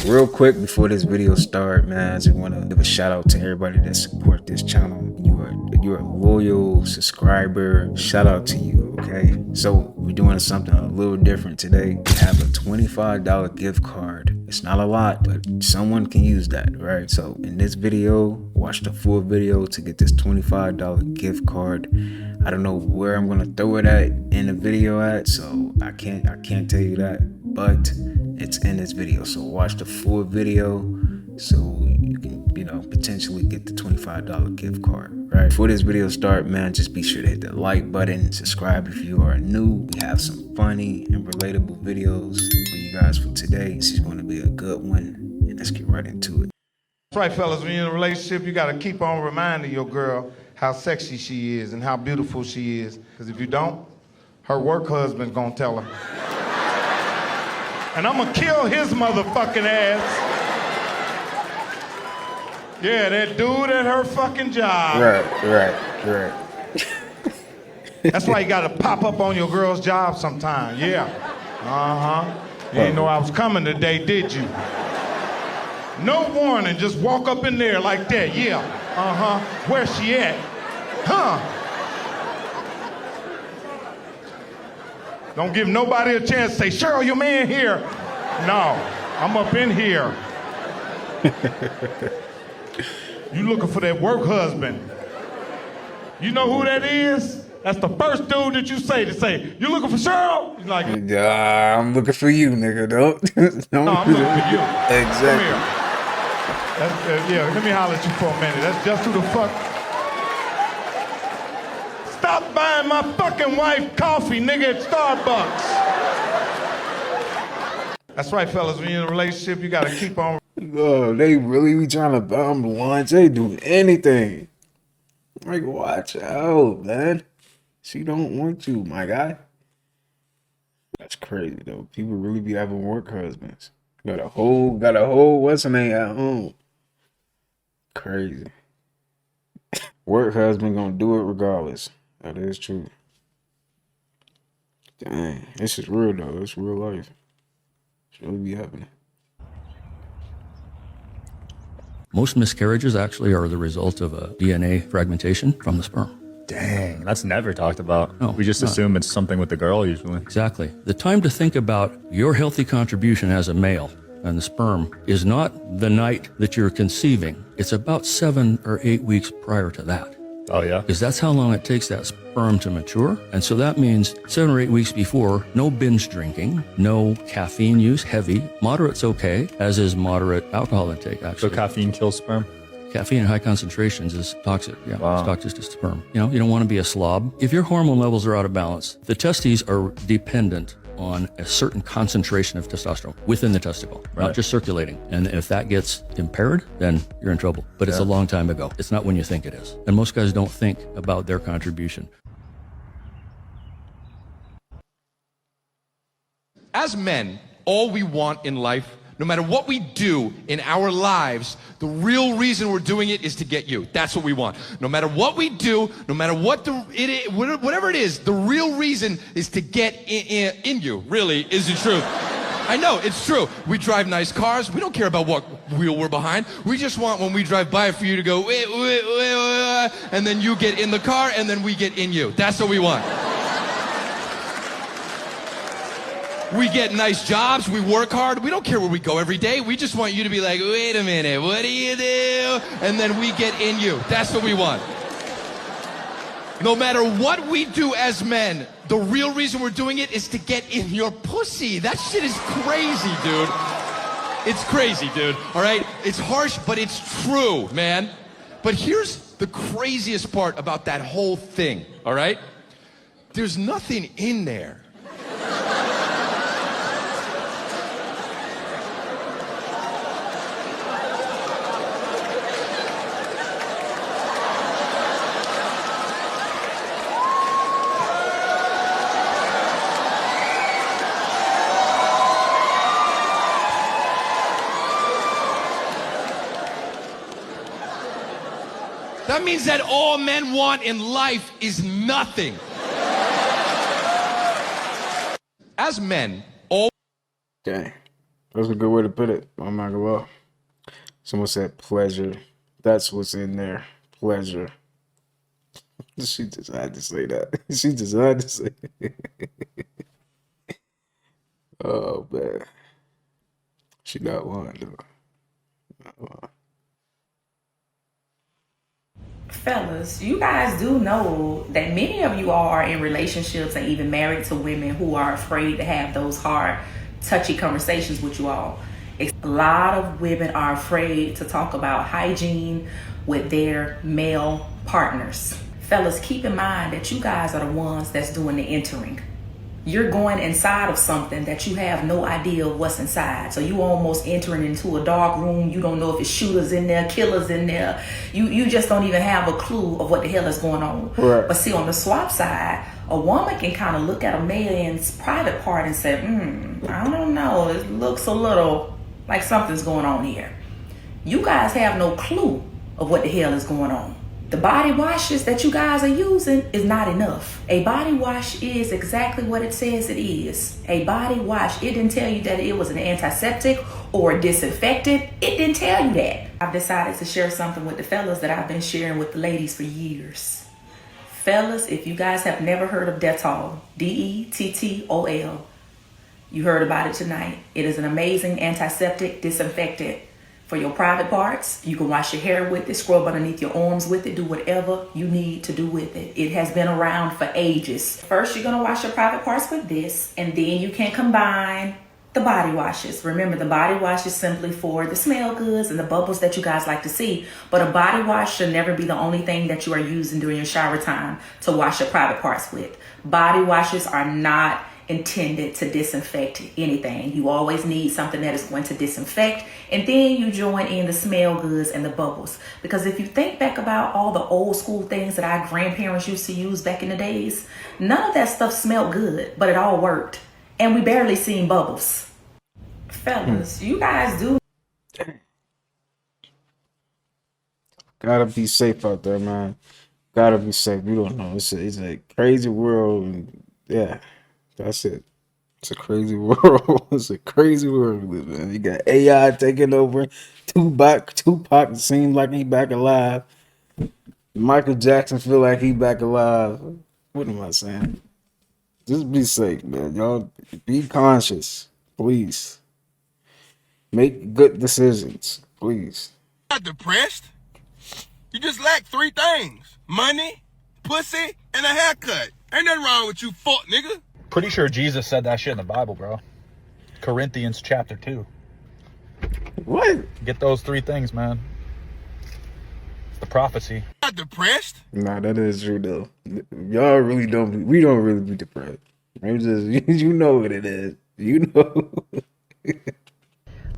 Real quick before this video start, man, I just want to give a shout out to everybody that support this channel. You're a loyal subscriber. Shout out to you, okay? So we're doing something a little different today. We have a $25 gift card. It's not a lot, but someone can use that, right? So in this video, watch the full video to get this $25 gift card. I don't know where I'm gonna throw it at in the video at, so I can't tell you that, but it's in this video. So watch the full video so you can, potentially get the $25 gift card, right? Before this video start, man, just be sure to hit the like button, subscribe if you are new. We have some funny and relatable videos for you guys for today. This is going to be a good one, and let's get right into it. That's right, fellas, when you're in a relationship, you got to keep on reminding your girl how sexy she is and how beautiful she is. Because if you don't, her work husband's gonna tell her. And I'm gonna kill his motherfucking ass. Yeah, that dude at her fucking job. Right. That's why you gotta pop up on your girl's job sometime, yeah. You didn't know I was coming today, did you? No warning, just walk up in there like that, yeah. Where's she at? Don't give nobody a chance to say, Cheryl, your man here. No, I'm up in here. You looking for that work husband. You know who that is? That's the first dude that you say, you looking for Cheryl? He's like, I'm looking for you, nigga, don't. No, I'm looking for you. Exactly. Come here. Yeah, let me holler at you for a minute. That's just who the fuck. Stop buying my fucking wife coffee, nigga, at Starbucks. That's right, fellas. When you're in a relationship, you gotta keep on. Oh, they really be trying to bomb lunch. They do anything. Like, watch out, man. She don't want you, my guy. That's crazy though. People really be having work husbands. Got a whole what's her name at home. Crazy. Work husband gonna do it regardless. That is true. Dang, this is real though. It's real life. It's really be happening. Most miscarriages actually are the result of a DNA fragmentation from the sperm. Dang, that's never talked about. No, we just assume it's something with the girl usually. Exactly. The time to think about your healthy contribution as a male and the sperm is not the night that you're conceiving. It's about 7 or 8 weeks prior to that. Oh yeah? Because that's how long it takes that sperm to mature. And so that means 7 or 8 weeks before, no binge drinking, no caffeine use, heavy. Moderate's okay, as is moderate alcohol intake, actually. So caffeine kills sperm? Caffeine in high concentrations is toxic. Yeah, wow. It's toxic to sperm. You don't want to be a slob. If your hormone levels are out of balance, the testes are dependent on a certain concentration of testosterone within the testicle, not just circulating. And if that gets impaired, then you're in trouble. But it's a long time ago. It's not when you think it is. And most guys don't think about their contribution. As men, all we want in life, no matter what we do in our lives, the real reason we're doing it is to get you. That's what we want. No matter what we do, no matter what whatever it is, the real reason is to get in you. Really, is the truth. I know, it's true. We drive nice cars. We don't care about what wheel we're behind. We just want when we drive by for you to go, and then you get in the car, and then we get in you. That's what we want. We get nice jobs, we work hard, we don't care where we go every day. We just want you to be like, wait a minute, what do you do? And then we get in you. That's what we want. No matter what we do as men, the real reason we're doing it is to get in your pussy. That shit is crazy, dude. It's crazy, dude, all right? It's harsh, but it's true, man. But here's the craziest part about that whole thing, all right? There's nothing in there. That means that all men want in life is nothing. As men, all... Dang. That's a good way to put it. I'm not gonna lie. Someone said pleasure. That's what's in there. Pleasure. She just had to say that. She just had to say it. Oh man. She got one though. Fellas, you guys do know that many of you are in relationships and even married to women who are afraid to have those hard, touchy conversations with you all. A lot of women are afraid to talk about hygiene with their male partners. Fellas, keep in mind that you guys are the ones that's doing the entering. You're going inside of something that you have no idea of what's inside. So you almost entering into a dark room. You don't know if it's shooters in there, killers in there. You just don't even have a clue of what the hell is going on. Right. But see, on the swap side, a woman can kind of look at a man's private part and say, I don't know. It looks a little like something's going on here. You guys have no clue of what the hell is going on. The body washes that you guys are using is not enough. A body wash is exactly what it says it is. A body wash. It didn't tell you that it was an antiseptic or a disinfectant. It didn't tell you that. I've decided to share something with the fellas that I've been sharing with the ladies for years. Fellas, if you guys have never heard of Dettol, D-E-T-T-O-L, you heard about it tonight. It is an amazing antiseptic disinfectant for your private parts. You can wash your hair with it, scrub underneath your arms with it, do whatever you need to do with it. It has been around for ages. First, you're gonna wash your private parts with this, and then you can combine the body washes. Remember, the body wash is simply for the smell goods and the bubbles that you guys like to see, but a body wash should never be the only thing that you are using during your shower time to wash your private parts with. Body washes are not intended to disinfect anything. You always need something that is going to disinfect, and then you join in the smell goods and the bubbles. Because if you think back about all the old school things that our grandparents used to use back in the days, none of that stuff smelled good, but it all worked, and we barely seen bubbles. Fellas, you guys do Gotta be safe out there, man. Gotta be safe. You don't know. It's a crazy world, and yeah. That's it. It's a crazy world. It's a crazy world we live in. You got AI taking over. Tupac seems like he back alive. Michael Jackson feel like he back alive. What am I saying? Just be safe, man. Y'all be conscious, please. Make good decisions, please. Not depressed. You just lack 3 things: money, pussy, and a haircut. Ain't nothing wrong with you, fuck nigga. Pretty sure Jesus said that shit in the Bible, bro. Corinthians chapter 2. What? Get those 3 things, man. It's the prophecy. Not depressed. Nah, that is true though. Y'all really don't. We don't really be depressed. I'm just, you know what it is. You know.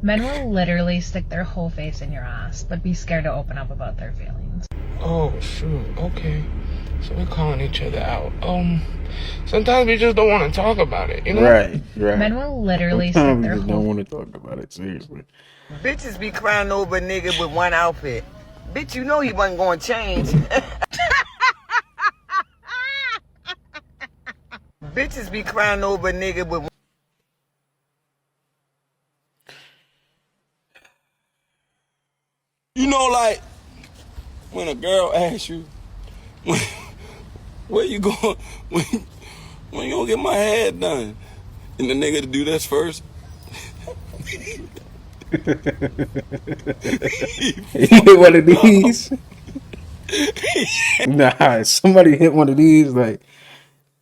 Men will literally stick their whole face in your ass, but be scared to open up about their feelings. Oh, shoot. Okay. So we're calling each other out. Sometimes we just don't want to talk about it, you know? Right. Men will literally stick Sometimes we their just whole... don't want to talk about it, seriously. Bitches be crying over a nigga with one outfit. Bitch, you know he wasn't going to change. Bitches be crying over a nigga with... You know, like, when a girl asks you, where you going, when you gonna get my hair done? And the nigga to do this first. You hit one of these? Nah, somebody hit one of these, like,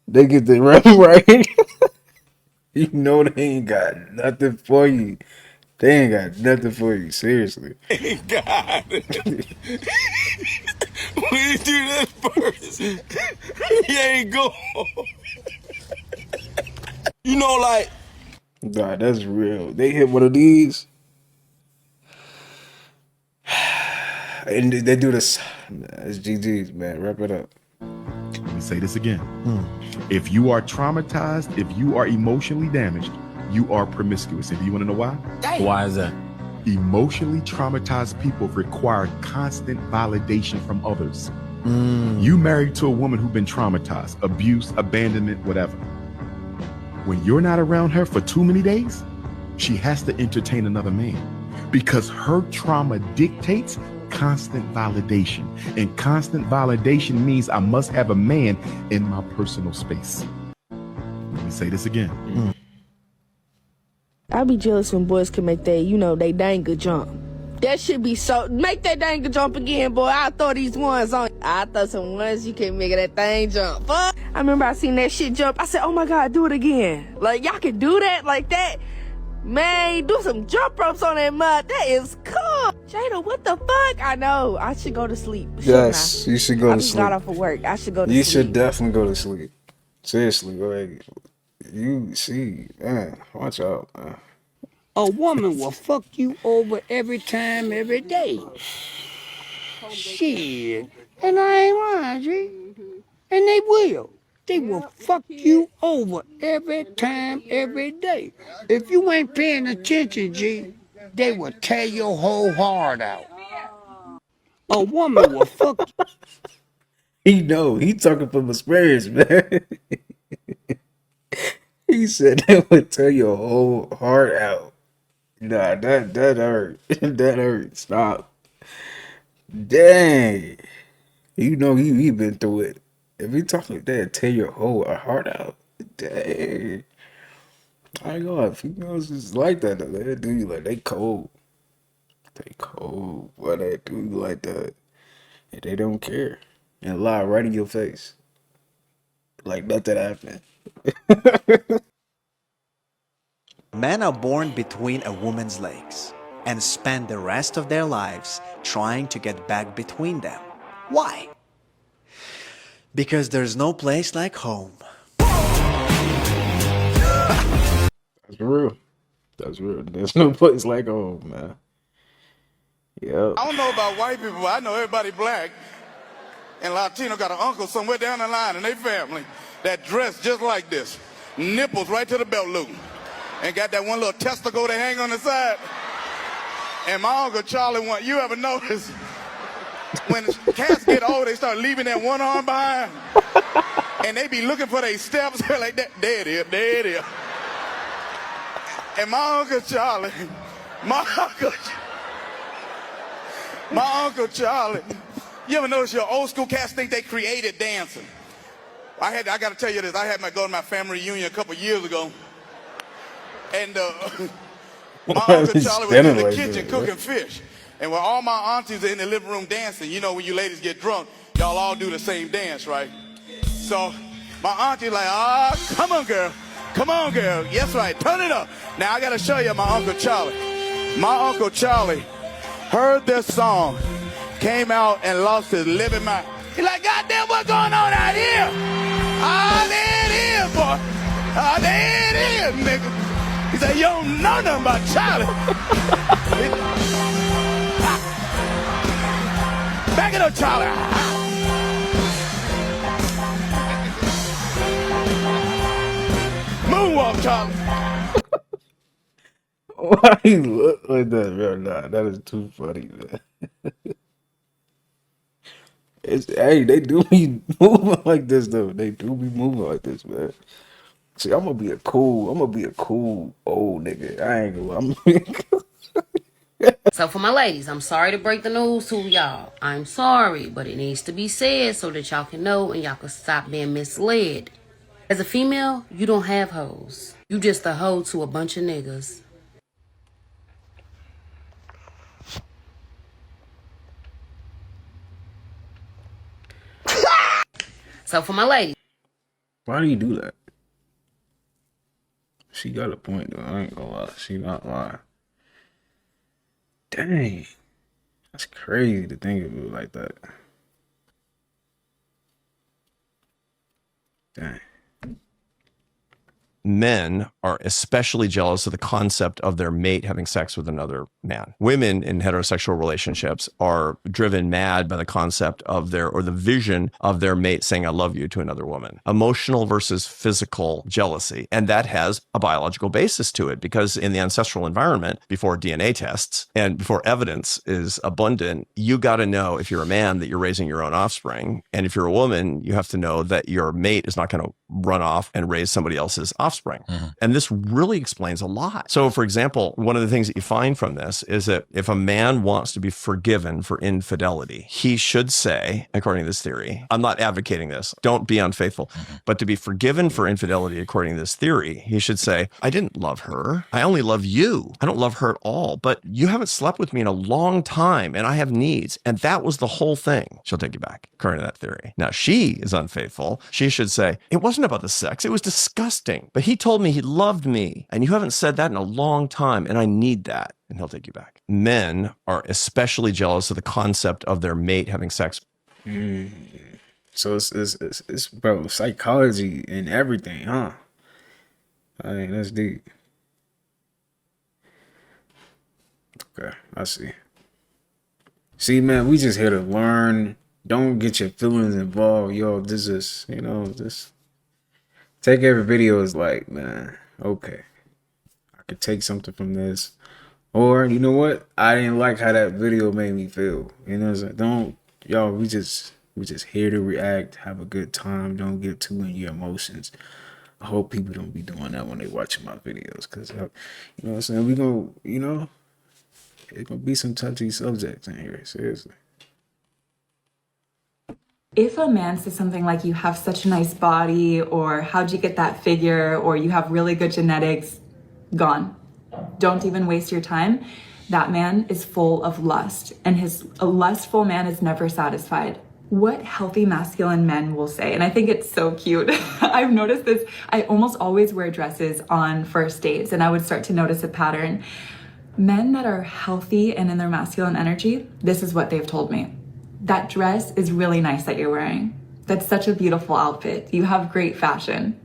they get the rhythm right. You know they ain't got nothing for you. They ain't got nothing for you, seriously. Ain't got it. When you do this first, he ain't going. You know, like... Nah, that's real. They hit one of these. And they do this. It's GG's, man. Wrap it up. Let me say this again. If you are traumatized, if you are emotionally damaged, you are promiscuous. And do you want to know why? Why is that? Emotionally traumatized people require constant validation from others. You married to a woman who's been traumatized, abuse, abandonment, whatever. When you're not around her for too many days, she has to entertain another man because her trauma dictates constant validation. And constant validation means I must have a man in my personal space. Let me say this again. I be jealous when boys can make that, they dang good jump. That should be so. Make that dang good jump again, boy. I'll throw these ones on. I throw some ones you can make that thing jump. Fuck. I remember I seen that shit jump. I said, oh my God, do it again. Like, y'all can do that like that? Man, do some jump ropes on that mud. That is cool. Jada, what the fuck? I know. I should go to sleep. Yes, you should go to sleep. I got off of work. I should go to sleep. You should definitely go to sleep. Seriously, like, you see, man, watch out, man. A woman will fuck you over every time, every day. Shit. And I ain't lying, G. And they will. They will fuck you over every time, every day. If you ain't paying attention, G, they will tear your whole heart out. A woman will fuck you. He talking from experience, man. He said that would tear your whole heart out. Nah, that hurt. That hurt. Stop. Dang. He been through it. If you talk like that, tear your whole heart out. Dang. I ain't gonna lie, females is like that though. They do you like they cold. They cold. Why they do you like that? And they don't care. And lie right in your face. Like nothing happened. Men are born between a woman's legs and spend the rest of their lives trying to get back between them. Why? Because there's no place like home. That's real. That's real. There's no place like home, man. Yeah. I don't know about white people, but I know everybody black and Latino got an uncle somewhere down the line in their family that dressed just like this. Nipples right to the belt loop. And got that one little testicle they hang on the side. And my Uncle Charlie, you ever notice when cats get old, they start leaving that one arm behind? And they be looking for their steps like that. There it is, there it is. And my Uncle Charlie, you ever notice your old school cats think they created dancing? I got to tell you this, I had go to my family reunion a couple years ago. And my Uncle Charlie was in the kitchen cooking fish. And when all my aunties are in the living room dancing, when you ladies get drunk, y'all all do the same dance, right? So my auntie's like, come on, girl. Come on, girl. Yes, right. Turn it up. Now, I got to show you my Uncle Charlie. My Uncle Charlie heard this song, came out and lost his living mind. He's like, goddamn, what's going on out here? Ah, there it is, boy. Ah, there it is, nigga. He said, you don't know nothing about Charlie. Back it up, Charlie. Moonwalk, Charlie. Why you look like that, bro? Nah, that is too funny, man. Hey, they do be moving like this though. They do be moving like this, man. See, I'm gonna be a cool old nigga. I ain't gonna. So for my ladies, I'm sorry to break the news to y'all. I'm sorry, but it needs to be said so that y'all can know and y'all can stop being misled. As a female, you don't have hoes. You just a hoe to a bunch of niggas. So for my ladies. Why do you do that? She got a point though. I ain't gonna lie. She not lying. Dang. That's crazy to think of it like that. Dang. Men are especially jealous of the concept of their mate having sex with another man. Women in heterosexual relationships are driven mad by the concept of the vision of their mate saying, I love you to another woman. Emotional versus physical jealousy. And that has a biological basis to it because in the ancestral environment, before DNA tests and before evidence is abundant, you got to know if you're a man that you're raising your own offspring. And if you're a woman, you have to know that your mate is not going to run off and raise somebody else's offspring. And this really explains a lot. So for example, one of the things that you find from this is that if a man wants to be forgiven for infidelity, he should say, according to this theory, I'm not advocating this, don't be unfaithful, but to be forgiven for infidelity, according to this theory, he should say, I didn't love her. I only love you. I don't love her at all, but you haven't slept with me in a long time and I have needs. And that was the whole thing. She'll take you back, according to that theory. Now she is unfaithful. She should say, it wasn't about the sex. It was disgusting. But he told me he loved me and you haven't said that in a long time and I need that. And he'll take you back. Men are especially jealous of the concept of their mate having sex. So it's bro, psychology and everything, huh? I mean, that's deep. Okay, I see. See, man, we just here to learn. Don't get your feelings involved, yo. This is, you know, this. Take every video as like, man, okay, I could take something from this, or you know what? I didn't like how that video made me feel. You know, it's like, don't, y'all. We just here to react, have a good time. Don't get too in your emotions. I hope people don't be doing that when they watching my videos, cause you know what I'm saying. We gonna, you know, it's gonna be some touchy subjects in here. Seriously. If a man says something like, you have such a nice body, or how'd you get that figure, or you have really good genetics, gone. Don't even waste your time. That man is full of lust, and a lustful man is never satisfied. What healthy masculine men will say, and I think it's so cute. I've noticed this. I almost always wear dresses on first dates, and I would start to notice a pattern. Men that are healthy and in their masculine energy, this is what they've told me. That dress is really nice that you're wearing. That's such a beautiful outfit. You have great fashion.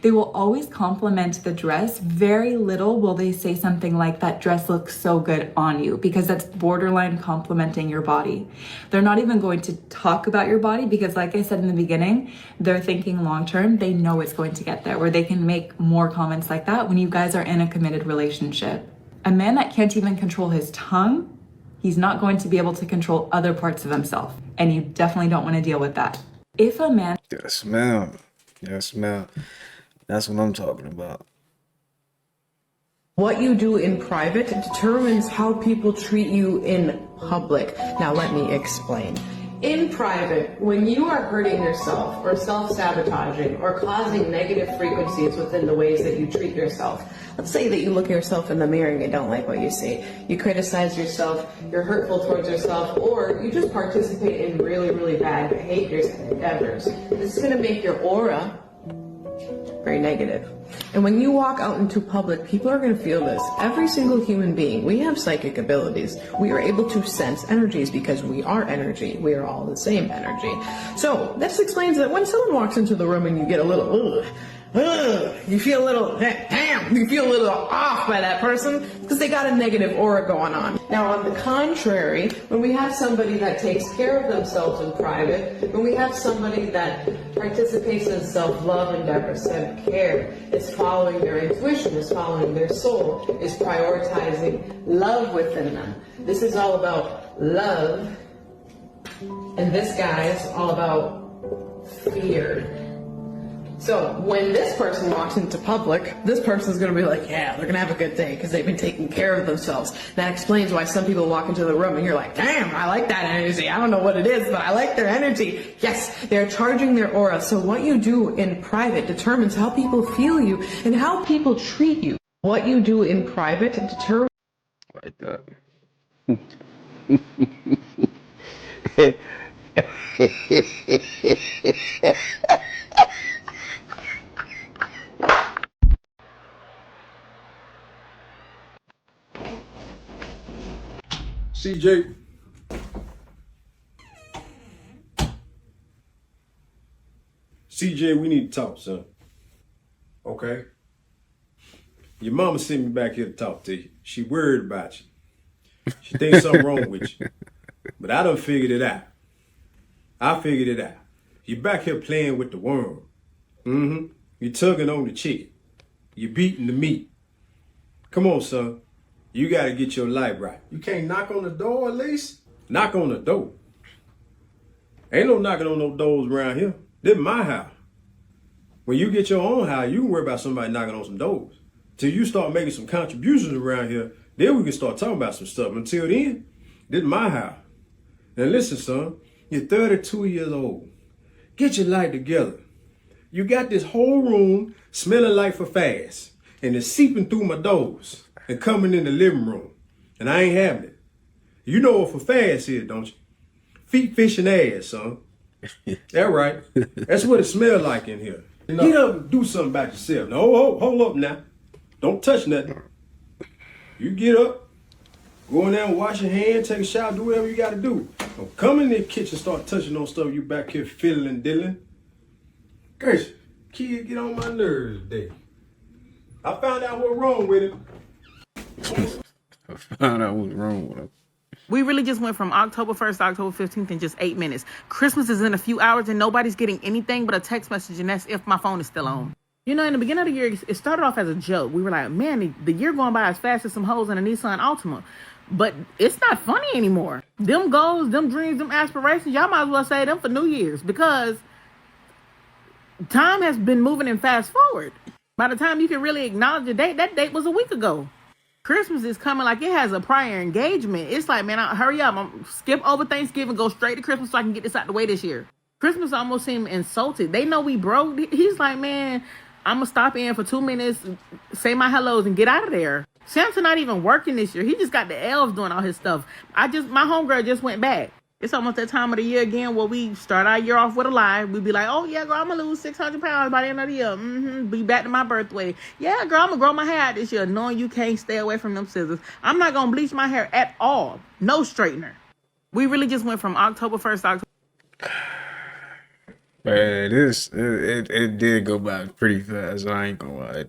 They will always compliment the dress. Very little will they say something like, that dress looks so good on you, because that's borderline complimenting your body. They're not even going to talk about your body because, like I said in the beginning, they're thinking long term. They know it's going to get there, where they can make more comments like that when you guys are in a committed relationship. A man that can't even control his tongue, he's not going to be able to control other parts of himself. And you definitely don't want to deal with that. If a man... Yes, ma'am. Yes, ma'am. That's what I'm talking about. What you do in private determines how people treat you in public. Now let me explain. In private, when you are hurting yourself or self-sabotaging or causing negative frequencies within the ways that you treat yourself, let's say that you look at yourself in the mirror and you don't like what you see. You criticize yourself, you're hurtful towards yourself, or you just participate in really, really bad behaviors and endeavors. This is going to make your aura very negative. And when you walk out into public, people are going to feel this. Every single human being, we have psychic abilities. We are able to sense energies because we are energy. We are all the same energy. So this explains that when someone walks into the room and you get a little, you feel a little, damn, you feel a little off by that person because they got a negative aura going on. Now, on the contrary, when we have somebody that takes care of themselves in private, when we have somebody that participates in self-love endeavors, self-care, is following their intuition, is following their soul, is prioritizing love within them. This is all about love, and this guy is all about fear. So when this person walks into public, this person's going to be like, yeah, they're going to have a good day because they've been taking care of themselves. That explains why some people walk into the room and you're like, damn, I like that energy. I don't know what it is, but I like their energy. Yes, they're charging their aura. So what you do in private determines how people feel you and how people treat you. What you do in private determines... Like that. CJ. CJ, we need to talk, son. Okay? Your mama sent me back here to talk to you. She worried about you. She thinks something wrong with you. But I done figured it out. I figured it out. You're back here playing with the worm. You're tugging on the chicken. You're beating the meat. Come on, son. You gotta get your life right. You can't knock on the door at least? Knock on the door. Ain't no knocking on no doors around here. This is my house. When you get your own house, you can worry about somebody knocking on some doors. Till you start making some contributions around here, then we can start talking about some stuff. Until then, this is my house. Now listen, son, you're 32 years old. Get your life together. You got this whole room smelling like for fast, and it's seeping through my doors and coming in the living room, and I ain't having it. You know what for fast is, don't you? Feet, fish, and ass, son. That right. That's what it smells like in here. Get up and do something about yourself. Now, hold up now. Don't touch nothing. You get up, go in there and wash your hands, take a shower, do whatever you got to do. Don't come in the kitchen, start touching on stuff you back here fiddling and diddling. Gracious, kid, get on my nerves today. I found out what's wrong with him. I found out what's wrong with him. We really just went from October 1st to October 15th in just 8 minutes. Christmas is in a few hours and nobody's getting anything but a text message, and that's if my phone is still on. You know, in the beginning of the year, it started off as a joke. We were like, man, the year going by as fast as some hoes in a Nissan Altima. But it's not funny anymore. Them goals, them dreams, them aspirations, y'all might as well say them for New Year's, because time has been moving and fast forward. By the time you can really acknowledge the date, that date was a week ago. Christmas is coming like it has a prior engagement. It's like, man, hurry up. I'm skip over Thanksgiving, go straight to Christmas so I can get this out the way this year. Christmas almost seemed insulted. They know we broke. He's like, man, I'm going to stop in for 2 minutes, say my hellos, and get out of there. Santa not even working this year. He just got the elves doing all his stuff. My homegirl just went back. It's almost that time of the year again where we start our year off with a lie. We be like, oh, yeah, girl, I'm going to lose 600 pounds by the end of the year. Be back to my birthday. Yeah, girl, I'm going to grow my hair out this year, knowing you can't stay away from them scissors. I'm not going to bleach my hair at all. No straightener. We really just went from October 1st to October. Man, it did go by pretty fast. I ain't gonna lie.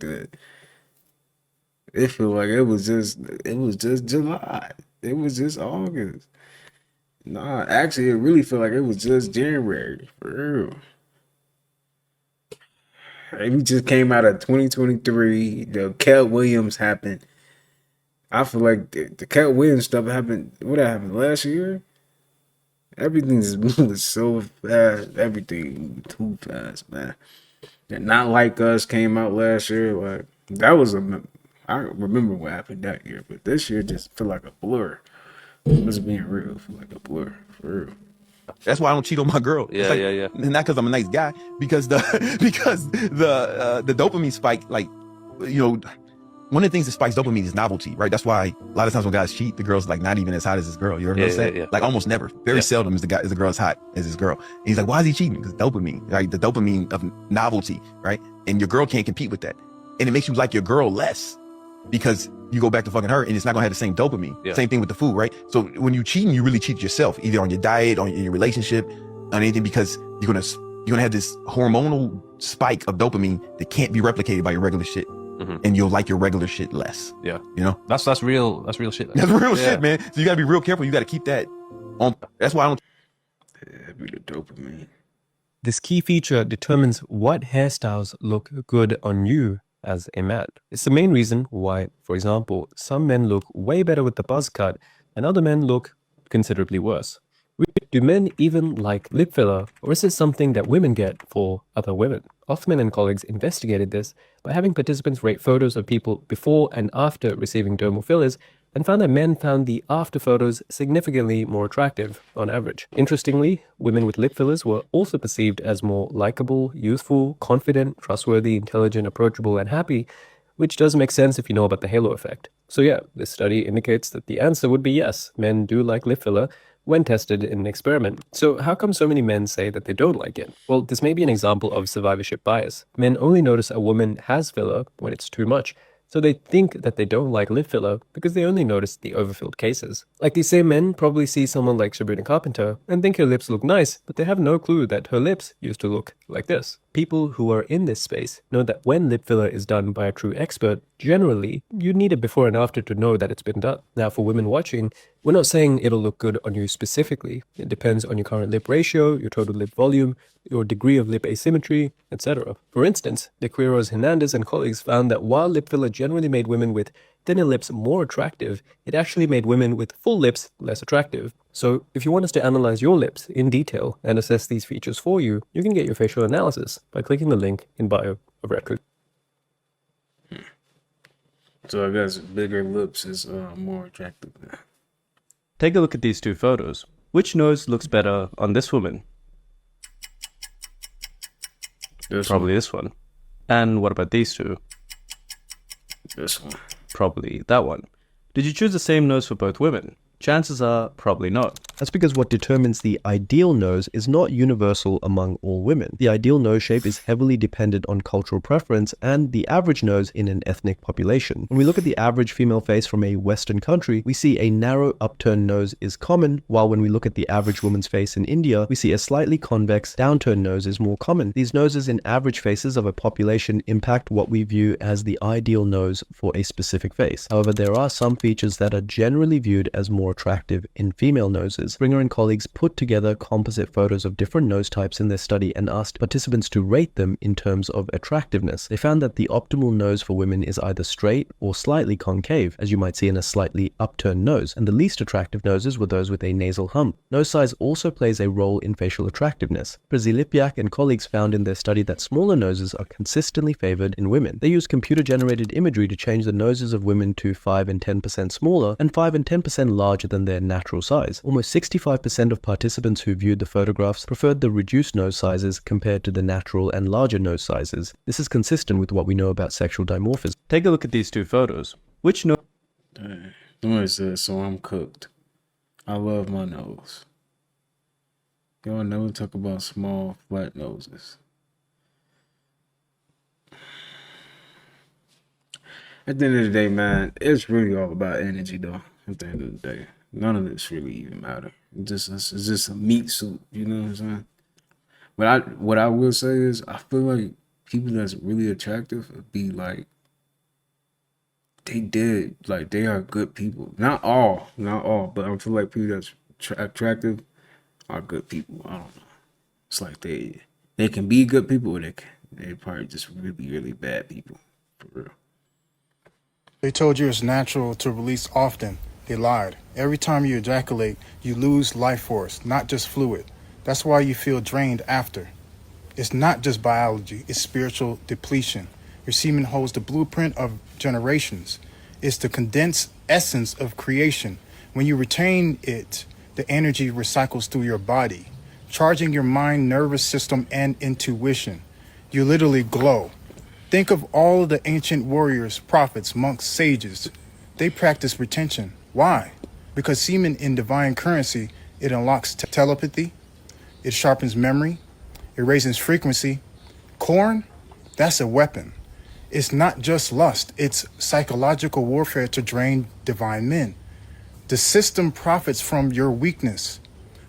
It feel like it was just July. It was just August. Nah, actually, it really felt like it was just January, for real. We just came out of 2023. The Cat Williams happened. I feel like the Cat Williams stuff happened. What happened last year? Everything is moving so fast. Everything moving too fast, man. And Not Like Us came out last year. Like that was I remember what happened that year, but this year just feel like a blur. Just being real, feel like a blur, for real. That's why I don't cheat on my girl. Yeah, yeah. Not because I'm a nice guy, because the dopamine spike, like, you know, one of the things that spikes dopamine is novelty, right? That's why a lot of times when guys cheat, the girl's like not even as hot as this girl. You ever notice that? Yeah. Like almost never. Very seldom is the girl as hot as this girl. And he's like, why is he cheating? Because dopamine, right? The dopamine of novelty, right? And your girl can't compete with that. And it makes you like your girl less because you go back to fucking her and it's not gonna have the same dopamine. Yeah. Same thing with the food, right? So when you cheating, you really cheat yourself, either on your diet, on your relationship, on anything, because you're gonna have this hormonal spike of dopamine that can't be replicated by your regular shit. And you'll like your regular shit less. Yeah. You know? That's real shit. That's real shit, man. So you gotta be real careful. You gotta keep that on. That's why I don't. That'd be the dopamine. This key feature determines what hairstyles look good on you as a man. It's the main reason why, for example, some men look way better with the buzz cut and other men look considerably worse. Do men even like lip filler, or is it something that women get for other women? Hoffman and colleagues investigated this by having participants rate photos of people before and after receiving dermal fillers, and found that men found the after photos significantly more attractive on average. Interestingly, women with lip fillers were also perceived as more likable, youthful, confident, trustworthy, intelligent, approachable, and happy, which does make sense if you know about the halo effect. So yeah, this study indicates that the answer would be yes, men do like lip filler when tested in an experiment. So how come so many men say that they don't like it? Well, this may be an example of survivorship bias. Men only notice a woman has filler when it's too much, so they think that they don't like lip filler because they only notice the overfilled cases. Like these same men probably see someone like Sabrina Carpenter and think her lips look nice, but they have no clue that her lips used to look like this. People who are in this space know that when lip filler is done by a true expert, generally, you need it before and after to know that it's been done. Now, for women watching, we're not saying it'll look good on you specifically. It depends on your current lip ratio, your total lip volume, your degree of lip asymmetry, etc. For instance, De Quiroz Hernandez and colleagues found that while lip filler generally made women with thinner lips more attractive, it actually made women with full lips less attractive. So if you want us to analyze your lips in detail and assess these features for you, you can get your facial analysis by clicking the link in bio of record. So I guess bigger lips is more attractive. Take a look at these two photos. Which nose looks better on this woman? Probably this one. And what about these two? This one. Probably that one. Did you choose the same nose for both women? Chances are probably not. That's because what determines the ideal nose is not universal among all women. The ideal nose shape is heavily dependent on cultural preference and the average nose in an ethnic population. When we look at the average female face from a Western country, we see a narrow upturned nose is common, while when we look at the average woman's face in India, we see a slightly convex downturned nose is more common. These noses in average faces of a population impact what we view as the ideal nose for a specific face. However, there are some features that are generally viewed as more attractive in female noses. Springer and colleagues put together composite photos of different nose types in their study and asked participants to rate them in terms of attractiveness. They found that the optimal nose for women is either straight or slightly concave, as you might see in a slightly upturned nose, and the least attractive noses were those with a nasal hump. Nose size also plays a role in facial attractiveness. Przilipiak and colleagues found in their study that smaller noses are consistently favored in women. They used computer-generated imagery to change the noses of women to 5 and 10% smaller and 5 and 10% larger than their natural size. Almost 65% of participants who viewed the photographs preferred the reduced nose sizes compared to the natural and larger nose sizes. This is consistent with what we know about sexual dimorphism. Take a look at these two photos. Which nose? What is this? So I'm cooked. I love my nose. Y'all never talk about small, flat noses. At the end of the day, man, it's really all about energy, though. At the end of the day, none of this really even matter. It's just a meat suit, you know what I'm saying? But what I will say is, I feel like people that's really attractive would be like, they are good people. Not all, but I feel like people that's attractive are good people. I don't know. It's like they can be good people, or they're probably just really, really bad people, for real. They told you it's natural to release often. They lied. Every time you ejaculate, you lose life force, not just fluid. That's why you feel drained after. It's not just biology, it's spiritual depletion. Your semen holds the blueprint of generations. It's the condensed essence of creation. When you retain it, the energy recycles through your body, charging your mind, nervous system, and intuition. You literally glow. Think of all of the ancient warriors, prophets, monks, sages. They practice retention. Why? Because semen in divine currency, it unlocks telepathy, it sharpens memory, it raises frequency. Corn, that's a weapon. It's not just lust, it's psychological warfare to drain divine men. The system profits from your weakness.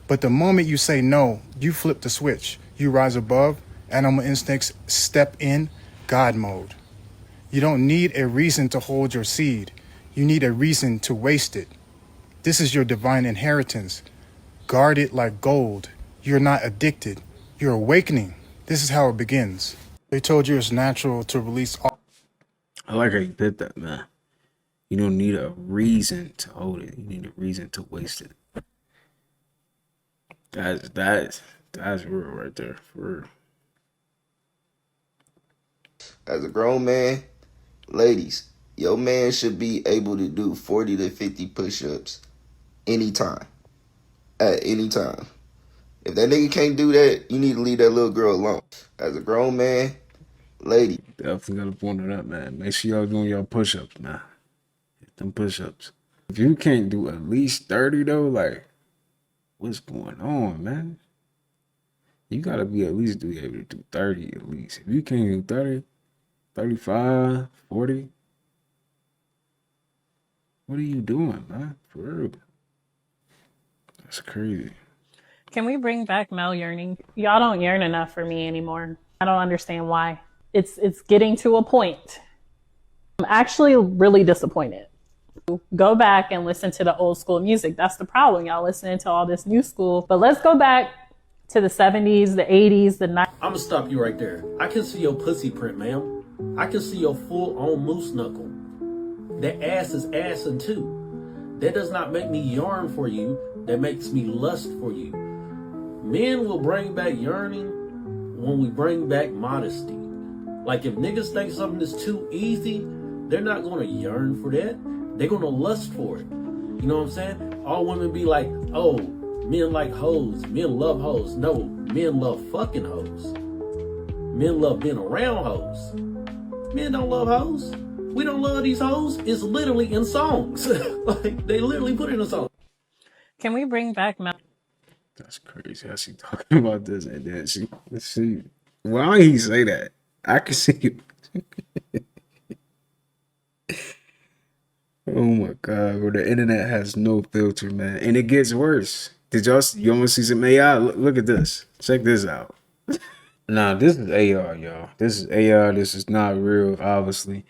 But the moment you say no, you flip the switch. You rise above, animal instincts step in, God mode. You don't need a reason to hold your seed. You need a reason to waste it. This is your divine inheritance. Guard it like gold. You're not addicted. You're awakening. This is how it begins. They told you it's natural to release all. I like how you did that, man. You don't need a reason to hold it. You need a reason to waste it. That's real right there, for real. As a grown man, ladies, your man should be able to do 40 to 50 push-ups anytime. At any time. If that nigga can't do that, you need to leave that little girl alone. As a grown man, lady. Definitely got a point on that, man. Make sure y'all doing y'all push-ups, man. Hit them push-ups. If you can't do at least 30, though, like, what's going on, man? You gotta be at least be able to do 30 at least. If you can't do 30, 35, 40, what are you doing, man? For real. That's crazy. Can we bring back male yearning? Y'all don't yearn enough for me anymore. I don't understand why. It's getting to a point. I'm actually really disappointed. Go back and listen to the old school music. That's the problem. Y'all listening to all this new school. But let's go back to the 70s, the 80s, the 90s. I'm gonna stop you right there. I can see your pussy print, ma'am. I can see your full-on moose knuckle. that ass is assing too. That does not make me yearn for you. That makes me lust for you. Men will bring back yearning when we bring back modesty. Like if niggas think something is too easy, they're not gonna yearn for that. They're gonna lust for it. You know what I'm saying? All women be like, oh, men like hoes. Men love hoes. No, men love fucking hoes. Men love being around hoes. Men don't love hoes. We don't love these hoes. It's literally in songs. Like they literally put it in a song. Can we bring back Mel? That's crazy how she talking about this and then she why he say that? I can see it. Oh my god, bro, the internet has no filter, man. And it gets worse. You want to see some AI? Look at this. Check this out. Nah, this is AR, y'all. This is AR. This is not real, obviously.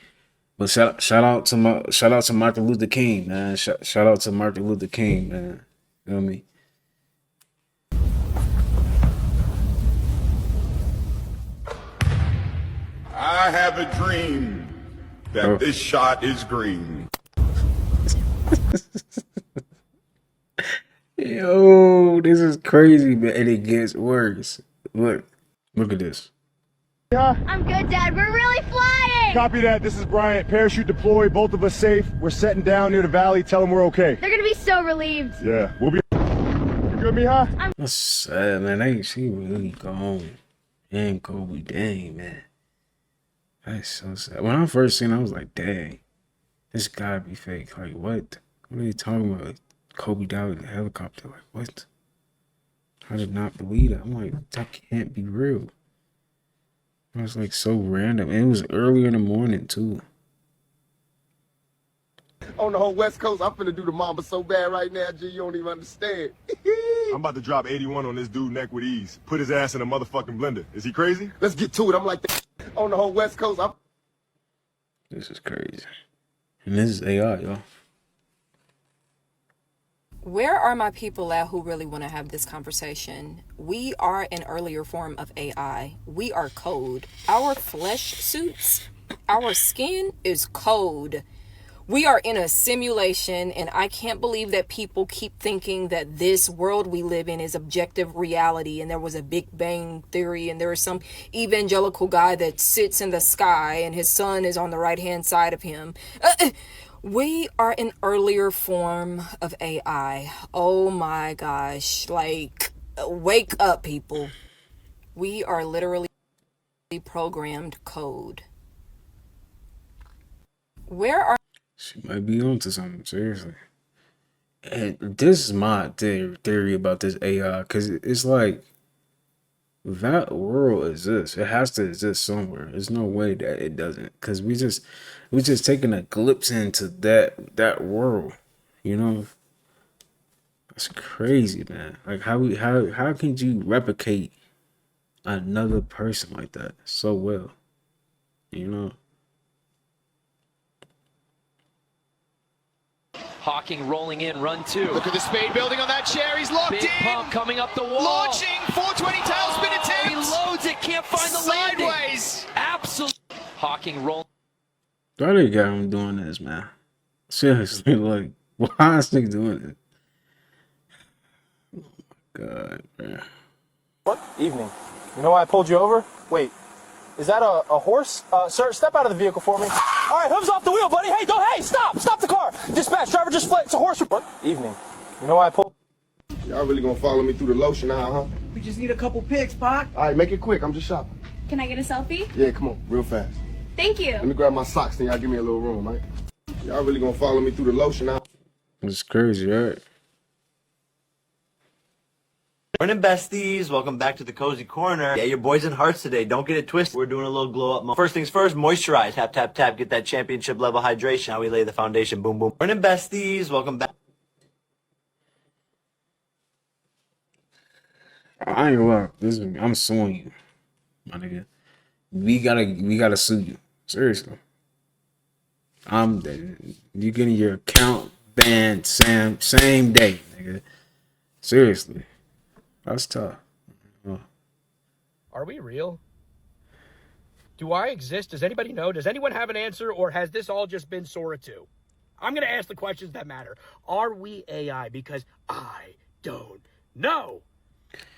But shout out to Martin Luther King, man. Shout out to Martin Luther King, man. You know what I mean? I have a dream that this shot is green. Yo, this is crazy, man. And it gets worse. Look at this. I'm good, Dad. We're really flying. Copy that. This is Bryant. Parachute deployed. Both of us safe. We're setting down near the valley. Tell them we're okay. They're gonna be so relieved. Yeah, we'll be. You good, Mija? That's sad, man. She really gone. And Kobe, dang, man. That's so sad. When I first seen it, I was like, dang, this gotta be fake. Like, what? What are you talking about? Kobe died in a helicopter. Like, what? I did not believe that. I'm like, that can't be real. It was like so random. And it was early in the morning, too. On the whole West Coast, I'm finna do the mamba so bad right now, G, you don't even understand. I'm about to drop 81 on this dude neck with ease. Put his ass in a motherfucking blender. Is he crazy? Let's get to it. I'm like that. On the whole West Coast, I'm... This is crazy. And this is AI, y'all. Where are my people at who really want to have this conversation? We are an earlier form of AI. We are code. Our flesh suits, our skin is code. We are in a simulation, and I can't believe that people keep thinking that this world we live in is objective reality, and there was a Big Bang theory, and there is some evangelical guy that sits in the sky, and his son is on the right-hand side of him. We are an earlier form of AI. Oh my gosh. Like, wake up, people. We are literally programmed code. Where are... She might be onto something, seriously. And this is my theory about this AI, because it's like, that world exists. It has to exist somewhere. There's no way that it doesn't, because we just taking a glimpse into that world, you know. That's crazy, man. Like how can you replicate another person like that so well, you know? Hawking rolling in, run two. Look at the speed building on that chair. He's locked Big in. pump coming up the wall. Launching 420 tailspin attempt. He loads it, can't find the landing. Sideways. Absolutely. Hawking rolling. Why they got him doing this, man? Seriously, like, why is he doing it? Oh my God, man. What? Evening. You know why I pulled you over? Wait, is that a horse? Sir, step out of the vehicle for me. All right, hooves off the wheel, buddy. Hey, hey, stop the car. Dispatch, driver just fled. It's a horse. What? Evening. You know why I pulled? Y'all really gonna follow me through the lotion now, huh? We just need a couple pics, Pac. All right, make it quick. I'm just shopping. Can I get a selfie? Yeah, come on, real fast. Thank you. Let me grab my socks, then y'all give me a little room, right? Y'all really gonna follow me through the lotion now? It's crazy, right? Morning, besties. Welcome back to the Cozy Corner. Yeah, your boys in hearts today. Don't get it twisted. We're doing a little glow up. First things first, moisturize. Tap, tap, tap. Get that championship level hydration. How we lay the foundation. Boom, boom. Morning, besties. Welcome back. I ain't gonna lie. I'm suing you, my nigga. We gotta sue you. Seriously. You getting your account banned same day, nigga. Seriously. That's tough. Are we real? Do I exist? Does anybody know? Does anyone have an answer, or has this all just been Sora 2? I'm going to ask the questions that matter. Are we AI? Because I don't know.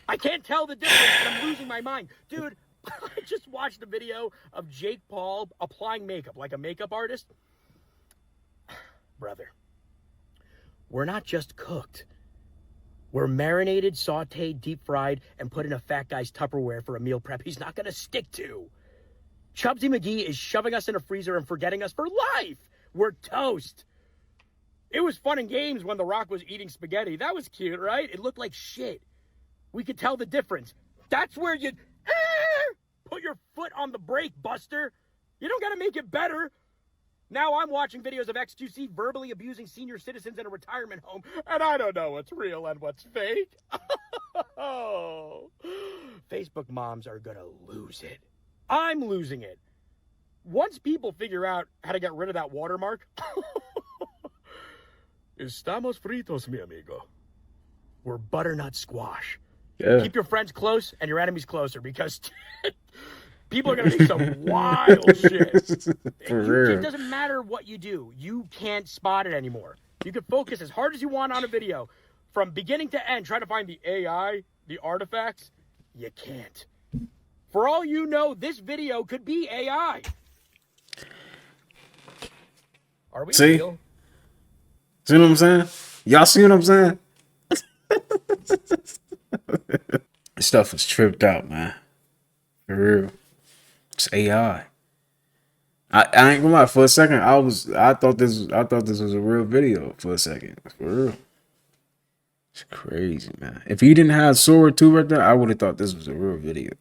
I can't tell the difference, and I'm losing my mind. Dude, I just watched a video of Jake Paul applying makeup like a makeup artist. Brother, we're not just cooked. We're marinated, sauteed, deep fried, and put in a fat guy's Tupperware for a meal prep he's not going to stick to. Chubsy McGee is shoving us in a freezer and forgetting us for life. We're toast. It was fun and games when The Rock was eating spaghetti. That was cute, right? It looked like shit. We could tell the difference. That's where you put your foot on the brake, Buster. You don't got to make it better. Now I'm watching videos of X2C verbally abusing senior citizens in a retirement home, and I don't know what's real and what's fake. Oh, Facebook moms are going to lose it. I'm losing it. Once people figure out how to get rid of that watermark, estamos fritos, mi amigo. We're butternut squash. Yeah. Keep your friends close and your enemies closer, because people are going to do some wild shit. For real. It doesn't matter what you do. You can't spot it anymore. You can focus as hard as you want on a video. From beginning to end, try to find the AI, the artifacts. You can't. For all you know, this video could be AI. Are we See? real? See what I'm saying? Y'all see what I'm saying? This stuff was tripped out, man. For real. It's AI. I ain't gonna lie, for a second I thought this was a real video for a second. For real. It's crazy, man. If he didn't have Sword 2 right there, I would have thought this was a real video.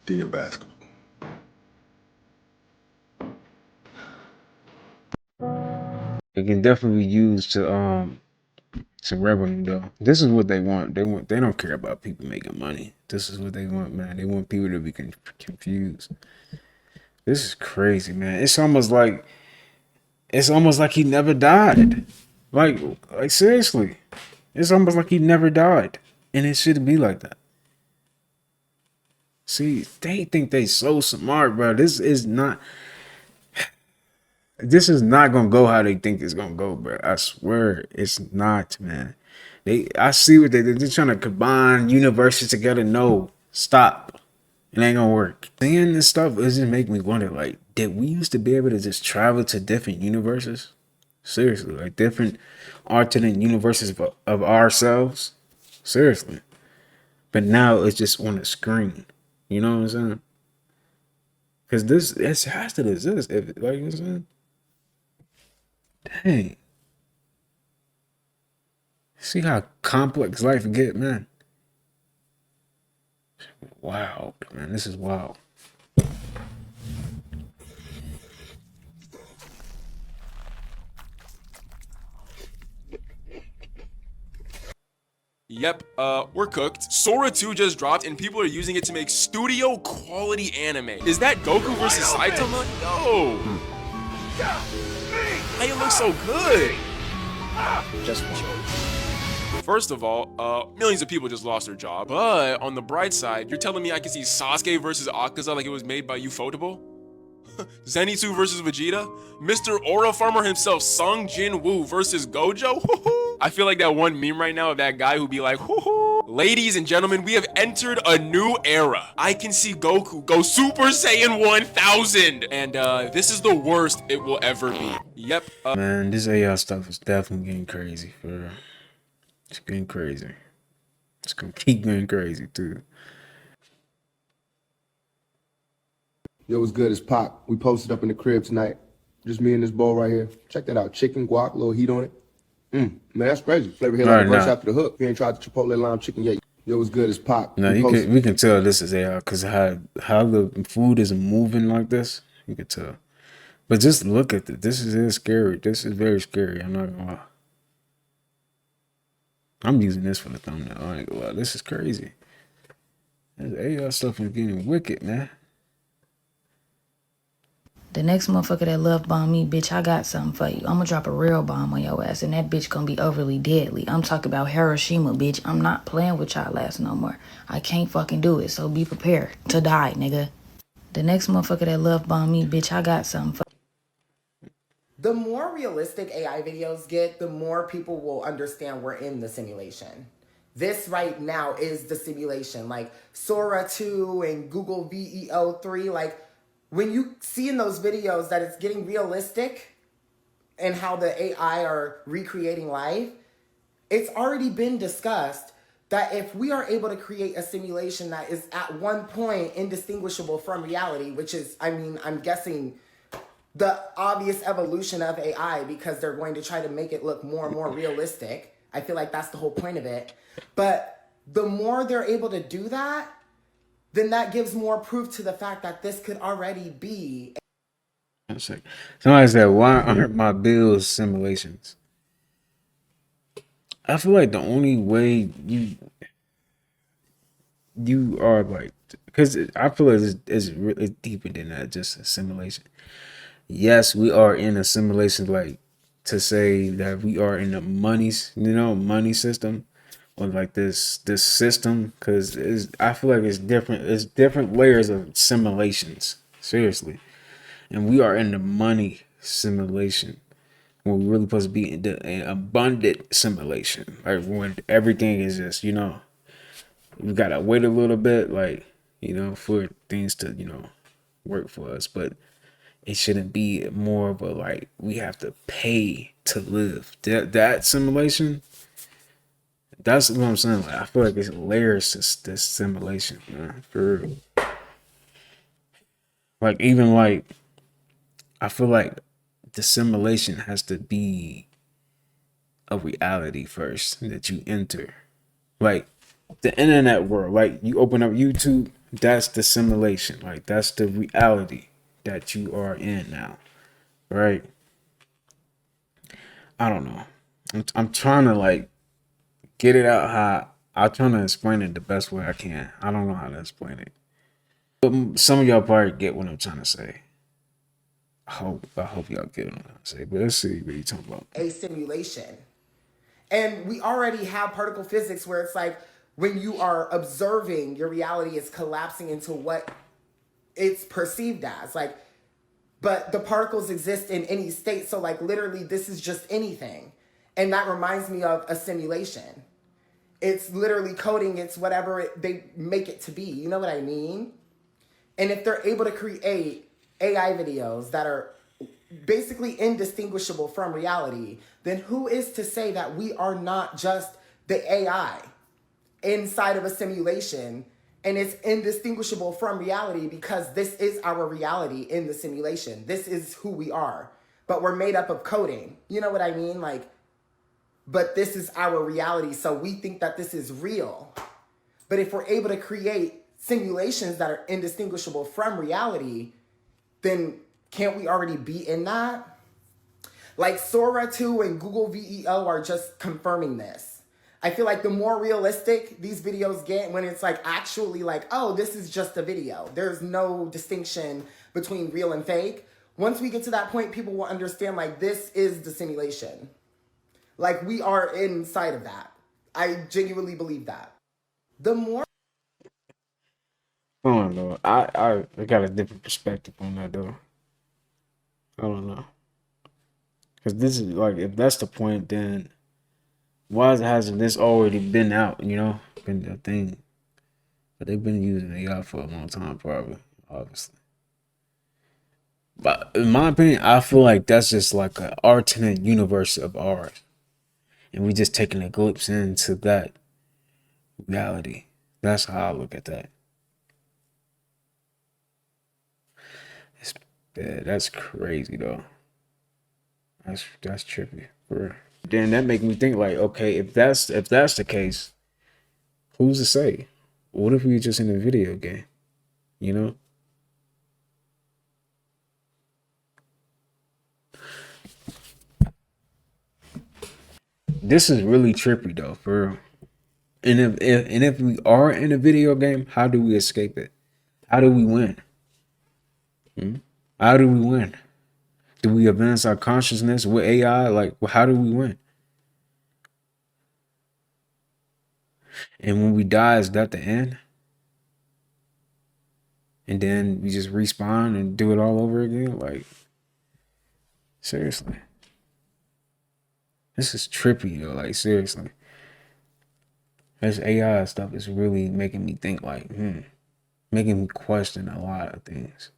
Dear basketball. It can definitely be used to revenue though. This is what they want. They don't care about people making money. This is what they want, man. They want people to be confused. This is crazy, man. It's almost like he never died. Like seriously. It's almost like he never died. And it shouldn't be like that. See, they think they so smart, bro. This is not gonna go how they think it's gonna go, bro. I swear it's not, man. I see what they're trying to combine universes together. No, stop. It ain't gonna work. Seeing this stuff, it just make me wonder, like, did we used to be able to just travel to different universes? Seriously, like different alternate universes of ourselves? Seriously. But now it's just on the screen. You know what I'm saying? Because this has to exist. Like, you know what I'm saying? Dang. See how complex life get, man. Wow, man. This is wild. Yep, we're cooked. Sora 2 just dropped and people are using it to make studio quality anime. Is that Goku versus Saitama? No! How you look so good? Just one. First of all, millions of people just lost their job. But on the bright side, you're telling me I can see Sasuke versus Akaza like it was made by Ufotable? Zenitsu versus Vegeta? Mr. Aura Farmer himself, Sung Jin Woo versus Gojo? I feel like that one meme right now of that guy who be like, ladies and gentlemen, we have entered a new era. I can see Goku go Super Saiyan 1000. And this is the worst it will ever be. Yep. Man, this AI stuff is definitely getting crazy, for real. It's getting crazy. It's gonna keep getting crazy, too. Yo, what's good? It's Pac. We posted up in the crib tonight. Just me and this bowl right here. Check that out. Chicken, guac, little heat on it. Man, that's crazy. Flavor hit like a verse after the hook. You ain't tried the Chipotle lime chicken yet. Yo, what's good? It's Pac. No, we can tell this is AI because how the food is moving like this, you can tell. But just look at it. This is scary. This is very scary. I'm not gonna lie. I'm using this for the thumbnail. I ain't gonna lie. This is crazy. This AI stuff is getting wicked, man. The next motherfucker that love bomb me, bitch, I got something for you. I'm gonna drop a real bomb on your ass, and that bitch gonna be overly deadly. I'm talking about Hiroshima, bitch. I'm not playing with y'all ass no more. I can't fucking do it, so be prepared to die, nigga. The next motherfucker that love bomb me, bitch, I got something for you. The more realistic AI videos get, the more people will understand we're in the simulation. This right now is the simulation. Like Sora 2 and Google VEO 3, like when you see in those videos that it's getting realistic and how the AI are recreating life, it's already been discussed that if we are able to create a simulation that is at one point indistinguishable from reality, which is, I mean, I'm guessing the obvious evolution of AI because they're going to try to make it look more and more realistic. I feel like that's the whole point of it. But the more they're able to do that, then that gives more proof to the fact that this could already be. Somebody said, why aren't my bills simulations? I feel like the only way you are like, because I feel like it's deeper than that, just a simulation. Yes, we are in a simulation, like to say that we are in the money system, or like this system, because I feel like it's different layers of simulations, seriously. And we are in the money simulation, when we're really supposed to be in the abundant simulation, like when everything is just, we gotta wait a little bit, like, for things to, work for us. But it shouldn't be more of a like we have to pay to live. That simulation, that's what I'm saying. Like, I feel like it's layers to this simulation, man. For real. Like, even like, I feel like the simulation has to be a reality first that you enter. Like the internet world, like you open up YouTube, that's the simulation. Like that's the reality that you are in now, right? I don't know. I'm trying to like get it out how I'm trying to explain it the best way I can. I don't know how to explain it, but some of y'all probably get what I'm trying to say. I hope y'all get what I'm trying to say. But let's see what you're talking about. A simulation. And we already have particle physics where it's like when you are observing, your reality is collapsing into what it's perceived as. Like, but the particles exist in any state. So like literally this is just anything. And that reminds me of a simulation. It's literally coding. It's whatever they make it to be. You know what I mean? And if they're able to create AI videos that are basically indistinguishable from reality, then who is to say that we are not just the AI inside of a simulation and it's indistinguishable from reality because this is our reality in the simulation. This is who we are, but we're made up of coding. You know what I mean? Like, but this is our reality, so we think that this is real. But if we're able to create simulations that are indistinguishable from reality, then can't we already be in that? Like Sora 2 and Google VEO are just confirming this. I feel like the more realistic these videos get when it's like actually like, oh, this is just a video. There's no distinction between real and fake. Once we get to that point, people will understand like this is the simulation. Like we are inside of that. I genuinely believe that. The more I don't know. I got a different perspective on that though. I don't know. Because this is like, if that's the point, then why hasn't this already been out, been a thing? But they've been using AI for a long time, probably, obviously. But in my opinion, I feel like that's just like an alternate universe of ours. And we just taking a glimpse into that reality. That's how I look at that. That's crazy though. That's trippy. Then that make me think like, okay, if that's the case, who's to say? What if we were just in a video game? This is really trippy though, for real. And if we are in a video game, how do we escape it? How do we win? How do we win? Do we advance our consciousness with AI? Like, how do we win? And when we die, is that the end? And then we just respawn and do it all over again? Like, seriously. This is trippy, though. Like, seriously. This AI stuff is really making me think, like, making me question a lot of things.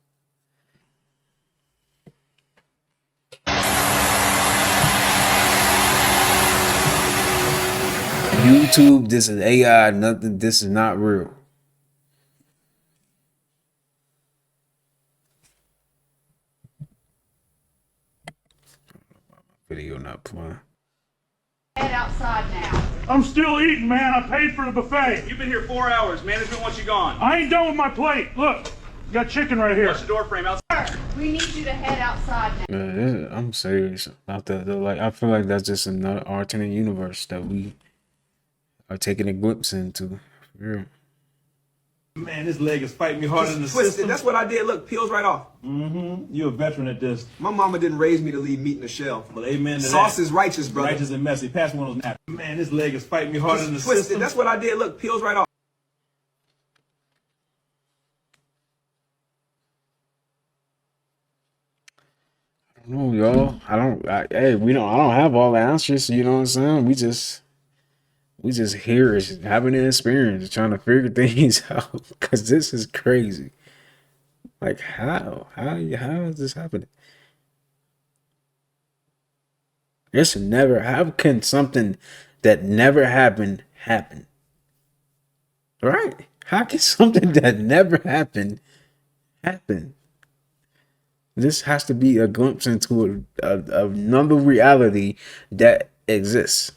YouTube, this is AI, nothing, this is not real. Video not playing. Head outside now. I'm still eating, man. I paid for the buffet. You've been here 4 hours. Management wants you gone. I ain't done with my plate. Look, got chicken right here. Watch the door frame outside. We need you to head outside now. I'm serious about that though. Like, I feel like that's just another alternate universe that we are taking a glimpse into. Yeah. Man, this leg is fighting me harder than the Twisted. system. That's what I did. Look, peels right off. Mm-hmm. You're a veteran at this. My mama didn't raise me to leave meat in the shell. Well, amen to Sauce that. is righteous, brother. Righteous and messy. Pass me one of those napkins. Man, this leg is fighting me harder than the Twisted. system. That's what I did. Look, peels right off. No, y'all. I don't have all the answers, you know what I'm saying? We just here is having an experience, trying to figure things out. Cause this is crazy. Like how is this happening? This never, how can something that never happened happen? Right? How can something that never happened happen? This has to be a glimpse into another reality that exists.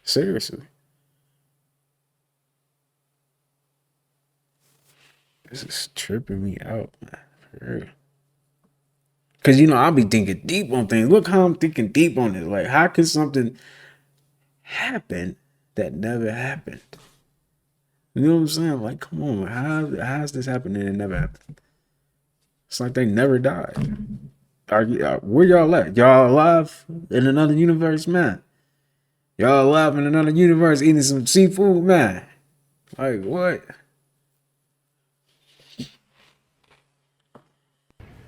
Seriously. This is tripping me out, man. For real. Because, I'll be thinking deep on things. Look how I'm thinking deep on it. Like, how can something happen that never happened? You know what I'm saying? Like, come on. How's this happening and it never happened? It's like they never died. Where y'all at? Y'all alive in another universe, man? Y'all alive in another universe eating some seafood, man? Like, what?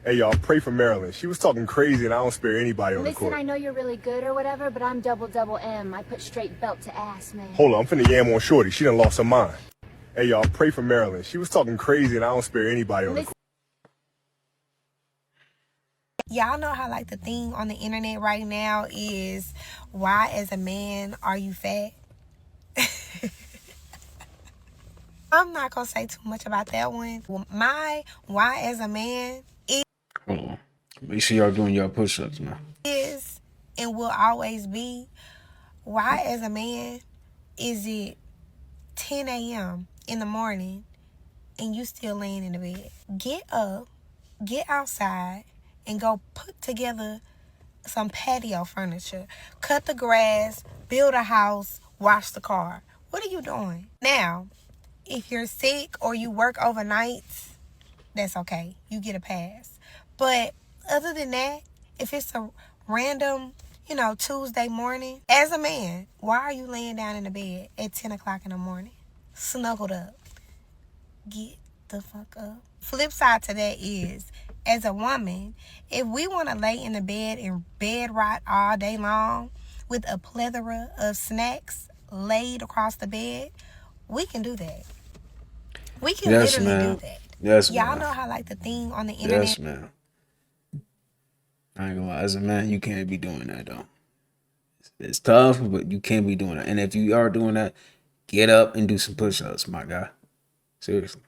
Hey, y'all, pray for Marilyn. She was talking crazy, and I don't spare anybody on the court. Listen, I know you're really good or whatever, but I'm double M. I put straight belt to ass, man. Hold on, I'm finna yam on Shorty. She done lost her mind. Hey, y'all, pray for Marilyn. She was talking crazy, and I don't spare anybody on the court. Y'all know how like the thing on the internet right now is, why as a man are you fat? I'm not gonna say too much about that one. My why as a man Hold on. Make sure y'all doing y'all push-ups, man. is and will always be, why as a man is it 10 a.m. in the morning and you still laying in the bed? Get up, get outside, and go put together some patio furniture. Cut the grass, build a house, wash the car. What are you doing? Now, if you're sick or you work overnights, that's okay. You get a pass. But other than that, if it's a random, Tuesday morning, as a man, why are you laying down in the bed at 10 o'clock in the morning? Snuggled up. Get the fuck up. Flip side to that is, as a woman, if we want to lay in the bed and bed rot all day long with a plethora of snacks laid across the bed, we can do that. We can literally do that. Yes, Y'all man. know how like the thing on the internet. Yes, man. I ain't gonna lie. As a man, you can't be doing that though. It's tough, but you can't be doing that. And if you are doing that, get up and do some push-ups, my guy. Seriously.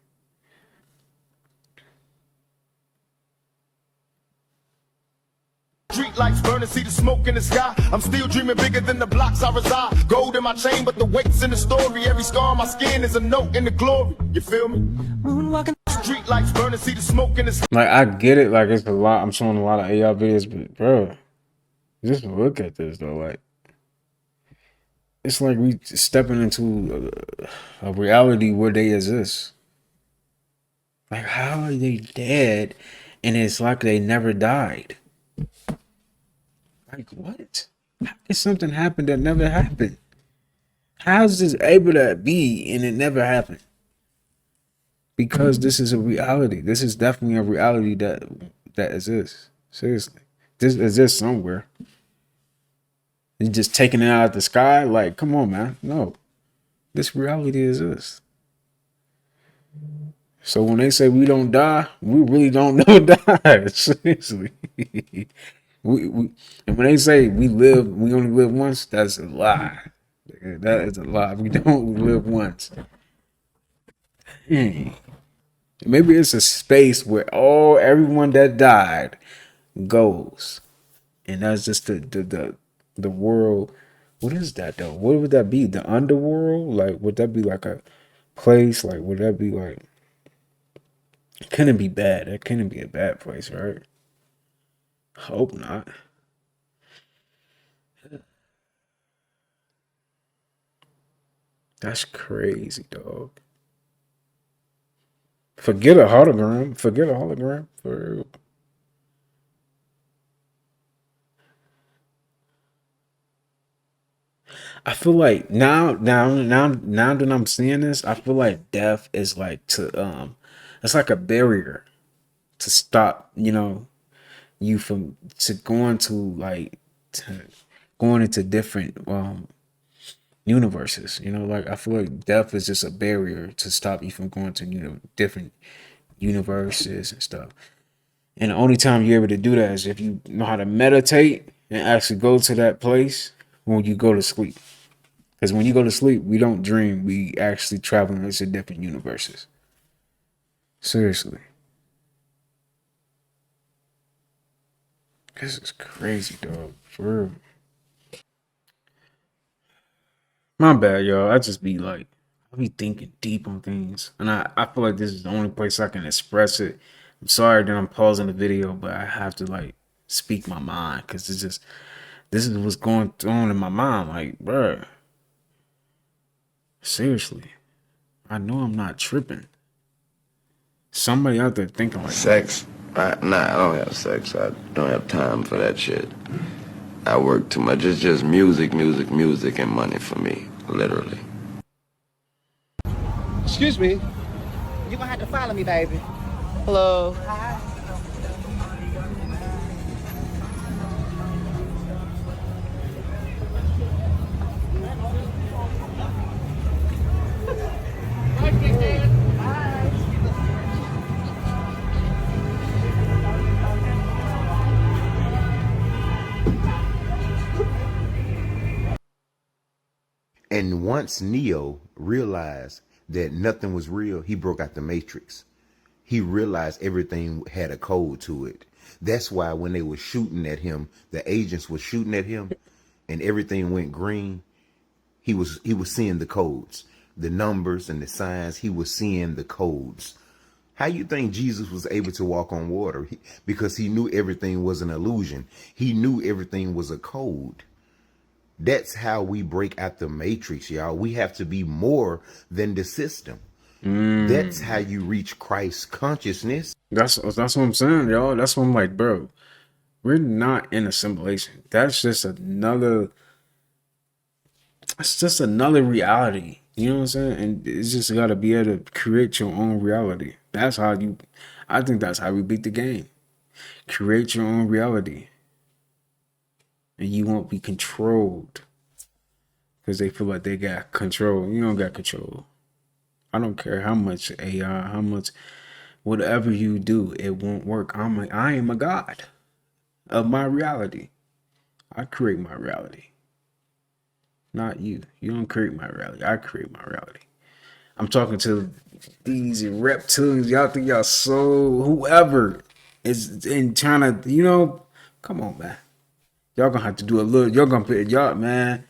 Street lights burning, see the smoke in the sky. I'm still dreaming bigger than the blocks I reside. Gold in my chain, but the weight's in the story. Every scar on my skin is a note in the glory. You feel me? Moonwalking. Street lights burning, see the smoke in the sky. Like, I get it. Like, it's a lot. I'm showing a lot of AI videos, but bro, just look at this though. Like, it's like we stepping into a reality where they exist. Like, how are they dead and it's like they never died. Like, what? How can something happen that never happened? How's this able to be and it never happened? Because this is a reality. This is definitely a reality that exists. Seriously. This exists somewhere. You just taking it out of the sky? Like, come on, man. No. This reality exists. So when they say we don't die, we really don't never die. Seriously. we and when they say we only live once, that's a lie. That is a lie. We don't live once. Maybe it's a space where everyone that died goes. And that's just the world. What is that though? What would that be? The underworld? Like, would that be like a place? Like, would that be like, it couldn't be bad. That couldn't be a bad place, right? Hope not. That's crazy, dog. Forget a hologram. Forget a hologram. For real. I feel like now that I'm seeing this, I feel like death is like it's like a barrier to stop, you from going into different universes. Like I feel like death is just a barrier to stop you from going to different universes and stuff. And the only time you're able to do that is if you know how to meditate and actually go to that place when you go to sleep. Because when you go to sleep, we don't dream. We actually travel into different universes. Seriously. This is crazy, dog. For real. My bad, y'all. I be thinking deep on things. And I feel like this is the only place I can express it. I'm sorry that I'm pausing the video, but I have to speak my mind. Because this is what's going on in my mind. Like, bruh. Seriously. I know I'm not tripping. Somebody out there thinking like sex. I don't have sex. I don't have time for that shit. I work too much. It's just music, and money for me, literally. Excuse me. You're gonna have to follow me, baby. Hello. Hi. And once Neo realized that nothing was real, he broke out the Matrix. He realized everything had a code to it. That's why when they were shooting at him, the agents were shooting at him and everything went green. He was seeing the codes, the numbers and the signs. He was seeing the codes. How you think Jesus was able to walk on water? Because he knew everything was an illusion. He knew everything was a code. That's how we break out the Matrix, y'all. We have to be more than the system. That's how you reach Christ consciousness. That's what I'm saying, y'all. That's what I'm like, bro. We're not in assimilation. That's just another reality. You know what I'm saying? And it's just gotta be able to create your own reality. I think that's how we beat the game. Create your own reality. And you won't be controlled. Because they feel like they got control. You don't got control. I don't care how much AI, how much whatever you do, it won't work. I am a god of my reality. I create my reality. Not you. You don't create my reality. I create my reality. I'm talking to these reptilians. Y'all think y'all so whoever is in trying to, come on, man. Y'all gonna have to do a little, man.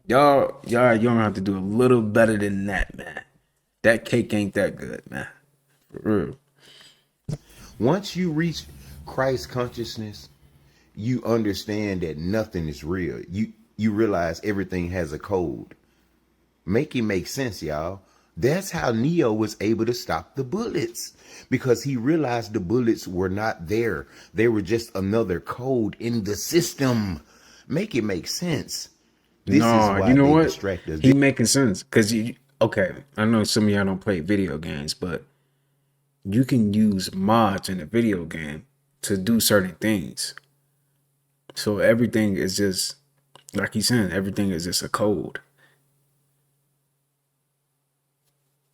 Y'all gonna have to do a little better than that, man. That cake ain't that good, man. For real. Once you reach Christ consciousness, you understand that nothing is real. You realize everything has a code. Make it make sense, y'all. That's how Neo was able to stop the bullets, because he realized the bullets were not there. They were just another code in the system. Make it make sense. This is No, why you know they what? distract us. He making sense. Cause you okay, I know some of y'all don't play video games, but you can use mods in a video game to do certain things. So everything is just like he's saying, everything is just a code.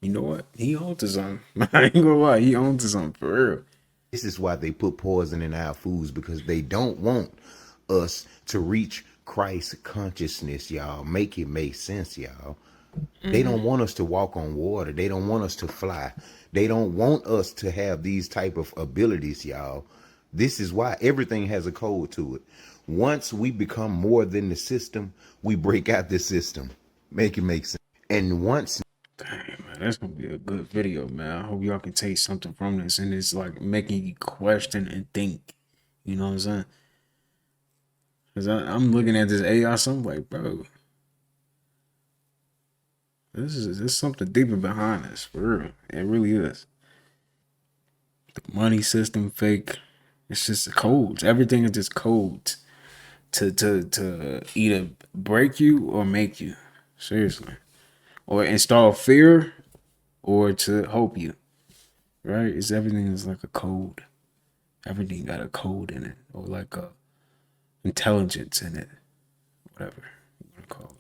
You know what? He owns his own. I ain't gonna lie, he owns his own for real. This is why they put poison in our foods, because they don't want us to reach Christ consciousness, y'all. Make it make sense, y'all. They don't want us to walk on water. They don't want us to fly. They don't want us to have these type of abilities, y'all. This is why everything has a code to it. Once we become more than the system, we break out the system. Make it make sense. And once Dang, man, that's gonna be a good video, man. I hope y'all can take something from this, and it's like making you question and think. You know what I'm saying? Cause I'm looking at this AI, so I'm like, bro, there's something deeper behind this, for real. It really is. The money system fake. It's just codes. Everything is just codes to either break you or make you. Seriously. Or install fear or to hope you. Right? It's everything is like a code. Everything got a code in it. Or like a intelligence in it. Whatever you want to call it.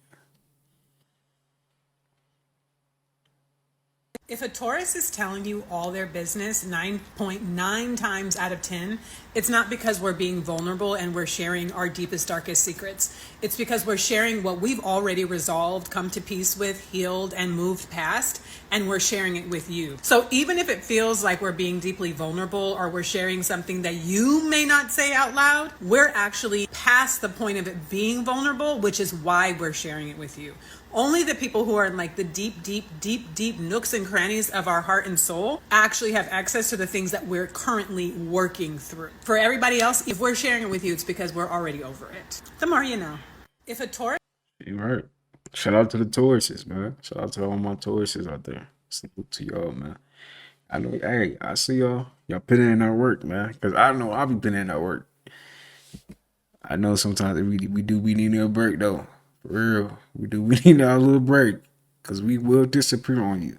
If a Taurus is telling you all their business 9.9 times out of 10, it's not because we're being vulnerable and we're sharing our deepest, darkest secrets. It's because we're sharing what we've already resolved, come to peace with, healed, and moved past, and we're sharing it with you. So even if it feels like we're being deeply vulnerable or we're sharing something that you may not say out loud, we're actually past the point of it being vulnerable, which is why we're sharing it with you. Only the people who are in like the deep nooks and crannies of our heart and soul actually have access to the things that we're currently working through. For everybody else, if we're sharing it with you, it's because we're already over it. The more you know. If a Taurus... You're right. Shout out to the Tauruses, man. Shout out to all my Tauruses out there. Salute to y'all, man. I know, hey, I see y'all. Y'all putting in that work, man. Because I know I'll be putting in that work. I know sometimes we need a break, though. For real. We need our little break. Because we will disappear on you.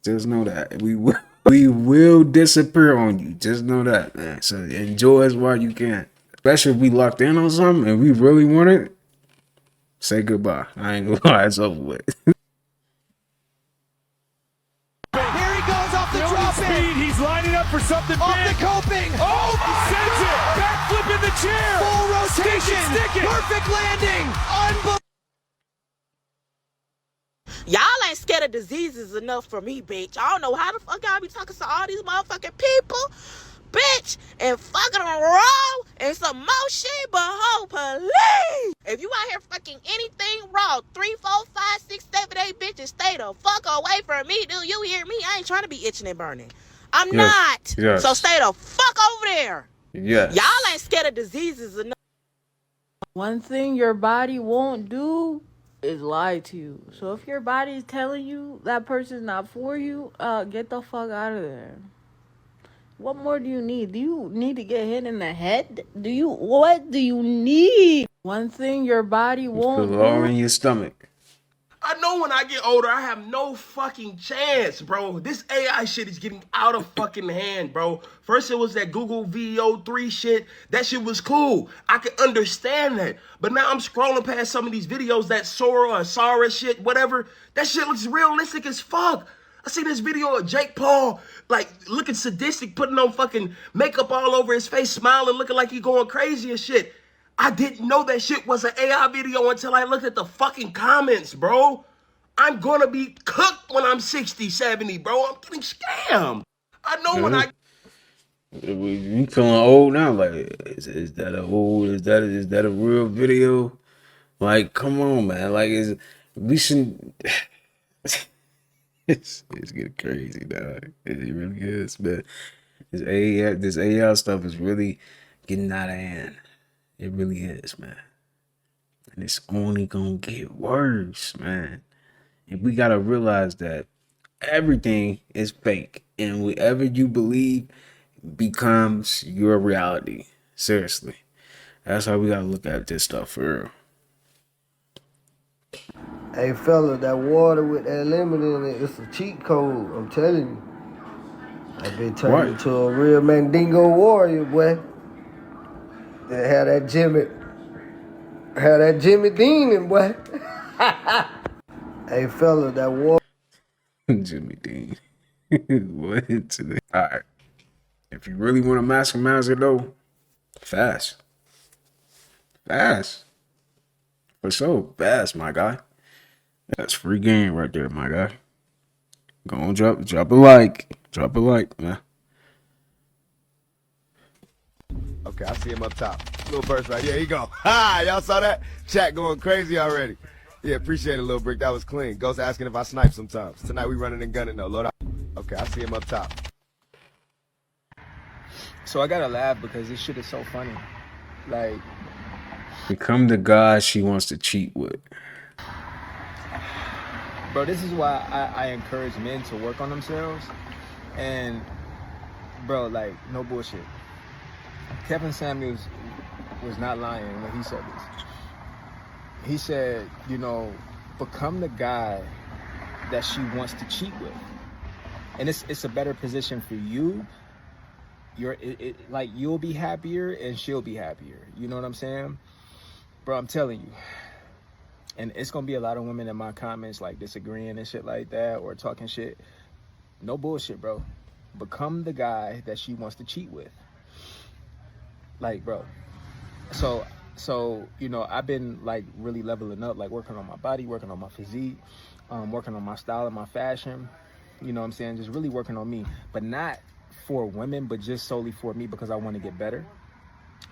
Just know that. We will disappear on you. Just know that, man. So enjoy us while you can. Especially if we locked in on something and we really want it. Say goodbye. I ain't gonna lie, it's over with. Here he goes off the drop in. He's lining up for something Off big. the coping. Oh, he sends it. Backflip in the chair. Full rotation. Stick it. Perfect landing. Unbelievable. Y'all ain't scared of diseases enough for me, bitch. I don't know how the fuck y'all be talking to all these motherfucking people, bitch, and fucking them raw and some more shit, but ho, please. If you out here fucking anything raw, 3, 4, 5, 6, 7, 8 bitches, stay the fuck away from me. Do you hear me? I ain't trying to be itching and burning. I'm not. Yes. So stay the fuck over there. Yes. Y'all ain't scared of diseases enough. One thing your body won't do is lie to you. So if your body is telling you that person's not for you, get the fuck out of there. What more do you need? Do you need to get hit in the head? What do you need? One thing your body won't Feel it all do. in your stomach. I know when I get older, I have no fucking chance, bro. This AI shit is getting out of fucking hand, bro. First it was that Google VO3 shit. That shit was cool. I could understand that. But now I'm scrolling past some of these videos, that Sora or Sara shit, whatever. That shit looks realistic as fuck. I see this video of Jake Paul, like, looking sadistic, putting on fucking makeup all over his face, smiling, looking like he going crazy and shit. I didn't know that shit was an AI video until I looked at the fucking comments, bro. I'm gonna be cooked when I'm 60, 70, bro. I'm getting scammed. I know when I... You feeling old now? Like, is that a real video? Like, come on, man. Like, we shouldn't... it's getting crazy, dog. It really is, man. This AI stuff is really getting out of hand. It really is, man. And it's only gonna get worse, man. And we gotta realize that Everything is fake, and whatever you believe becomes your reality. Seriously, that's how we gotta look at this stuff for real. Hey fella, that water with that lemon in it, it's a cheat code, I'm telling you. I've been turned into a real Mandingo warrior, boy. They had that Jimmy Dean, boy. Hey fella, that water. Jimmy Dean. What? Alright. If you really want to maximize it though, fast. Fast. For sure. Fast, my guy. That's free game right there, my guy. Go on, drop a like. Drop a like, man. Okay, I see him up top. Little burst right here. He go. Ha! Y'all saw that? Chat going crazy already. Yeah, appreciate it, Lil Brick. That was clean. Ghost asking if I snipe sometimes. Tonight we running and gunning though. Load up. Okay, I see him up top. So I gotta laugh because this shit is so funny. Like, become the guy she wants to cheat with. bro, this is why I encourage men to work on themselves. And, bro, like, no bullshit. Kevin Samuels was not lying when he said this. He said, you know, become the guy that she wants to cheat with. And it's a better position for you. Like, you'll be happier and she'll be happier. You know what I'm saying? Bro, I'm telling you. And it's gonna be a lot of women in my comments like disagreeing and shit like that or talking shit. No bullshit, bro. Become the guy that she wants to cheat with. Like, bro. So, you know, I've been like really leveling up, like working on my body, working on my physique, working on my style and my fashion. You know what I'm saying? Just really working on me. But not for women, but just solely for me because I want to get better.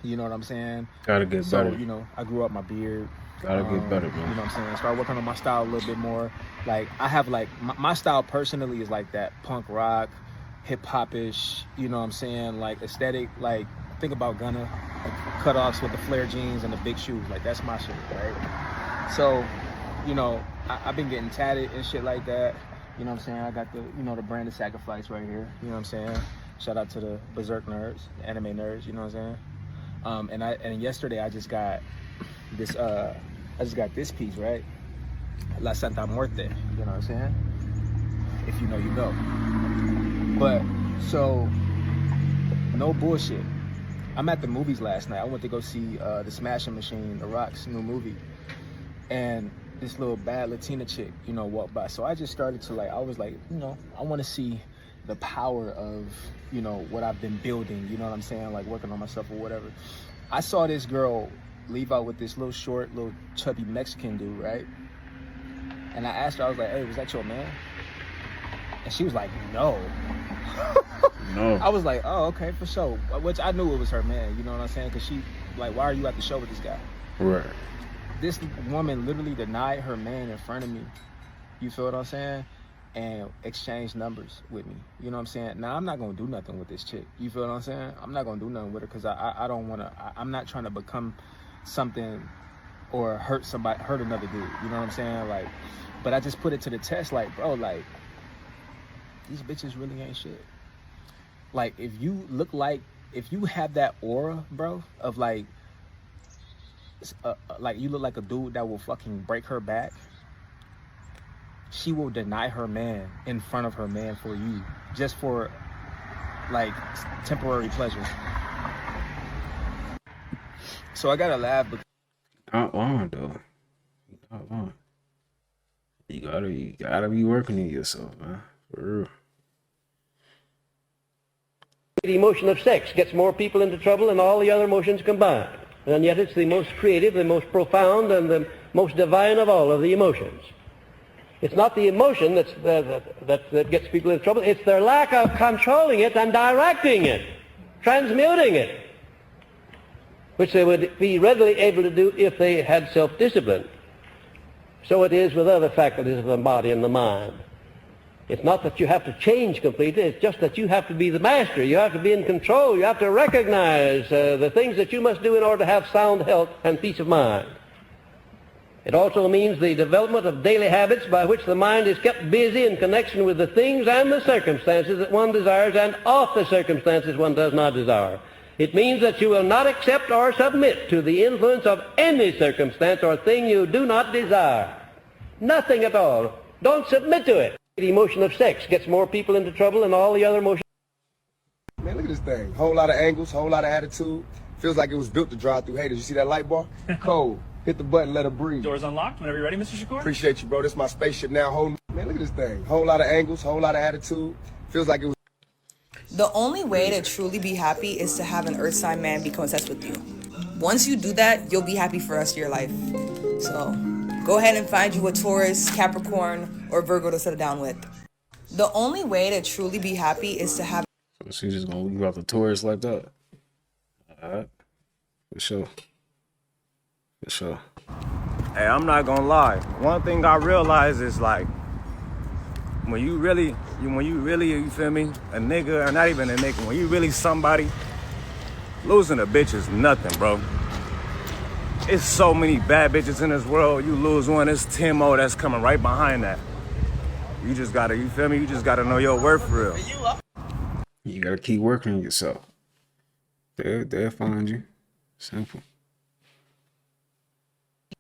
You know what I'm saying? Gotta get better. So, you know, I grew up my beard. Gotta get better, man. You know what I'm saying? Start working on my style a little bit more. Like, I have like, my style personally is like that punk rock, hip hop-ish, you know what I'm saying? Like aesthetic, like think about Gunna, like cutoffs with the flare jeans and the big shoes. Like that's my shit, right? So, you know, I've been getting tatted and shit like that. You know what I'm saying? I got the, you know, the brand of sacrifice right here. You know what I'm saying? Shout out to the Berserk nerds, the anime nerds, you know what I'm saying? And yesterday I just got this piece, right? La Santa Muerte, you know what I'm saying? If you know, you know. But, so, no bullshit. I'm at the movies last night. I went to go see The Smashing Machine, The Rock's new movie. And this little bad Latina chick, you know, walked by. So I just started to like, I was like, you know, I want to see the power of, you know, what I've been building, you know what I'm saying? Like working on myself or whatever. I saw this girl leave out with this little short, little chubby Mexican dude, right? And I asked her, I was like, hey, was that your man? And she was like, no. No. I was like, oh, okay, for sure. Which I knew it was her man, you know what I'm saying? Because she, like, why are you at the show with this guy? Right. This woman literally denied her man in front of me. You feel what I'm saying? And exchanged numbers with me. You know what I'm saying? Now, I'm not going to do nothing with this chick. You feel what I'm saying? I'm not going to do nothing with her because I don't want to, I'm not trying to become something or hurt another dude. You know what I'm saying? Like, but I just put it to the test, like, bro, like, these bitches really ain't shit. Like, if you have that aura, bro, of like you look like a dude that will fucking break her back, she will deny her man in front of her man for you, just for like temporary pleasure. So I gotta laugh. Not long though. Not long. You gotta be working on yourself, man. For real. The emotion of sex gets more people into trouble than all the other emotions combined. And yet it's the most creative, the most profound, and the most divine of all of the emotions. It's not the emotion that gets people into trouble. It's their lack of controlling it and directing it, transmuting it, which they would be readily able to do if they had self-discipline. So it is with other faculties of the body and the mind. It's not that you have to change completely, it's just that you have to be the master, you have to be in control, you have to recognize the things that you must do in order to have sound health and peace of mind. It also means the development of daily habits by which the mind is kept busy in connection with the things and the circumstances that one desires and off the circumstances one does not desire. It means that you will not accept or submit to the influence of any circumstance or thing you do not desire. Nothing at all. Don't submit to it. The emotion of sex gets more people into trouble than all the other emotions. Man, look at this thing. Whole lot of angles, whole lot of attitude. Feels like it was built to drive through haters. You see that light bar? Cold. Hit the button, let her breathe. Doors unlocked whenever you're ready, Mr. Shakur. Appreciate you, bro. This is my spaceship now. Man, look at this thing. Whole lot of angles, whole lot of attitude. Feels like it was. The only way to truly be happy is to have an earth sign man become obsessed with you. Once you do that, you'll be happy for the rest of your life. So go ahead and find you a Taurus, Capricorn, or Virgo to settle down with. The only way to truly be happy is to have. So she's just gonna leave out the Taurus like that. Alright. For sure. For sure. Hey, I'm not gonna lie. One thing I realize is like when you really, you feel me, a nigga, or not even a nigga, when you really somebody, losing a bitch is nothing, bro. It's so many bad bitches in this world. You lose one, it's 10 more that's coming right behind that. You just gotta, you feel me? You just gotta know your worth for real. You gotta keep working on yourself. They'll find you. Simple.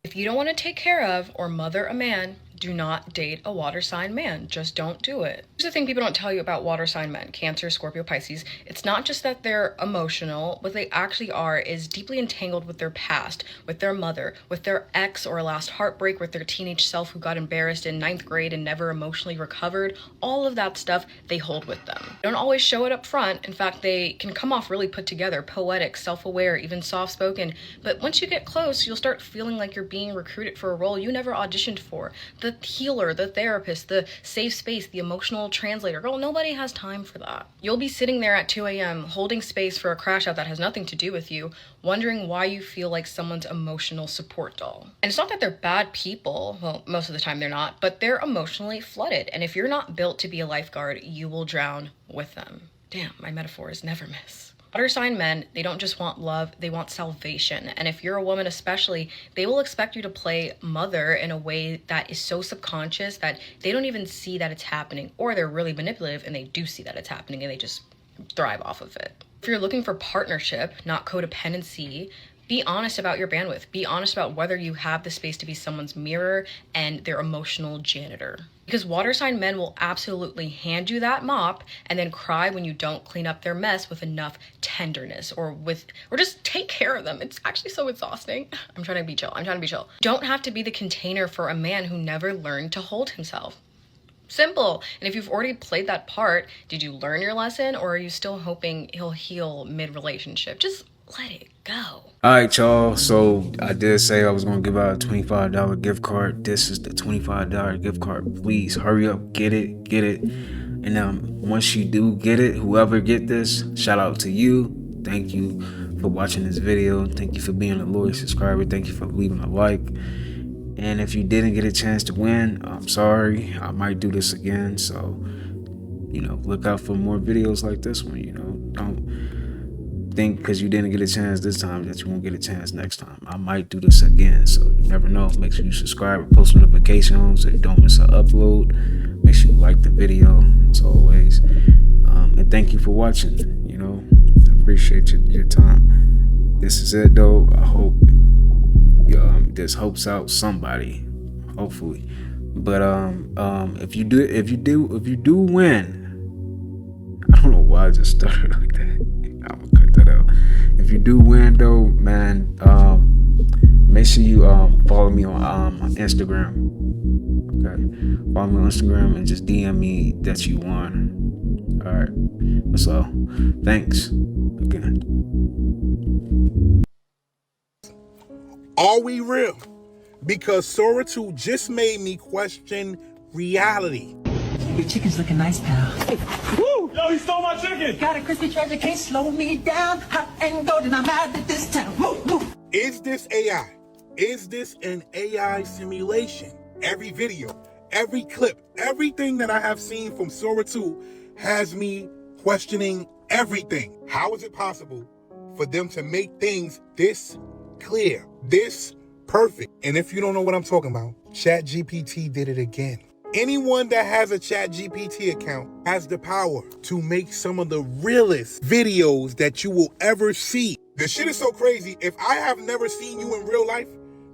If you don't want to take care of or mother a man, do not date a water sign man. Just don't do it. Here's the thing people don't tell you about water sign men, Cancer, Scorpio, Pisces. It's not just that they're emotional. What they actually are is deeply entangled with their past, with their mother, with their ex or last heartbreak, with their teenage self who got embarrassed in 9th grade and never emotionally recovered. All of that stuff they hold with them. They don't always show it up front. In fact, they can come off really put together, poetic, self-aware, even soft-spoken. But once you get close, you'll start feeling like you're being recruited for a role you never auditioned for. The healer, the therapist, the safe space, the emotional translator. Girl, nobody has time for that. You'll be sitting there at 2 a.m. holding space for a crash out that has nothing to do with you, wondering why you feel like someone's emotional support doll. And it's not that they're bad people, well, most of the time they're not, but they're emotionally flooded. And if you're not built to be a lifeguard, you will drown with them. Damn, my metaphors never miss. Water sign men, they don't just want love, they want salvation. And if you're a woman especially, they will expect you to play mother in a way that is so subconscious that they don't even see that it's happening, or they're really manipulative and they do see that it's happening and they just thrive off of it. If you're looking for partnership, not codependency, be honest about your bandwidth. Be honest about whether you have the space to be someone's mirror and their emotional janitor. Because water sign men will absolutely hand you that mop and then cry when you don't clean up their mess with enough tenderness or just take care of them. It's actually so exhausting. I'm trying to be chill. Don't have to be the container for a man who never learned to hold himself. Simple. And if you've already played that part, did you learn your lesson, or are you still hoping he'll heal mid-relationship? Just let it go. Alright, y'all. So I did say I was gonna give out a $25 gift card. This is the $25 gift card. Please hurry up, get it. And once you do get it, whoever get this, shout out to you. Thank you for watching this video. Thank you for being a loyal subscriber. Thank you for leaving a like. And if you didn't get a chance to win, I'm sorry. I might do this again. So, look out for more videos like this one. Don't think because you didn't get a chance this time that you won't get a chance next time. I might do this again, so you never know. Make sure you subscribe and post notifications on so you don't miss an upload. Make sure you like the video as always, and thank you for watching. I appreciate your time. This is it though. I hope this helps out somebody, hopefully. But if you do win, I don't know why I just started like that. I'm gonna cut that out. If you do win though, man, make sure you follow me on Instagram. Okay, follow me on Instagram and just DM me that you won. All right, that's all. Thanks again. Are we real? Because Sora 2 just made me question reality. Your chicken's looking nice, pal. Woo! Yo, he stole my chicken! Got a crispy treasure, can't slow me down. Hot and golden, I'm out of this town. Woo, woo. Is this AI? Is this an AI simulation? Every video, every clip, everything that I have seen from Sora 2 has me questioning everything. How is it possible for them to make things this clear, this perfect. And if you don't know what I'm talking about, ChatGPT did it again. Anyone that has a ChatGPT account has the power to make some of the realest videos that you will ever see. The shit is so crazy. If I have never seen you in real life,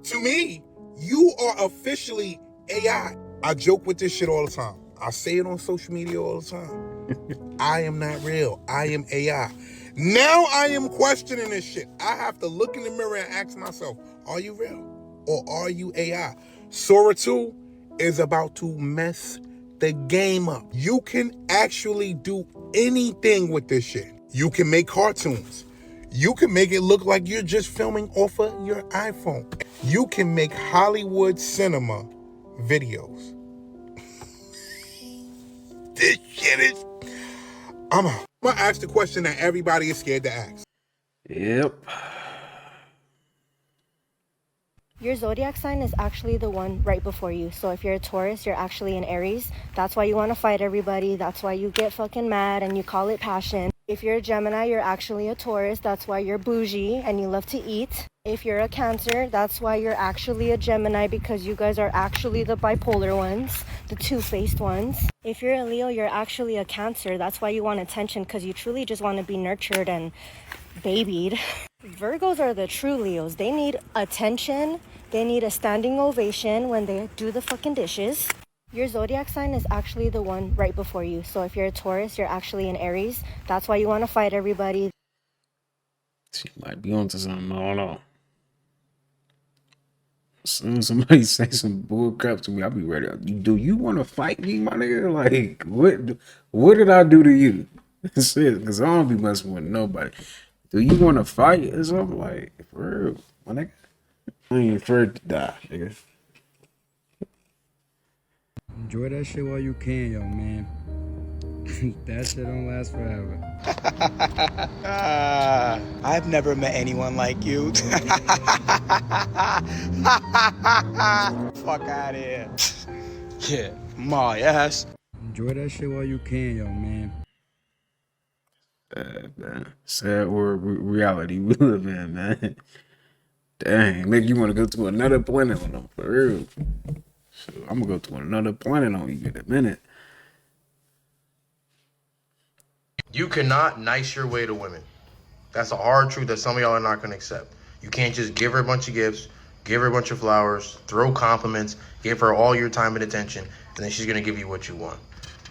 to me, you are officially AI. I joke with this shit all the time. I say it on social media all the time. I am not real. I am AI. Now I am questioning this shit. I have to look in the mirror and ask myself, are you real or are you AI? Sora 2 is about to mess the game up. You can actually do anything with this shit. You can make cartoons. You can make it look like you're just filming off of your iPhone. You can make Hollywood cinema videos. This shit is... I'm gonna ask the question that everybody is scared to ask. Yep. Your zodiac sign is actually the one right before you. So if you're a Taurus, you're actually an Aries. That's why you want to fight everybody. That's why you get fucking mad and you call it passion. If you're a Gemini, you're actually a Taurus. That's why you're bougie and you love to eat. If you're a Cancer, that's why you're actually a Gemini, because you guys are actually the bipolar ones, the two-faced ones. If you're a Leo, you're actually a Cancer. That's why you want attention, because you truly just want to be nurtured and babied. Virgos are the true Leos. They need attention. They need a standing ovation when they do the fucking dishes. Your zodiac sign is actually the one right before you. So if you're a Taurus, you're actually an Aries. That's why you want to fight everybody. She might be onto something. I don't know. As soon as somebody say some bull crap to me, I'll be ready. Do you want to fight me, my nigga? Like, what did I do to you? That's it. Because I don't be messing with nobody. Do you want to fight or something? Like, for real, my nigga? I ain't afraid to die, nigga. Enjoy that shit while you can, yo, man. That shit don't last forever. I've never met anyone like you. Fuck out of here. Yeah, my ass. Enjoy that shit while you can, yo, man. Man. Sad world reality we live in, man. Dang, nigga, you want to go to another planet on them, for real. So I'm gonna go to another planet on you in a minute. You cannot nice your way to women. That's a hard truth that some of y'all are not gonna accept. You can't just give her a bunch of gifts, give her a bunch of flowers, throw compliments, give her all your time and attention, and then she's gonna give you what you want.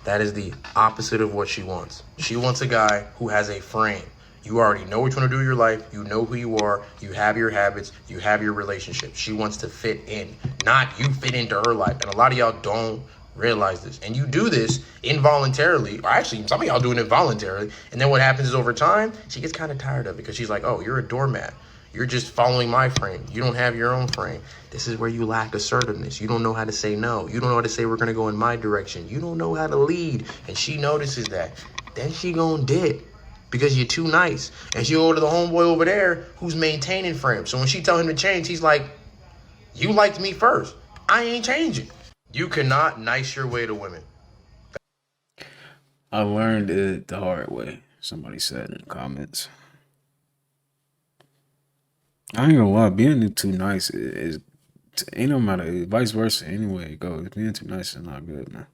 That is the opposite of what she wants. She wants a guy who has a frame. You already know what you want to do in your life. You know who you are. You have your habits. You have your relationships. She wants to fit in, not you fit into her life. And a lot of y'all don't realize this. And you do this involuntarily, or actually some of y'all doing it voluntarily. And then what happens is over time, she gets kind of tired of it because she's like, oh, you're a doormat. You're just following my frame. You don't have your own frame. This is where you lack assertiveness. You don't know how to say no. You don't know how to say we're going to go in my direction. You don't know how to lead. And she notices that. Then she gonna dip because you're too nice. And she'll go to the homeboy over there who's maintaining frame. So when she tell him to change, he's like, you liked me first. I ain't changing. You cannot nice your way to women. I learned it the hard way. Somebody said in the comments. I ain't gonna lie, being too nice is ain't no matter, vice versa anyway it goes. Being too nice is not good, man.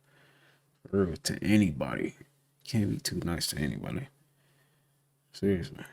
For real, to anybody. You can't be too nice to anybody. Seriously.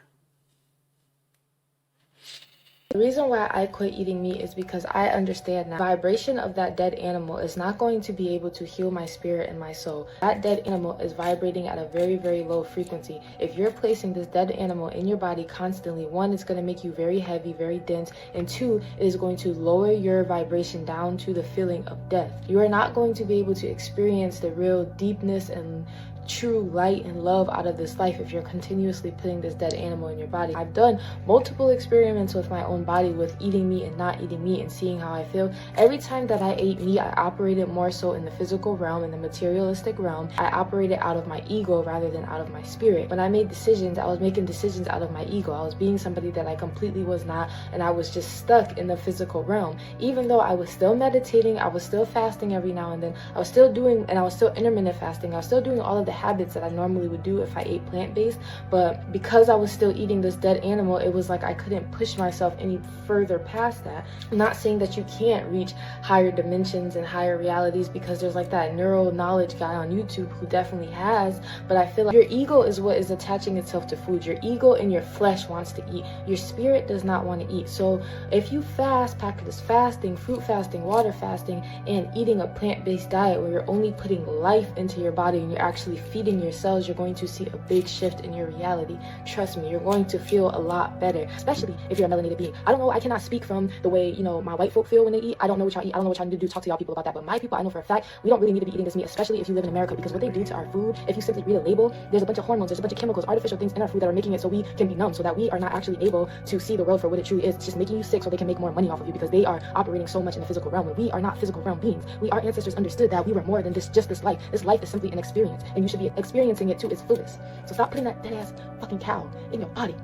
The reason why I quit eating meat is because I understand now the vibration of that dead animal is not going to be able to heal my spirit and my soul. That dead animal is vibrating at a very, very low frequency. If you're placing this dead animal in your body constantly, one, it's going to make you very heavy, very dense, and two, it is going to lower your vibration down to the feeling of death. You are not going to be able to experience the real deepness and true light and love out of this life if you're continuously putting this dead animal in your body. I've done multiple experiments with my own body with eating meat and not eating meat and seeing how I feel. Every time that I ate meat, I operated more so in the physical realm, in the materialistic realm. I operated out of my ego rather than out of my spirit. When I made decisions, I was making decisions out of my ego. I was being somebody that I completely was not, and I was just stuck in the physical realm. Even though I was still meditating, I was still fasting every now and then, I was still doing, and I was still intermittent fasting, I was still doing all of the habits that I normally would do if I ate plant-based. But because I was still eating this dead animal, it was like I couldn't push myself any further past that. I'm not saying that you can't reach higher dimensions and higher realities, because there's like that neural knowledge guy on YouTube who definitely has, but I feel like your ego is what is attaching itself to food. Your ego and your flesh wants to eat. Your spirit does not want to eat. So if you fast, practice fasting, fruit fasting, water fasting, and eating a plant-based diet where you're only putting life into your body and you're actually feeding your cells, you're going to see a big shift in your reality. Trust me, you're going to feel a lot better, especially if you're a melanated being. I don't know, I cannot speak from the way, you know, my white folk feel when they eat. I don't know what y'all eat. I don't know what y'all need to do, talk to y'all people about that. But my people, I know for a fact, we don't really need to be eating this meat, especially if you live in America, because what they do to our food, if you simply read a label, there's a bunch of hormones, there's a bunch of chemicals, artificial things in our food that are making it so we can be numb, so that we are not actually able to see the world for what it truly is. It's just making you sick so they can make more money off of you, because they are operating so much in the physical realm. When we are not physical realm beings, our ancestors understood that we were more than just this life. This life is simply an experience, and you should be experiencing it to its fullest. So stop putting that dead ass fucking cow in your body.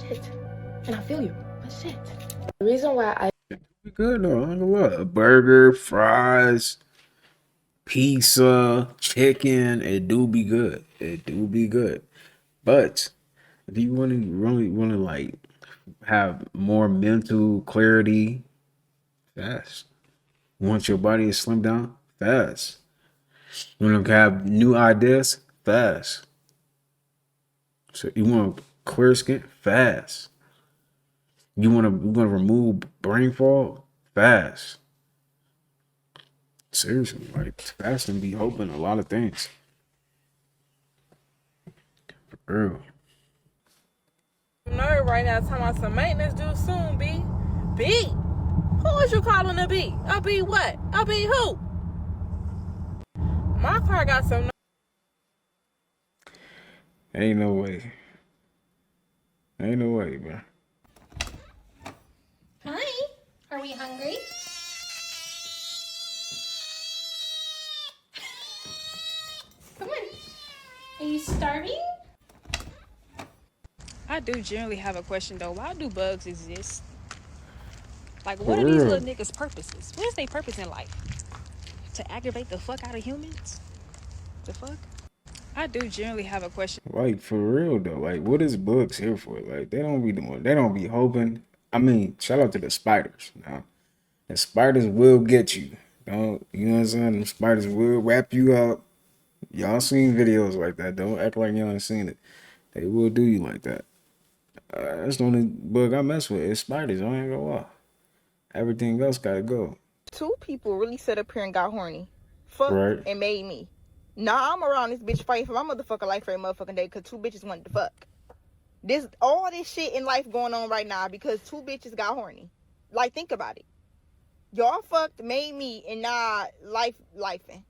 Shit. And I feel you, but shit. The reason why I Good though, I don't know what. A burger, fries, pizza, chicken, it do be good. It do be good. But if you really want to like have more mental clarity, fast. You want your body to slim down, fast. You want to have new ideas, fast. So you want clear skin, fast. You want to remove brain fog, fast. Seriously, like fasting be hoping a lot of things. For real. Nerd right now talking about some maintenance due soon, B. B? Who is you calling a B? A B what? A B who? My car got some. Ain't no way. Ain't no way, bro. Hi, are we hungry? Come on. Are you starving? I do generally have a question though. Why do bugs exist? Like, For what are these real. little niggas' purposes? What is their purpose in life? To aggravate the fuck out of humans? The fuck? I do generally have a question. Like for real though. Like what is bugs here for? Like they don't be doing. They don't be hoping. I mean, shout out to the spiders. Now, the spiders will get you. Don't you know what I'm saying? The spiders will wrap you up. Y'all seen videos like that. Don't act like y'all ain't seen it. They will do you like that. That's the only bug I mess with. It's spiders. I ain't gonna lie. Everything else gotta go. Two people really sat up here and got horny. Fucked Right? and made me. Nah, I'm around this bitch fighting for my motherfucking life every motherfucking day because two bitches wanted to fuck. All this shit in life going on right now because two bitches got horny. Like, think about it. Y'all fucked, made me, and now lifing.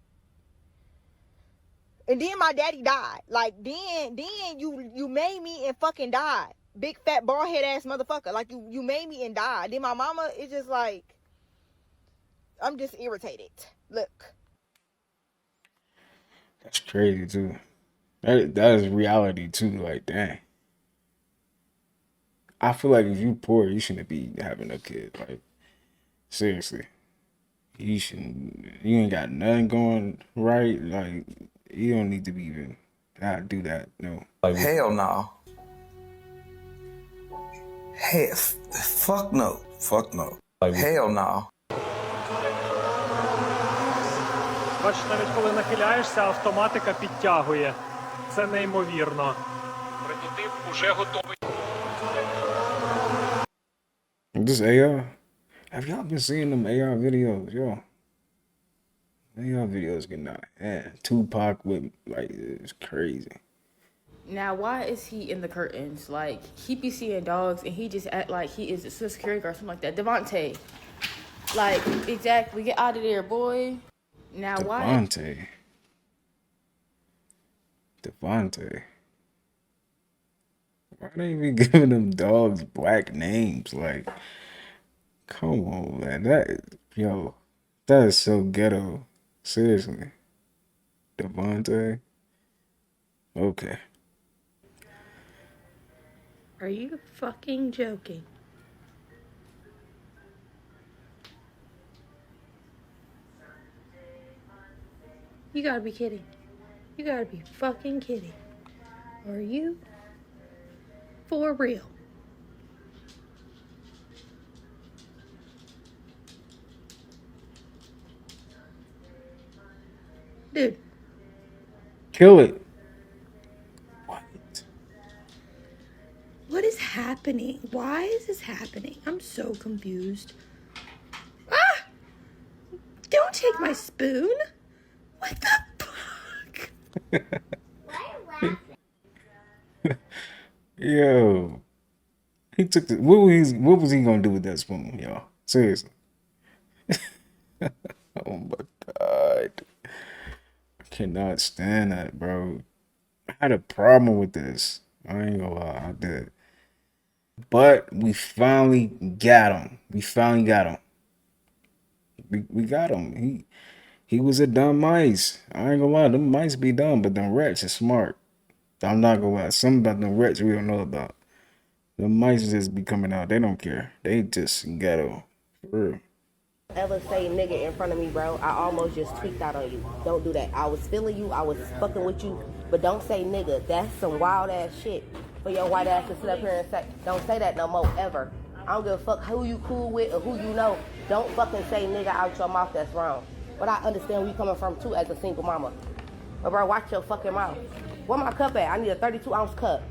And then my daddy died. Like, then you made me and fucking died. Big fat bald head ass motherfucker. Like, you made me and died. Then my mama is just like, I'm just irritated. Look. That's crazy too. That is reality too. Like, dang. I feel like if you poor, you shouldn't be having a kid. Like, seriously. You shouldn't. You ain't got nothing going right. Like, you don't need to be even do that. No. Like, hell no. Hey, fuck no. Fuck no. Like, hell no. Бачиш, навіть коли нахиляєшся, автоматика підтягує. Це неймовірно. Прототип уже готовий. This AR? Have y'all been seeing them AR videos? Yo. AR videos getting out of hand. Tupac with, like, it's crazy. Now, why is he in the curtains? Like, he be seeing dogs and he just act like he is a security guard or something like that. Devontae. Like, exactly. Get out of there, boy. Now, Devontae. Why they be giving them dogs black names? Like, come on, man. That is so ghetto. Seriously. Devontae. Okay. Are you fucking joking? You gotta be kidding. You gotta be fucking kidding. Are you for real? Dude. Kill it. What is happening? Why is this happening? I'm so confused. Ah! Don't take my spoon. What the fuck? Yo. He took the what was he gonna do with that spoon, y'all? Seriously. Oh my god. I cannot stand that, bro. I had a problem with this. I ain't gonna lie, I did. But we finally got him. We finally got him. We got him. He was a dumb mice. I ain't gonna lie, them mice be dumb, but them rats are smart. I'm not gonna lie. Something about them rats we don't know about. The mice just be coming out. They don't care. They just ghetto. For real. Ever say nigga in front of me, bro, I almost just tweaked out on you. Don't do that. I was feeling you. I was fucking with you. But don't say nigga. That's some wild ass shit for your white ass to sit up here and say. Don't say that no more, ever. I don't give a fuck who you cool with or who you know. Don't fucking say nigga out your mouth. That's wrong. But I understand where you coming from, too, as a single mama. But, bro, watch your fucking mouth. Where my cup at? I need a 32-ounce cup.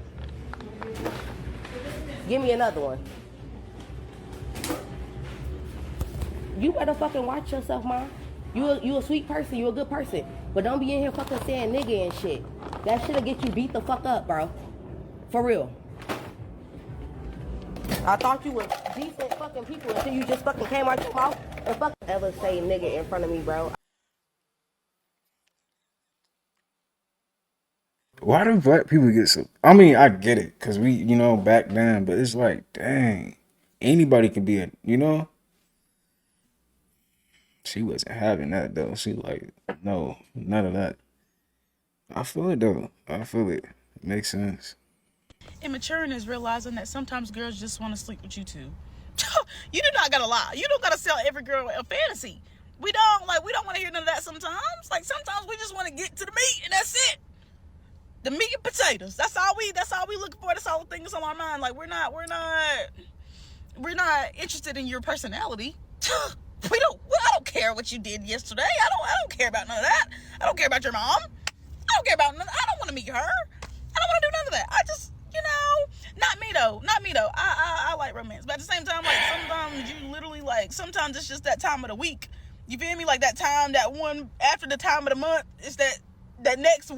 Give me another one. You better fucking watch yourself, Mom. You a sweet person. You a good person. But don't be in here fucking saying nigga and shit. That shit'll get you beat the fuck up, bro. For real. I thought you were decent fucking people until you just fucking came out your mouth and fucking ever say nigga in front of me, bro. Why do black people get so... I mean, I get it. Because we, back then. But it's like, dang. Anybody can be a, She wasn't having that, though. She like, no, none of that. I feel it, though. I feel it. It makes sense. Immature is realizing that sometimes girls just want to sleep with you too. You do not gotta lie. You don't gotta sell every girl a fantasy. We don't want to hear none of that sometimes. Like sometimes we just want to get to the meat and that's it. The meat and potatoes. That's all we looking for. That's all the things on our mind. Like we're not interested in your personality. I don't care what you did yesterday. I don't care about none of that. I don't care about your mom. I don't care about none. I don't want to meet her. I don't want to do none of that. I just, not me though. I like romance, but at the same time, like sometimes you literally like. Sometimes it's just that time of the week. You feel me? Like that time, that one after the time of the month. It's that next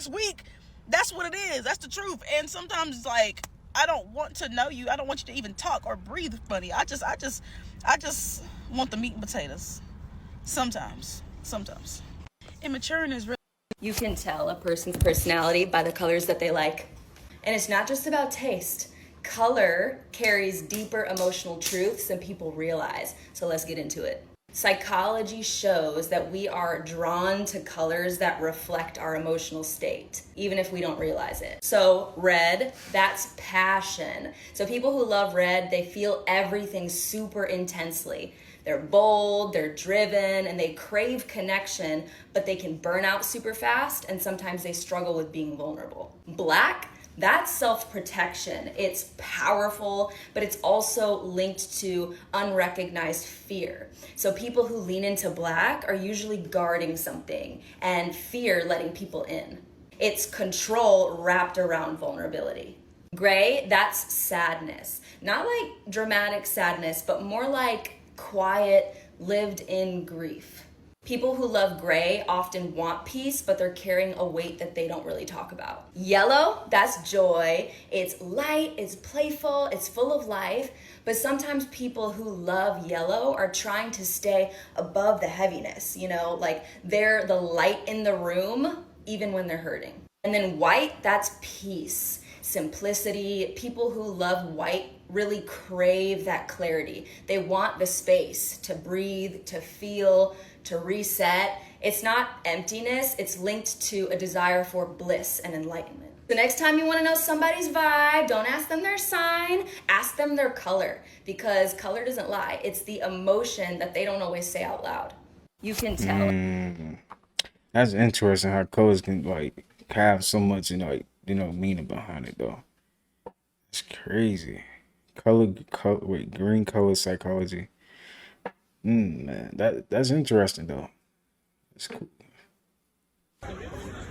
week. That's what it is. That's the truth. And sometimes it's like I don't want to know you. I don't want you to even talk or breathe funny. I just want the meat and potatoes. Sometimes. Immature is real. You can tell a person's personality by the colors that they like. And it's not just about taste. Color carries deeper emotional truths than people realize. So let's get into it. Psychology shows that we are drawn to colors that reflect our emotional state, even if we don't realize it. So red, that's passion. So people who love red, they feel everything super intensely. They're bold, they're driven, and they crave connection, but they can burn out super fast, and sometimes they struggle with being vulnerable. Black, that's self-protection. It's powerful, but it's also linked to unrecognized fear. So people who lean into black are usually guarding something, and fear letting people in. It's control wrapped around vulnerability. Gray, that's sadness. Not like dramatic sadness, but more like quiet, lived-in grief. People who love gray often want peace, but they're carrying a weight that they don't really talk about. Yellow, that's joy. It's light, it's playful, it's full of life, but sometimes people who love yellow are trying to stay above the heaviness, like they're the light in the room, even when they're hurting. And then white, that's peace, simplicity. People who love white really crave that clarity. They want the space to breathe, to feel, to reset. It's not emptiness, it's linked to a desire for bliss and enlightenment. The next time you want to know somebody's vibe, don't ask them their sign, ask them their color, because color doesn't lie. It's the emotion that they don't always say out loud. You can tell. That's interesting how colors can like have so much, meaning behind it though. It's crazy. Wait, green color psychology. Man, that's interesting though. It's cool.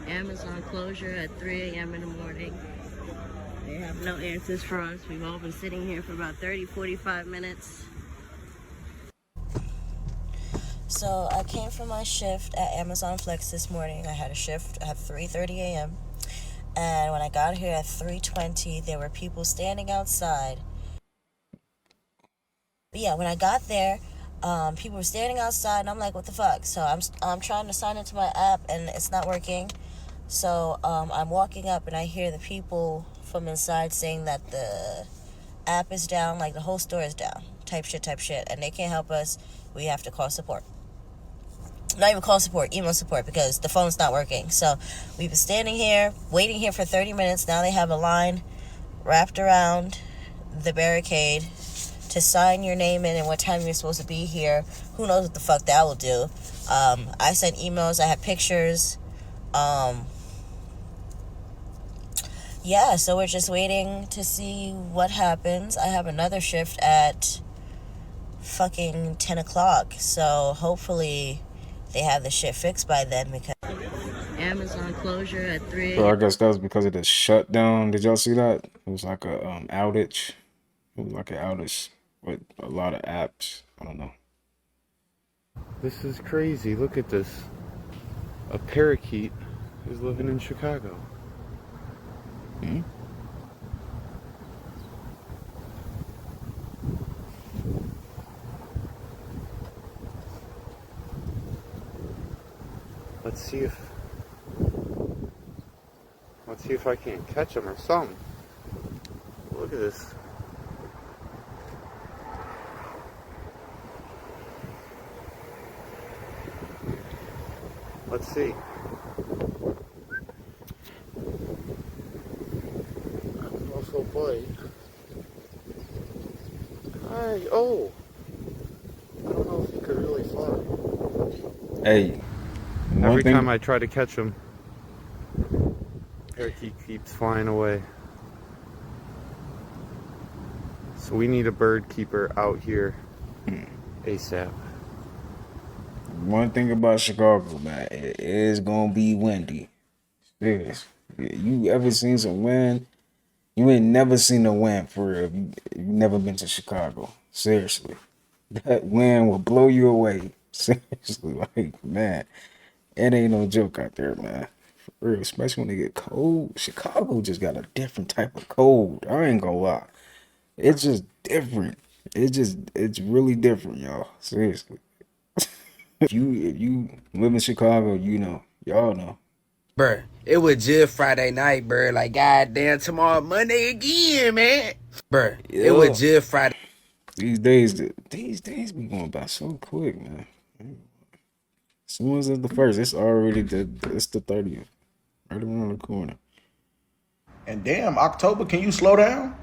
Amazon closure at 3 a.m. in the morning. They have no answers for us. We've all been sitting here for about 30, 45 minutes. So I came from my shift at Amazon Flex this morning. I had a shift at 3:30 a.m. And when I got here at 3:20, there were people standing outside. But yeah, when I got there, people were standing outside, and I'm like, what the fuck? So I'm trying to sign into my app, and it's not working. So I'm walking up, and I hear the people from inside saying that the app is down, like the whole store is down, type shit, and they can't help us. We have to call support. Not even call support, email support, because the phone's not working. So we've been standing here, waiting here for 30 minutes. Now they have a line wrapped around the barricade to sign your name in and what time you're supposed to be here. Who knows what the fuck that will do. I sent emails, I have pictures. Yeah, so we're just waiting to see what happens. I have another shift at fucking 10 o'clock. So hopefully they have the shit fixed by then, because Amazon closure at 3 So I guess that was because of the shutdown. Did y'all see that? It was like a outage. It was like an outage with a lot of apps. I don't know. This is crazy. Look at this. A parakeet is living in Chicago. Hmm? Let's see if I can catch him or something. Look at this. Let's see. I'm also bite. Hi. Oh. I don't know if he could really fly. Hey. Every time I try to catch him, parakeet keeps flying away. So we need a bird keeper out here ASAP. One thing about Chicago, man, it is gonna be windy. Serious. You ever seen some wind? You ain't never seen no wind for real. You've never been to Chicago. Seriously. That wind will blow you away. Seriously, like, man, it ain't no joke out there, man. For real, especially when they get cold. Chicago just got a different type of cold. I ain't gonna lie. It's just different. It's really different, y'all. Seriously. If you live in Chicago, you know. Y'all know. Bruh, it was just Friday night, bruh. Like, goddamn, tomorrow Monday again, man. Bruh, it was just Friday. These days be going by so quick, man. As soon as it's the first, it's already it's the 30th. Right around the corner. And damn, October, can you slow down?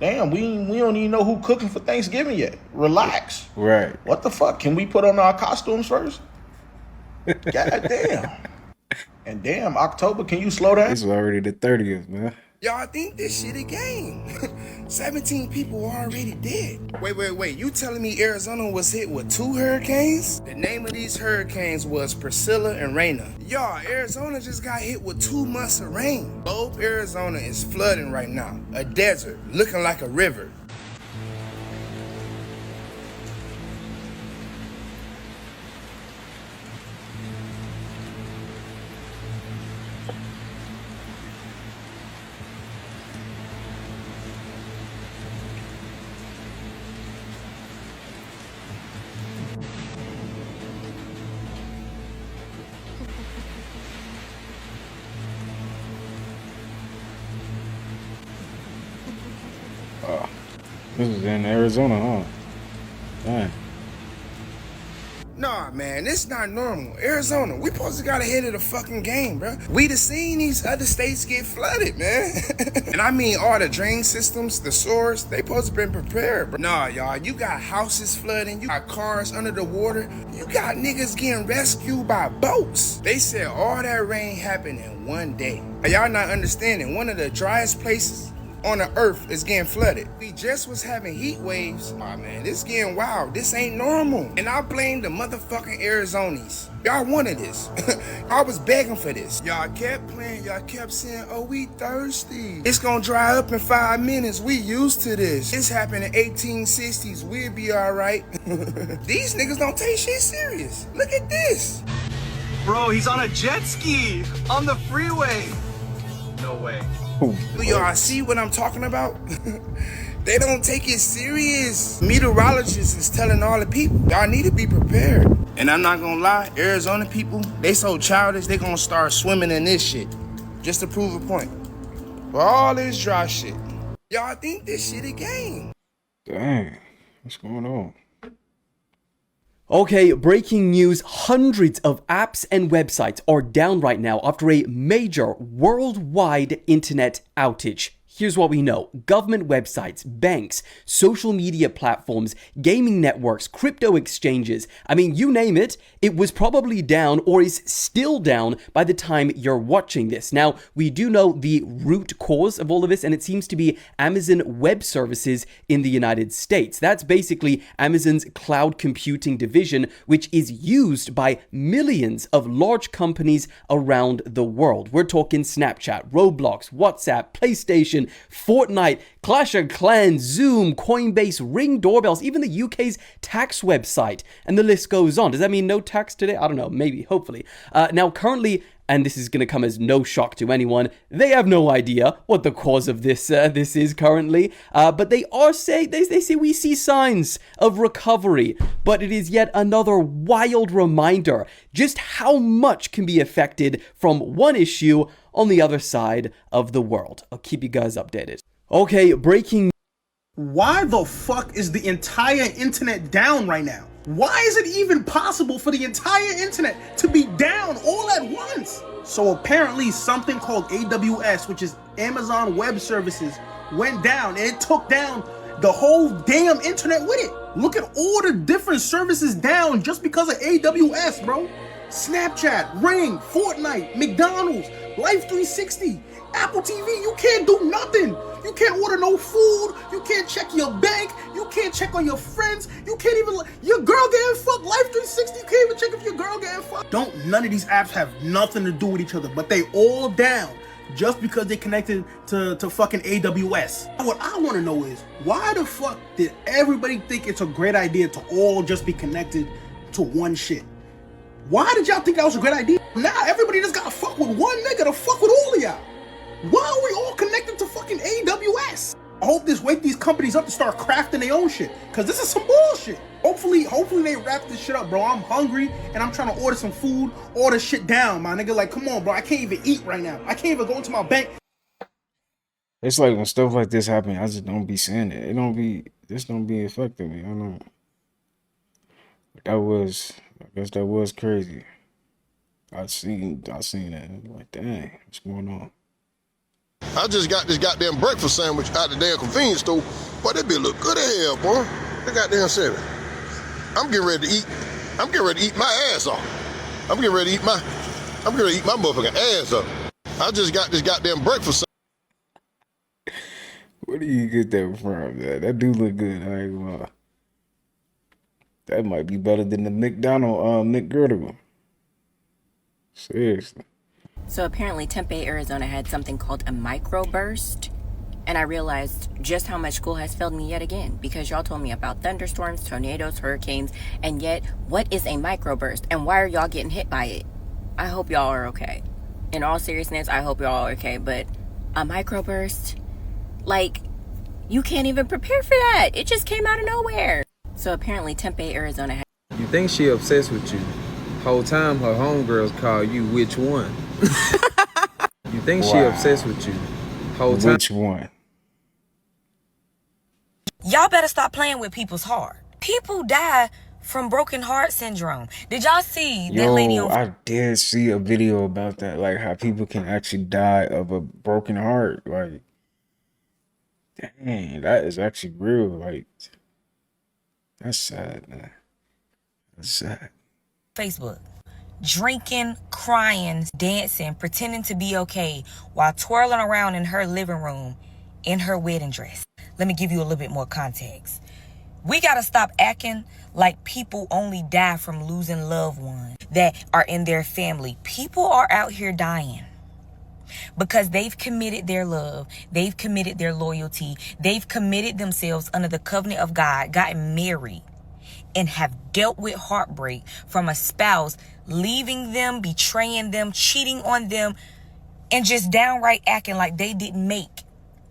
Damn, we don't even know who cooking for Thanksgiving yet. Relax. Right. What the fuck? Can we put on our costumes first? God damn. And damn, October, can you slow down? It's already the 30th, man. Y'all think this shit a game. 17 people already dead. Wait. You telling me Arizona was hit with 2 hurricanes? The name of these hurricanes was Priscilla and Raina. Y'all, Arizona just got hit with 2 months of rain. Both Arizona is flooding right now. A desert, looking like a river. This is in Arizona, huh? Dang. Nah, Nah, man, this not normal. Arizona, we supposed to got ahead of the fucking game, bro. We done seen these other states get flooded, man. And I mean all the drain systems, the sewers, they supposed to been prepared, bro. Nah, y'all, you got houses flooding, you got cars under the water, you got niggas getting rescued by boats. They said all that rain happened in one day. Y'all not understanding, one of the driest places on the earth is getting flooded. We just was having heat waves. Oh man, this getting wild. This ain't normal. And I blame the motherfucking Arizonis. Y'all wanted this. I was begging for this. Y'all kept playing. Y'all kept saying, oh, we thirsty. It's gonna dry up in 5 minutes. We used to this. This happened in 1860s. We'll be all right. These niggas don't take shit serious. Look at this. Bro, he's on a jet ski on the freeway. No way. Do y'all see what I'm talking about? They don't take it serious. Meteorologists is telling all the people, y'all need to be prepared. And I'm not gonna lie, Arizona people, they so childish, they gonna start swimming in this shit. Just to prove a point. For all this dry shit. Y'all think this shit a game. Dang, what's going on? Okay, breaking news. Hundreds of apps and websites are down right now after a major worldwide internet outage. Here's what we know. Government websites, banks, social media platforms, gaming networks, crypto exchanges. I mean, you name it, it was probably down or is still down by the time you're watching this. Now, we do know the root cause of all of this, and it seems to be Amazon Web Services in the United States. That's basically Amazon's cloud computing division, which is used by millions of large companies around the world. We're talking Snapchat, Roblox, WhatsApp, PlayStation, Fortnite, Clash of Clans, Zoom, Coinbase, Ring doorbells, even the UK's tax website, and the list goes on. Does that mean no tax today? I don't know, maybe, hopefully. Now currently, and this is going to come as no shock to anyone, they have no idea what the cause of this is currently, but they say we see signs of recovery, but it is yet another wild reminder just how much can be affected from one issue on the other side of the world. I'll keep you guys updated. Okay, breaking. Why the fuck is the entire internet down right now? Why is it even possible for the entire internet to be down all at once? So apparently something called AWS, which is Amazon Web Services, went down and it took down the whole damn internet with it. Look at all the different services down just because of AWS, bro. Snapchat, Ring, Fortnite, McDonald's, Life 360, Apple TV, you can't do nothing. You can't order no food. You can't check your bank. You can't check on your friends. You can't even, your girl getting fucked. Life 360, you can't even check if your girl getting fucked. None of these apps have nothing to do with each other, but they all down just because they connected to fucking AWS. What I want to know is, why the fuck did everybody think it's a great idea to all just be connected to one shit? Why did y'all think that was a great idea? Now everybody just gotta fuck with one nigga to fuck with all of y'all. Why are we all connected to fucking AWS? I hope this wake these companies up to start crafting their own shit, cause this is some bullshit. Hopefully they wrap this shit up, bro. I'm hungry and I'm trying to order some food, order shit down, my nigga. Like, come on, bro. I can't even eat right now. I can't even go into my bank. It's like when stuff like this happen, I just don't be saying it. This don't be affecting me. I don't know. I guess that was crazy. I seen that. I'm like, dang, what's going on? I just got this goddamn breakfast sandwich out the damn convenience store. Boy, that bitch look good as hell, boy. That goddamn sandwich. I'm getting ready to eat my ass off. I'm getting ready to eat my motherfucking ass up. I just got this goddamn breakfast. Where do you get that from? That do look good. I ain't gonna lie. That might be better than the McGirdle. Seriously. So apparently Tempe, Arizona had something called a microburst. And I realized just how much school has failed me yet again, because y'all told me about thunderstorms, tornadoes, hurricanes, and yet what is a microburst and why are y'all getting hit by it? I hope y'all are okay. In all seriousness, I hope y'all are okay, but a microburst, like, you can't even prepare for that. It just came out of nowhere. So apparently Tempe, Arizona had... You think she obsessed with you? Whole time her homegirls call you which one? You think she obsessed with you? Whole time. Which one? Y'all better stop playing with people's heart. People die from broken heart syndrome. Did y'all see that lady Yo, on I did see a video about that, like how people can actually die of a broken heart. Like, dang, that is actually real. Like, that's sad, man. That's sad. Facebook? Drinking, crying, dancing, pretending to be okay while twirling around in her living room in her wedding dress. Let me give you a little bit more context. We gotta stop acting like people only die from losing loved ones that are in their family. People are out here dying because they've committed their love, they've committed their loyalty, they've committed themselves under the covenant of God, gotten married, and have dealt with heartbreak from a spouse leaving them, betraying them, cheating on them, and just downright acting like they didn't make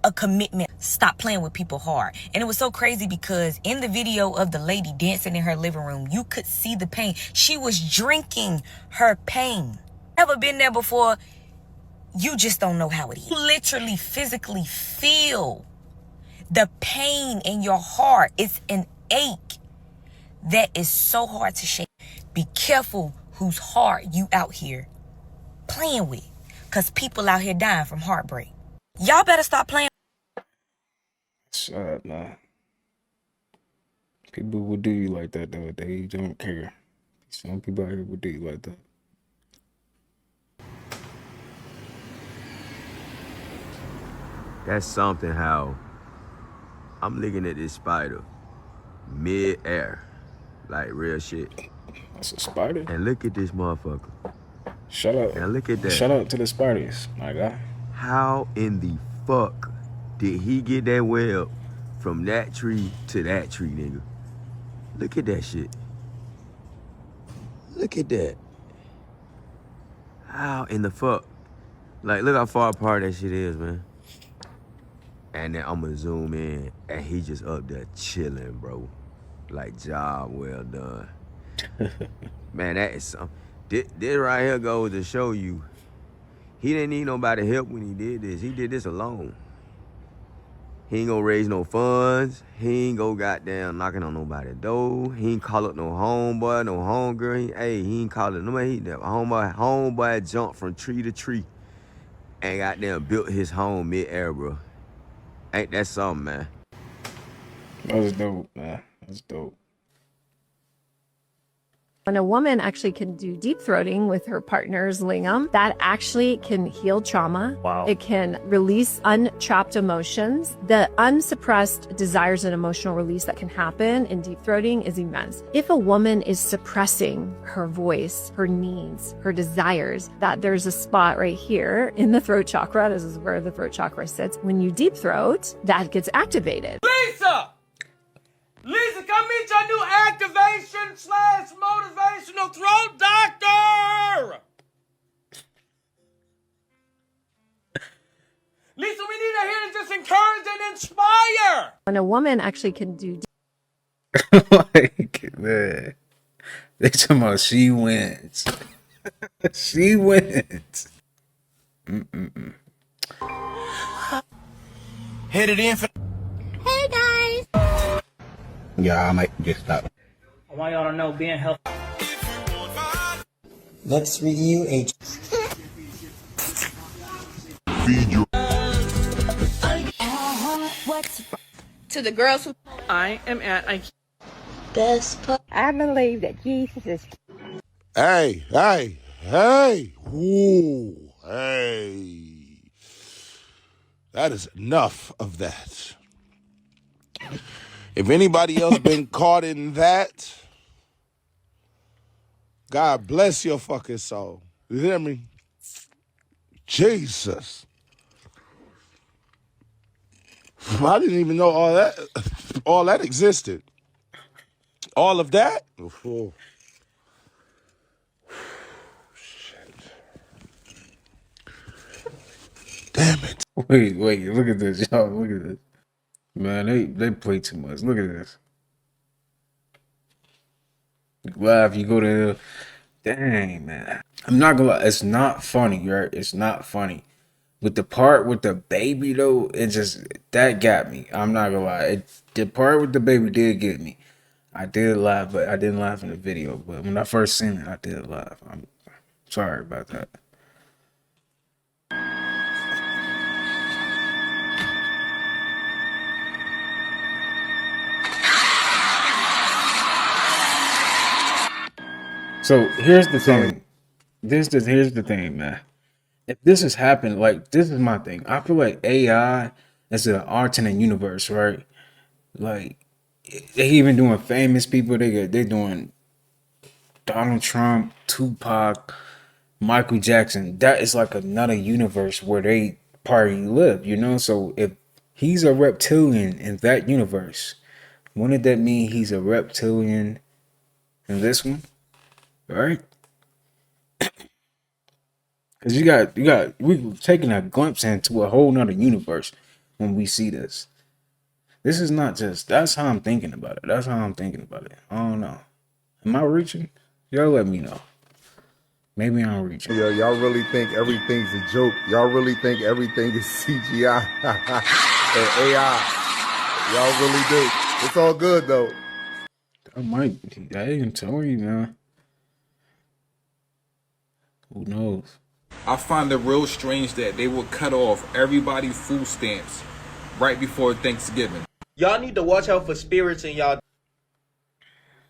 a commitment. Stop playing with people hard. And it was so crazy because in the video of the lady dancing in her living room, you could see the pain. She was drinking her pain. Ever been there before? You just don't know how it is. You literally physically feel the pain in your heart. It's an ache that is so hard to shake. Be careful whose heart you out here playing with, because people out here dying from heartbreak. Y'all better stop playing. Sad, man. People will do you like that, though. They don't care. Some people out here will do you like that. That's something how I'm looking at this spider mid-air, like real shit. That's a spider? And look at this motherfucker. Shout out. And look at that. Shout out to the spiders, my guy. How in the fuck did he get that web from that tree to that tree, nigga? Look at that shit. Look at that. How in the fuck? Like, look how far apart that shit is, man. And then I'm gonna zoom in, and he just up there chilling, bro. Like, job well done. Man, that is something. This right here goes to show you, he didn't need nobody help when he did this. He did this alone. He ain't gonna raise no funds. He ain't go goddamn knocking on nobody's door. He ain't call up no homeboy, no homegirl. He ain't call it nobody. Homeboy jumped from tree to tree and goddamn built his home mid-air, bro. Ain't that something, man? That's dope, man. That's dope. When a woman actually can do deep throating with her partner's lingam, that actually can heal trauma. Wow. It can release untrapped emotions. The unsuppressed desires and emotional release that can happen in deep throating is immense. If a woman is suppressing her voice, her needs, her desires, that there's a spot right here in the throat chakra. This is where the throat chakra sits. When you deep throat, that gets activated. Lisa, come meet your new activation/motivational throat doctor! Lisa, we need her here to just encourage and inspire! When a woman actually can do Like, man. They talking about she wins. She wins. Hit it in for. Hey guys! Yeah, I might just stop. I want y'all to know being healthy. Let's review a. To the girls who I am at IKEA. I believe that Jesus is Hey. Ooh, hey. That is enough of that. If anybody else been caught in that, God bless your fucking soul. You hear me? Jesus. I didn't even know all that existed. All of that? Oh. Shit. Damn it. Wait, look at this, y'all. Look at this. Man, they play too much. Look at this. Live, you go to dang, man. I'm not gonna lie, it's not funny, right? It's not funny. With the part with the baby though, it just that got me. I'm not gonna lie. The part with the baby did get me. I did laugh, but I didn't laugh in the video. But when I first seen it, I did laugh. I'm sorry about that. So here's the thing. Here's the thing, man. If this has happened, like this is my thing. I feel like AI is an alternate universe, right? Like they even doing famous people. They're doing Donald Trump, Tupac, Michael Jackson. That is like another universe where they party live, you know? So if he's a reptilian in that universe, wouldn't that mean he's a reptilian in this one? Right? Because we're taking a glimpse into a whole nother universe when we see this. This is not just, that's how I'm thinking about it. That's how I'm thinking about it. I don't know. Am I reaching? Y'all let me know. Maybe I'm reaching. Yo, y'all really think everything's a joke. Y'all really think everything is CGI and AI. Y'all really do. It's all good though. I might be. I ain't telling you, man. Who knows? I find it real strange that they would cut off everybody's food stamps right before Thanksgiving. Y'all need to watch out for spirits in y'all.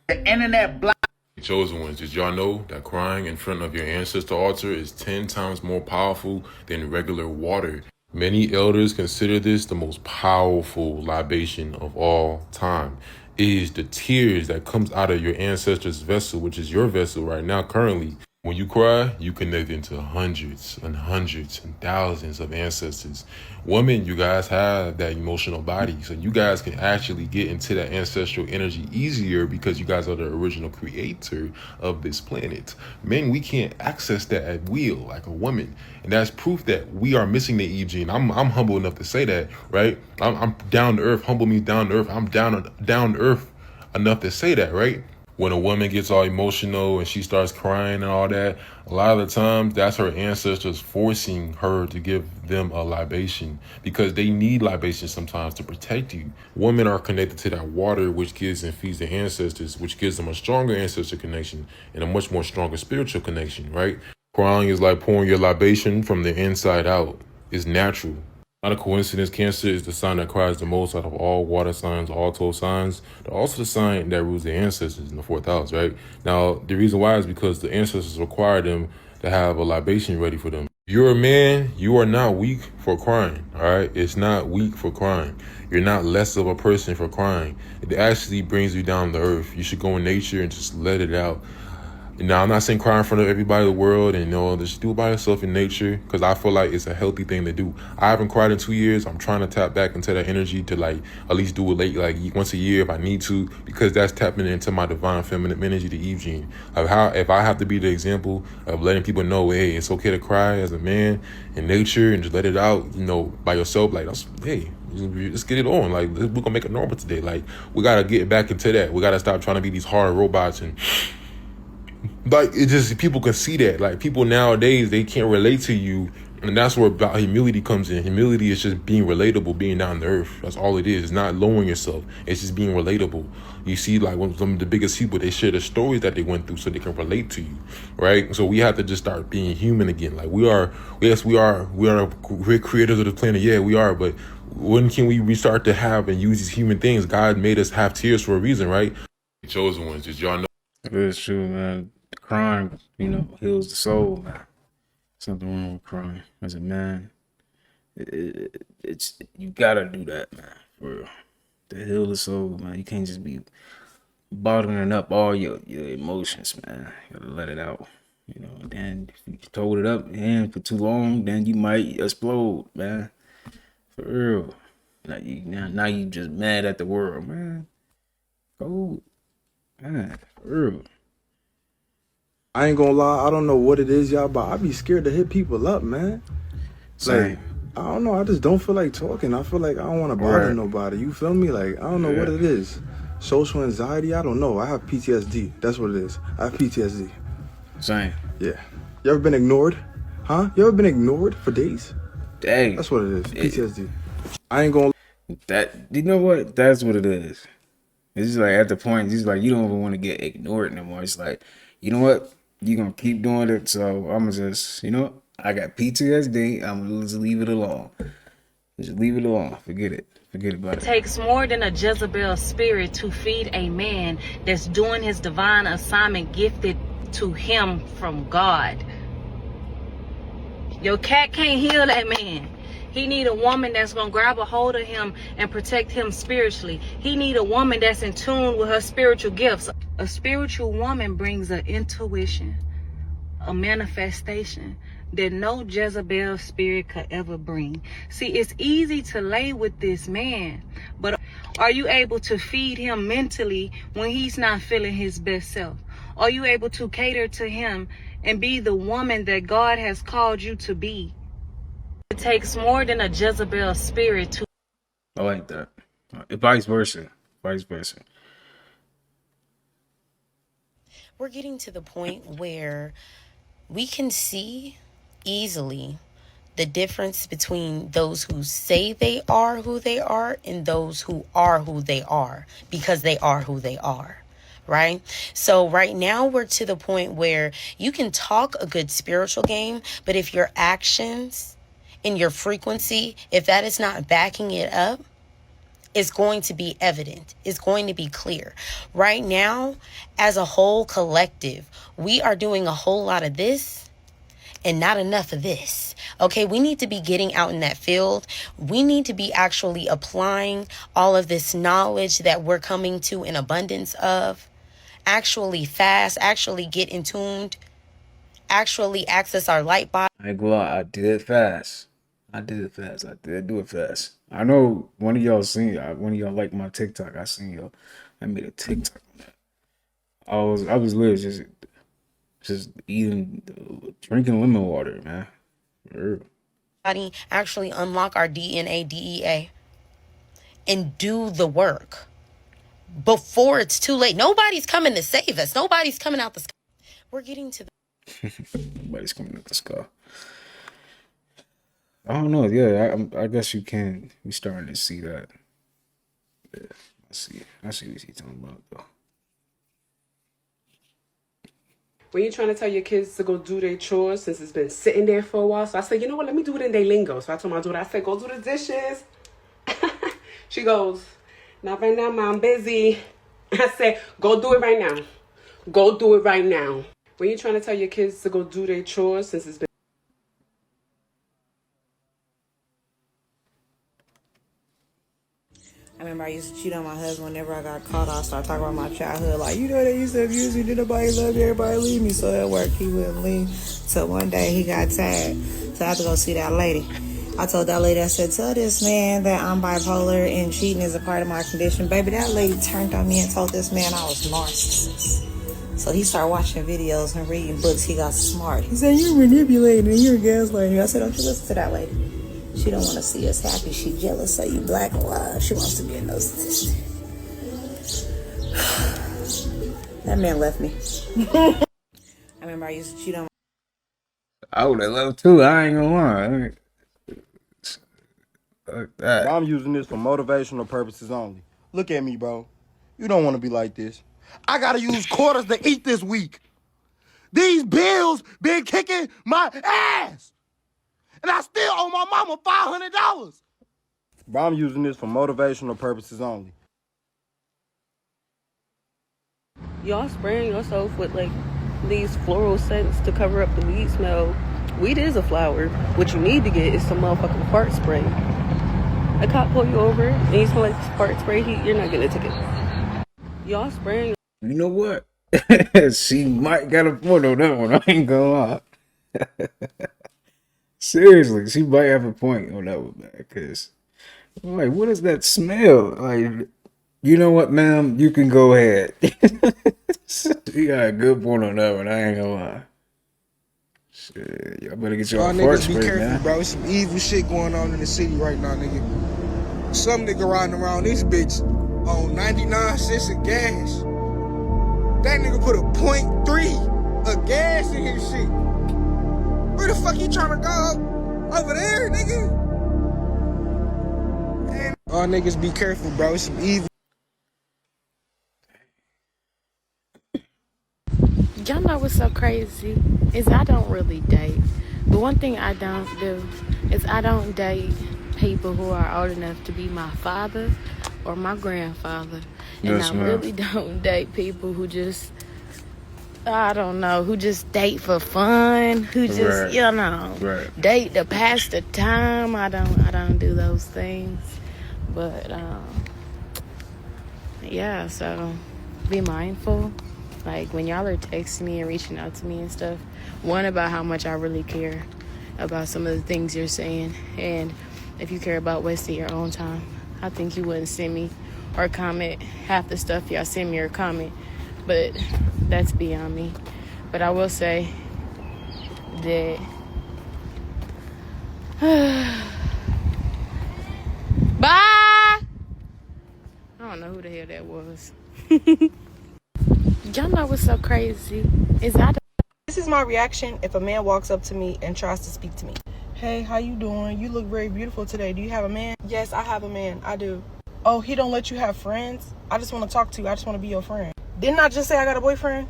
The internet block. Chosen ones, did y'all know that crying in front of your ancestor altar is 10 times more powerful than regular water? Many elders consider this the most powerful libation of all time. It is the tears that comes out of your ancestor's vessel, which is your vessel right now currently. When you cry, you connect into hundreds and hundreds and thousands of ancestors. Women, you guys have that emotional body, so you guys can actually get into that ancestral energy easier because you guys are the original creator of this planet. Men, we can't access that at will like a woman, and that's proof that we are missing the Eve gene. I'm humble enough to say that, right? I'm down to earth. Humble means down to earth. I'm down to earth enough to say that, right? When a woman gets all emotional and she starts crying and all that, a lot of the times that's her ancestors forcing her to give them a libation because they need libation sometimes to protect you. Women are connected to that water, which gives and feeds the ancestors, which gives them a stronger ancestor connection and a much more stronger spiritual connection, right? Crying is like pouring your libation from the inside out. It's natural. Not a coincidence, Cancer is the sign that cries the most out of all water signs, all 12 signs. They're also the sign that rules the ancestors in the 4th house, right? Now, the reason why is because the ancestors require them to have a libation ready for them. If you're a man, you are not weak for crying, all right? It's not weak for crying. You're not less of a person for crying. It actually brings you down to earth. You should go in nature and just let it out. Now, I'm not saying cry in front of everybody in the world and, just do it by yourself in nature because I feel like it's a healthy thing to do. I haven't cried in 2 years. I'm trying to tap back into that energy to, at least do it once a year if I need to because that's tapping into my divine feminine energy, the Eve gene. If I have to be the example of letting people know, hey, it's okay to cry as a man in nature and just let it out, by yourself. Hey, let's get it on. We're going to make it normal today. We got to get back into that. We got to stop trying to be these hard robots and... it just, people can see that. People nowadays, they can't relate to you. And that's where about humility comes in. Humility is just being relatable, being down to earth. That's all it is. It's not lowering yourself. It's just being relatable. You see, when some of the biggest people, they share the stories that they went through so they can relate to you, right? So we have to just start being human again. We are great creators of the planet. Yeah, we are. But when can we restart to have and use these human things? God made us have tears for a reason, right? Chosen ones, did y'all know? It is true, man. Crying, heals the soul, man. Something wrong with crying as a man. It's you gotta do that, man. For real. To heal the soul, man. You can't just be bottling up all your emotions, man. You gotta let it out. And then if you hold it up for too long, then you might explode, man. For real. Now you just mad at the world, man. Go, man. For real. I ain't gonna lie, I don't know what it is, y'all, but I be scared to hit people up, man. Same. I don't know, I just don't feel like talking. I feel like I don't want to bother nobody. You feel me? I don't know what it is. Social anxiety, I don't know. I have PTSD. That's what it is. I have PTSD. Same. Yeah. You ever been ignored? Huh? You ever been ignored for days? Dang. That's what it is. PTSD. I ain't gonna... You know what? That's what it is. It's just like at the point, it's just like you don't even want to get ignored anymore. It's like, you know what? You're gonna keep doing it, so I'm gonna just, you know, I got PTSD. I'm gonna just leave it alone. Just leave it alone. Forget it. Forget about It it. takes more than a Jezebel spirit to feed a man that's doing his divine assignment gifted to him from God. Your cat can't heal that man. He need a woman that's gonna grab a hold of him and protect him spiritually. He need a woman that's in tune with her spiritual gifts. A spiritual woman brings an intuition, a manifestation that no Jezebel spirit could ever bring. See, it's easy to lay with this man, but are you able to feed him mentally when he's not feeling his best self? Are you able to cater to him and be the woman that God has called you to be? It takes more than a Jezebel spirit to... I like that. Vice versa. Vice versa. We're getting to the point where we can see easily the difference between those who say they are who they are and those who are who they are because they are who they are, right? So right now we're to the point where you can talk a good spiritual game, but if your actions and your frequency, if that is not backing it up, it's going to be evident. It's going to be clear. Right now, as a whole collective, we are doing a whole lot of this and not enough of this. Okay, we need to be getting out in that field. We need to be actually applying all of this knowledge that we're coming to in abundance of. Actually fast, actually get in tuned, actually access our light body. I ain't gonna lie, I did it fast. I did it fast. I did do it fast. I know one of y'all liked my TikTok. I seen y'all. I made a TikTok on that. I was literally just eating, drinking lemon water, man. For real. Actually unlock our DNA, DEA, and do the work before it's too late. Nobody's coming to save us. Nobody's coming out the sky. We're getting to the... Nobody's coming out the sky. I don't know. Yeah, I guess you can. We starting to see that. Yeah, I see what he's talking about, though. When you're trying to tell your kids to go do their chores since it's been sitting there for a while. So I said, you know what, let me do it in their lingo. So I told my daughter, I said, go do the dishes. She goes, not right now, Mom, I'm busy. I said, go do it right now. Go do it right now. When you're trying to tell your kids to go do their chores since it's been... I remember I used to cheat on my husband whenever I got caught. I started talking about my childhood. Like, you know, they used to abuse me. Did nobody love me? Everybody leave me. So at work, he wouldn't leave. So one day he got tired. So I had to go see that lady. I told that lady, I said, tell this man that I'm bipolar and cheating is a part of my condition. Baby, that lady turned on me and told this man I was narcissist. So he started watching videos and reading books. He got smart. He said, you're manipulating and you're gaslighting. I said, don't you listen to that lady. She don't want to see us happy. She jealous, so you black and white. She wants to get no statistics. That man left me. I remember I used to cheat on... I would have loved too. I ain't gonna lie. Fuck that. Bro, I'm using this for motivational purposes only. Look at me, bro. You don't want to be like this. I gotta use quarters to eat this week. These bills been kicking my ass. And I still owe my mama $500. Bro, I'm using this for motivational purposes only. Y'all spraying yourself with like these floral scents to cover up the weed smell. Weed is a flower. What you need to get is some motherfucking fart spray. A cop pull you over and you smell like fart spray, you're not getting a ticket. Y'all spraying. You know what? She might got a point on that one. I ain't gonna lie. Seriously, she might have a point on that one, man. Because, like, what is that smell? Like, you know what, ma'am? You can go ahead. She got a good point on that one. I ain't gonna lie. Shit, y'all better get your Y'all fart niggas be spray, careful, man. bro. Some evil shit going on in the city right now, nigga. Some nigga riding around this bitch on 99 cents of gas. That nigga put a .3 of gas in his shit. Where the fuck you trying to go? Over there, nigga? Man, y'all niggas be careful, bro. Some evil. Y'all know what's so crazy is I don't really date. But one thing I don't do is I don't date people who are old enough to be my father or my grandfather. And Yes, I ma'am. really don't date people who just, I don't know, who just date for fun, who just, Right. you know, Right. date to pass the time. I don't do those things. But yeah, so be mindful. Like when y'all are texting me and reaching out to me and stuff, one, about how much I really care about some of the things you're saying. And if you care about wasting your own time, I think you wouldn't send me or comment half the stuff y'all send me or comment. But that's beyond me. But I will say that bye. I don't know who the hell that was. Y'all know what's so crazy is This is my reaction if a man walks up to me and tries to speak to me. Hey, how you doing? You look very beautiful today. Do you have a man? Yes, I have a man. I do. Oh, he don't let you have friends? I just want to talk to you. I just want to be your friend. Didn't I just say I got a boyfriend?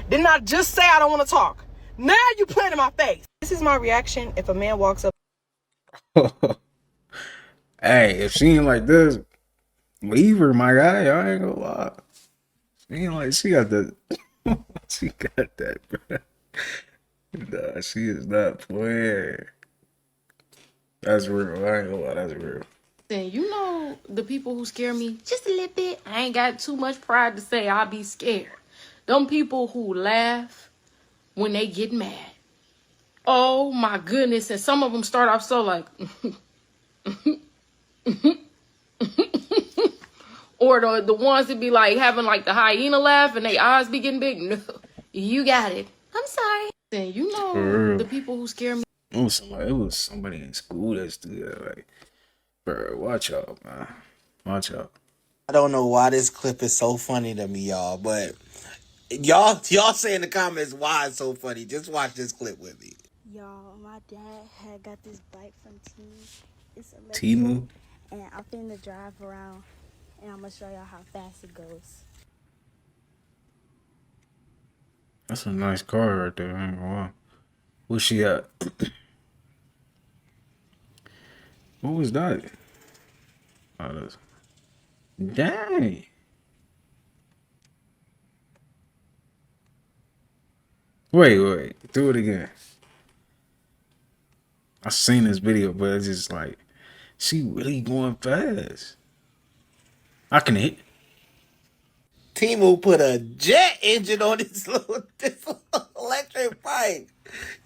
Didn't I just say I don't want to talk? Now you playing in my face. This is my reaction if a man walks up. Hey, if she ain't like this, leave her, my guy. I ain't gonna lie. She ain't like, she got that. She got that, bro. Nah, she is not playing. That's real. I ain't gonna lie, that's real. And you know the people who scare me just a little bit. I ain't got too much pride to say I'll be scared. Them people who laugh when they get mad. Oh my goodness. And some of them start off so like or the ones that be like having like the hyena laugh and they eyes be getting big. No, you got it. I'm sorry. And you For know real. the people who scare me. It was somebody in school that's do that. Like, bro, watch out, man. Watch out. I don't know why this clip is so funny to me, y'all, but y'all say in the comments why it's so funny. Just watch this clip with me. Y'all, my dad had got this bike from Temu. It's electric. Temu? And I'm finna drive around and I'm gonna show y'all how fast it goes. That's a nice car right there. I ain't gonna lie. Where's she at? What was that? Oh, that's... Dang. Wait. Do it again. I seen this video, but it's just like, she really going fast. I can hit. Temu put a jet engine on this little electric bike.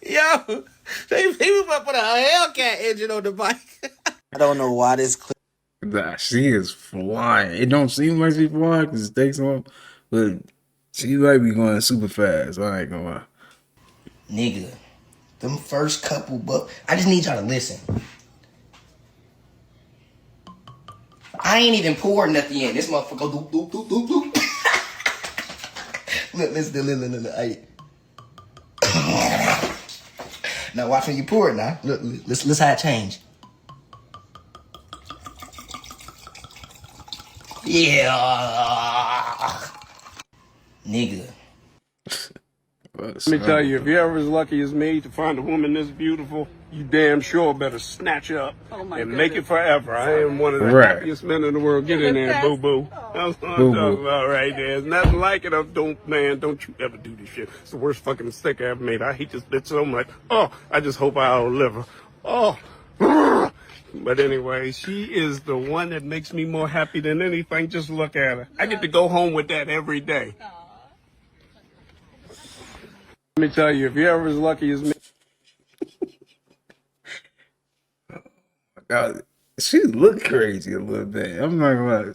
Yo, Temu put a Hellcat engine on the bike. I don't know why this clip. Nah, she is flying. It don't seem like she flying because it takes off, but she might be going super fast. I ain't gonna lie. Nigga, them first couple bucks. I just need y'all to listen. I ain't even poured nothing in. This motherfucker go doop, doop, doop, doop, doop. Look, listen. Hey. Now watch when you pour it now. Look, listen how it change. Yeah. Nigga. Let me tell you, if you're ever as lucky as me to find a woman this beautiful, you damn sure better snatch her up and make it forever. I am one of the happiest men in the world. Get in there, boo-boo. That's what I'm talking about right there. There's nothing like it. Don't you ever do this shit. It's the worst fucking mistake I ever made. I hate this bitch so much. Oh, I just hope I outlive her. Oh. But anyway, she is the one that makes me more happy than anything. Just look at her. I get to go home with that every day. Let me tell you, if you're ever as lucky as me. God, she look crazy a little bit. I'm not gonna lie.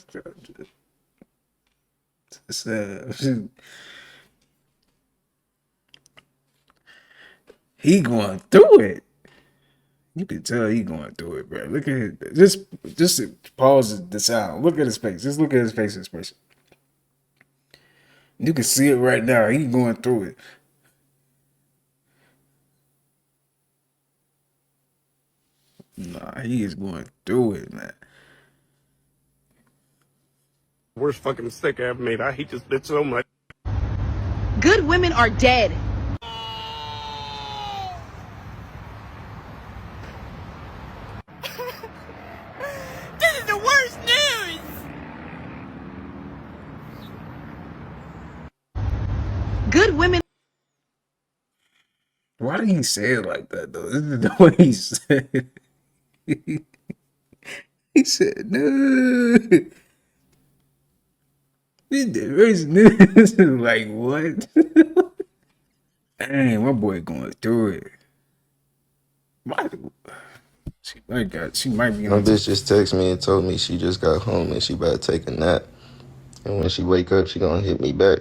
He going through it. You can tell he going through it, bro. Look at it. Just pause the sound. Look at his face. Just look at his face expression. You can see it right now. He going through it. Nah, he is going through it, man. Worst fucking mistake I ever made. I hate this bitch so much. Good Good women are dead. This is the worst news! Good women. Why did he say it like that though? This is the way he said it. He said, no. This is like, what? Dang, my boy going through it. She might be My on. bitch just texted me and told me she just got home and she about to take a nap. And when she wake up, she gonna hit me back.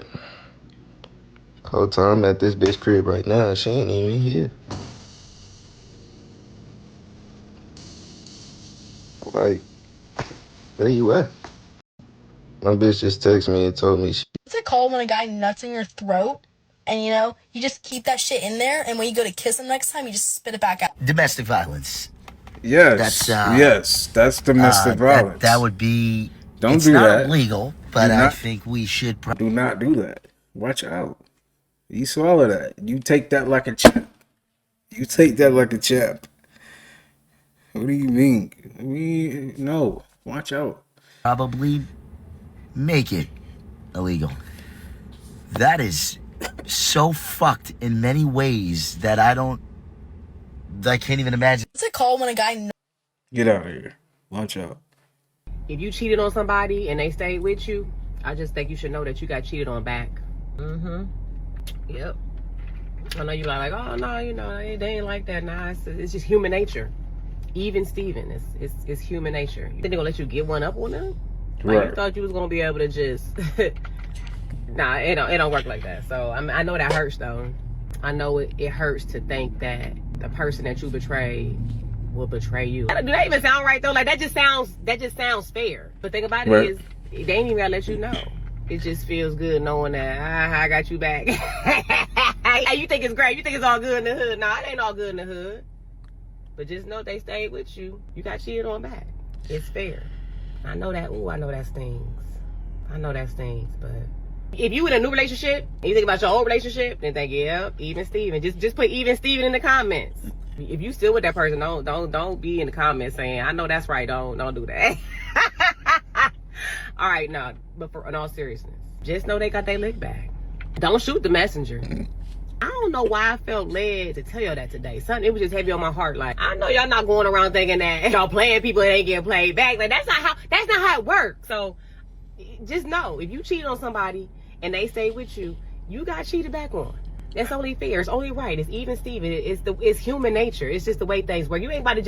The whole time I'm at this bitch crib right now, she ain't even here. Like, where you at? My bitch just texted me and told me she... What's it called when a guy nuts in your throat and, you know, you just keep that shit in there and when you go to kiss him next time, you just spit it back out? Domestic violence. Yes, that's domestic violence. That would be... Don't it's do not that. illegal, but I think we should... Do not do that. Watch out. You swallow that. You take that like a champ. You take that like a champ. What do you mean? No. Watch out. Probably make it illegal. That is so fucked in many ways that I can't even imagine. What's it called when a guy... Get out of here. Watch out. If you cheated on somebody and they stayed with you, I just think you should know that you got cheated on back. Yep. I know you like, oh no, you know, they ain't like that. Nah, it's just human nature. Even Steven, it's human nature. You think they're gonna let you get one up on them? Like, Right. you thought you was gonna be able to just nah, it don't work like that. So I know that hurts though. I know it hurts to think that the person that you betrayed will betray you. Do that even sound right though? Like that just sounds fair. But the thing about it is they ain't even gotta let you know. It just feels good knowing that I got you back. Hey, you think it's great? You think it's all good in the hood? Nah, it ain't all good in the hood. But just know they stayed with you. You got cheated on back. It's fair. I know that. Ooh, I know that stings. I know that stings. But if you in a new relationship and you think about your old relationship, then think, yeah, even Steven. Just put even Steven in the comments. If you still with that person, don't be in the comments saying, I know that's right. Don't do that. All right, no. But in all seriousness, just know they got their lick back. Don't shoot the messenger. I don't know why I felt led to tell y'all that today. Something, it was just heavy on my heart. Like, I know y'all not going around thinking that y'all playing people that ain't getting played back. Like, that's not how it works. So just know, if you cheat on somebody and they stay with you, you got cheated back on. That's only fair. It's only right. It's even Steven. It's human nature. It's just the way things work. You ain't about to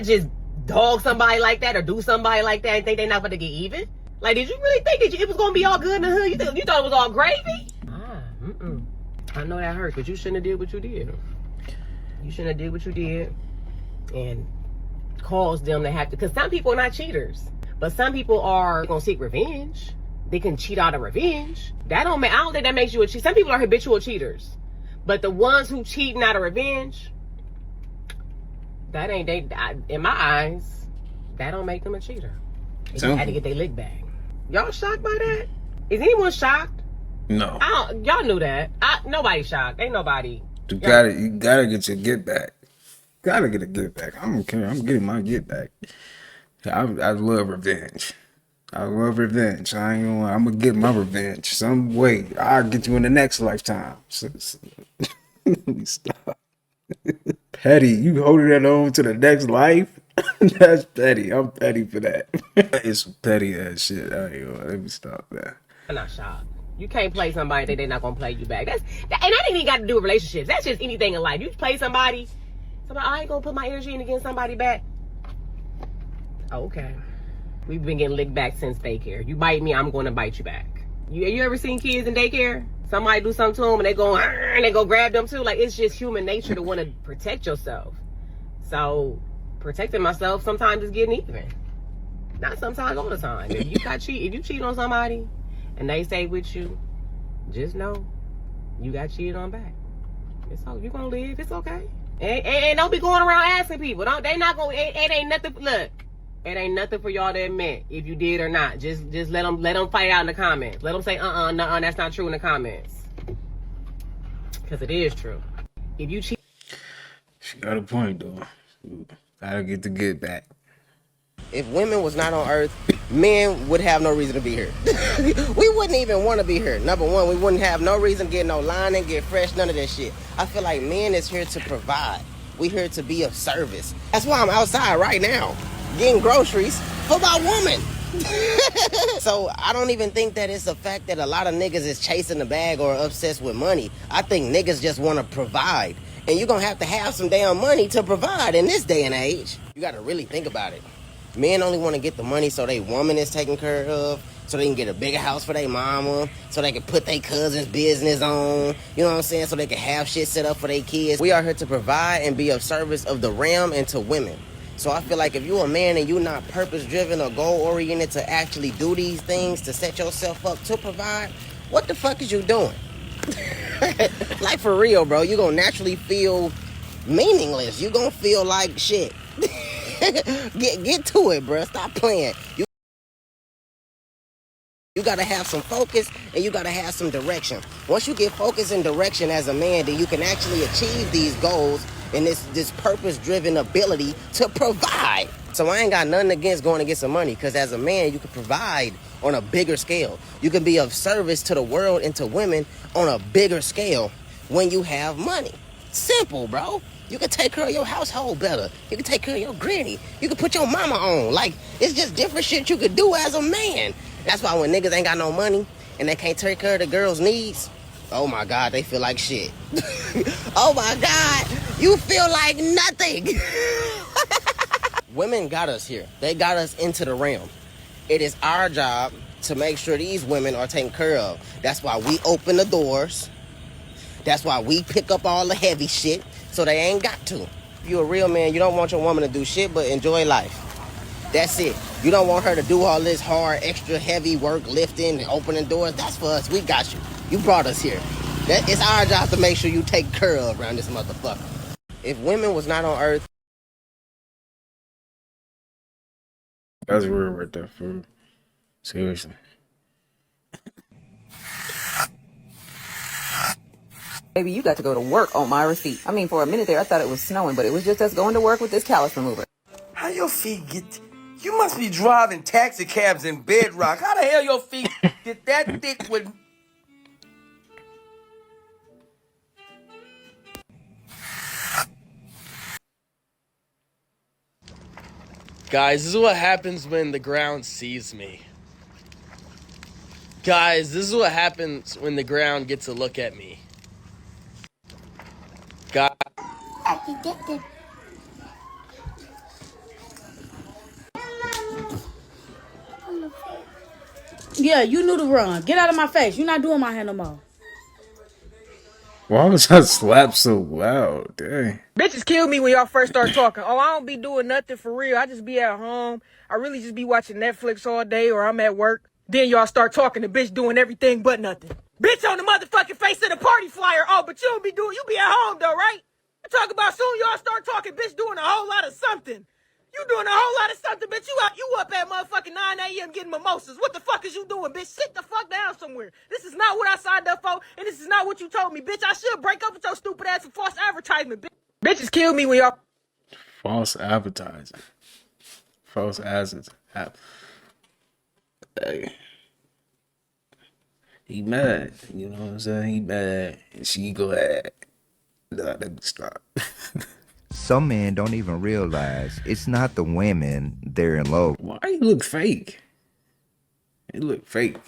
just dog somebody like that or do somebody like that and think they're not about to get even. Like, did you really think that it was gonna be all good in the hood? You thought it was all gravy? I know that hurts, but you shouldn't have did what you did. You shouldn't have did what you did and caused them to have to. Because some people are not cheaters, but some people are gonna seek revenge. They can cheat out of revenge. I don't think that makes you a cheater. Some people are habitual cheaters, but the ones who cheating out of revenge, that ain't in my eyes. That don't make them a cheater. They just had to get their lick back. Y'all shocked by that? Is anyone shocked? No. Y'all knew that. Nobody's shocked. Ain't nobody. You gotta get your get back. Gotta get a get back. I don't care. I'm getting my get back. I love revenge. I love revenge. I'm gonna get my revenge some way. I'll get you in the next lifetime. Let me stop. Petty. You holding that on to the next life? That's petty. I'm petty for that. It's some petty ass shit. Let me stop that. I'm not shocked. You can't play somebody that they're not gonna play you back. And that ain't even got to do with relationships. That's just anything in life. You play somebody, I ain't gonna put my energy in to get somebody back. Okay. We've been getting licked back since daycare. You bite me, I'm gonna bite you back. You ever seen kids in daycare? Somebody do something to them and they go grab them too. Like, it's just human nature to want to protect yourself. So protecting myself sometimes is getting even. Not sometimes, all the time. If you cheat on somebody and they stay with you, just know you got cheated on back. You gonna live, it's okay. And don't be going around asking people. It ain't nothing. Look, it ain't nothing for y'all to admit if you did or not. Just let them fight out in the comments. Let them say, nuh-uh, that's not true in the comments. Because it is true. If you cheat, She got a point though. Gotta get the good back. If women was not on Earth, men would have no reason to be here. We wouldn't even want to be here. Number one, we wouldn't have no reason to get no lining, get fresh, none of that shit. I feel like men is here to provide. We here to be of service. That's why I'm outside right now, getting groceries for my woman. So I don't even think that it's a fact that a lot of niggas is chasing the bag or obsessed with money. I think niggas just want to provide. And you're going to have some damn money to provide in this day and age. You got to really think about it. Men only want to get the money so they woman is taken care of, so they can get a bigger house for their mama, so they can put their cousin's business on, you know what I'm saying, so they can have shit set up for their kids. We are here to provide and be of service of the realm and to women. So I feel like if you're a man and you're not purpose-driven or goal-oriented to actually do these things, to set yourself up to provide, what the fuck is you doing? Like, for real, bro, you're going to naturally feel meaningless. You're going to feel like shit. Get to it, bro. Stop playing. You gotta have some focus and you gotta have some direction. Once you get focus and direction as a man, then you can actually achieve these goals and this purpose-driven ability to provide. So I ain't got nothing against going to get some money, because as a man, you can provide on a bigger scale. You can be of service to the world and to women on a bigger scale when you have money. Simple, bro. You can take care of your household better. You can take care of your granny. You can put your mama on. Like, it's just different shit you could do as a man. That's why when niggas ain't got no money and they can't take care of the girls' needs, oh my God, they feel like shit. Oh my God, you feel like nothing. Women got us here. They got us into the realm. It is our job to make sure these women are taken care of. That's why we open the doors. That's why we pick up all the heavy shit, so they ain't got to. If you're a real man, you don't want your woman to do shit but enjoy life. That's it. You don't want her to do all this hard, extra heavy work, lifting, opening doors. That's for us. We got you. You brought us here. It's our job to make sure you take care of around this motherfucker. If women was not on Earth... That's real right there, fool. Seriously. Baby, you got to go to work on my receipt. I mean, for a minute there, I thought it was snowing, but it was just us going to work with this callus remover. How your feet get... You must be driving taxi cabs in bedrock. How the hell your feet get that thick with... Guys, this is what happens when the ground sees me. Guys, this is what happens when the ground gets a look at me. God. Yeah, you knew to run. Get out of my face. You're not doing my hair no more. Why was that slap so loud? Dang. Bitches kill me when y'all first start talking. Oh, I don't be doing nothing for real. I just be at home. I really just be watching Netflix all day, or I'm at work. Then y'all start talking, the bitch doing everything but nothing. Bitch on the motherfucking face of the party flyer. Oh, but you don't be doing, you be at home though, right? I talk about soon y'all start talking, bitch doing a whole lot of something. You doing a whole lot of something, bitch. You up at motherfucking 9 a.m. getting mimosas. What the fuck is you doing, bitch? Sit the fuck down somewhere. This is not what I signed up for, and this is not what you told me, bitch. I should break up with your stupid ass for false advertisement, bitch. Bitches kill me when y'all... False advertising. False ads. Hey. He mad. You know what I'm saying? He mad. And she go ahead. Nah, let me stop. Some men don't even realize it's not the women they're in love. Why you look fake? He look fake.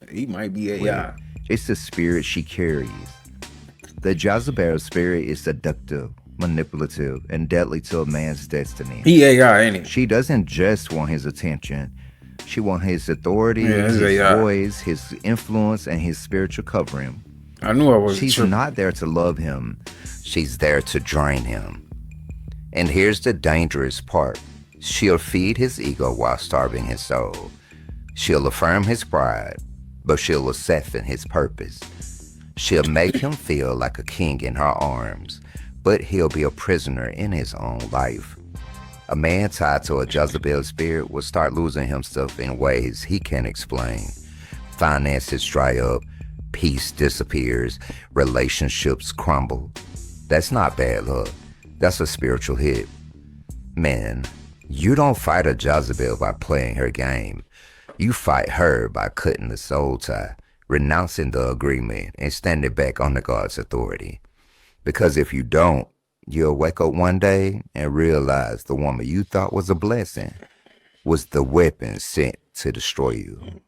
He might be AI. It's the spirit she carries. The Jezebel spirit is seductive, manipulative, and deadly to a man's destiny. He AI, ain't he? She doesn't just want his attention. She wants his authority, his AI. voice, his influence, and his spiritual covering. I knew I was. She's not there to love him. She's there to drain him. And here's the dangerous part. She'll feed his ego while starving his soul. She'll affirm his pride, but she'll assassine his purpose. She'll make him feel like a king in her arms, but he'll be a prisoner in his own life. A man tied to a Jezebel spirit will start losing himself in ways he can't explain. Finances dry up, Peace disappears. Relationships crumble. That's not bad luck. That's a spiritual hit. Man, you don't fight a Jezebel by playing her game. You fight her by cutting the soul tie, renouncing the agreement, and standing back under God's authority. Because if you don't, you'll wake up one day and realize the woman you thought was a blessing was the weapon sent to destroy you.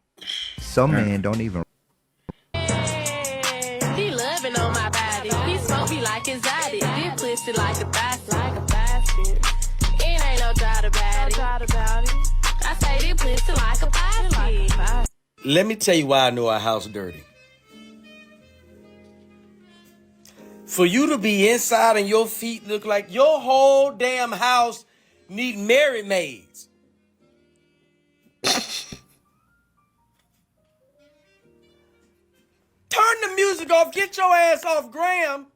Some men don't even... He loving on my body. He smoke me like exotic. This pussy like a basket. It ain't no doubt about it. I say this pussy like a basket. Let me tell you why I know our house dirty. For you to be inside and your feet look like your whole damn house need married maids. Turn the music off, get your ass off Graham,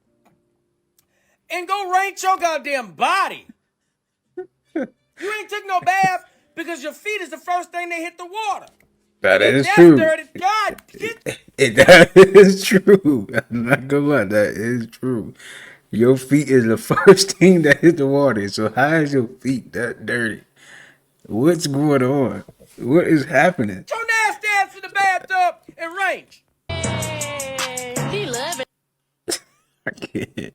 and go rank your goddamn body. You ain't took no bath because your feet is the first thing they hit the water. That is That's true. dirty. God, That is true. I'm not gonna lie, that is true. Your feet is the first thing that hit the water. So how is your feet that dirty? What's going on? What is happening? Get your nasty ass in the bathtub and range. He love it. I can't.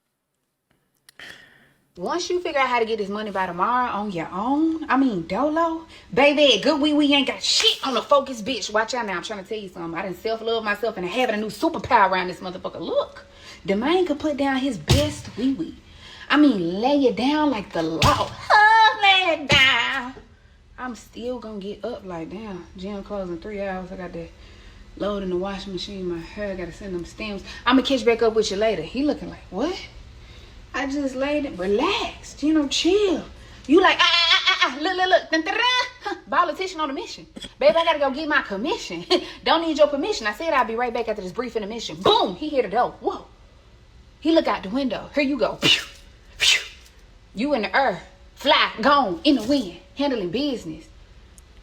Once you figure out how to get this money by tomorrow on your own, dolo, baby, good we ain't got shit on the focus, bitch. Watch out now, I'm trying to tell you something. I done self-love myself and having a new superpower around this motherfucker. Look, the man could put down his best wee-wee. Lay it down like the law. Oh, lay it down. I'm still gonna get up like, damn, gym closing 3 hours. I got to load in the washing machine. My hair, got to send them stems. I'm gonna catch back up with you later. He looking like, what? I just laid it, relaxed, chill. You like, look, dun, dun, dun, huh, politician on a mission. Babe, I gotta go get my commission. Don't need your permission. I said I'll be right back after this brief intermission. Boom, he hit the door. Whoa. He look out the window. Here you go. Pew, pew. You in the earth, fly, gone, in the wind, handling business.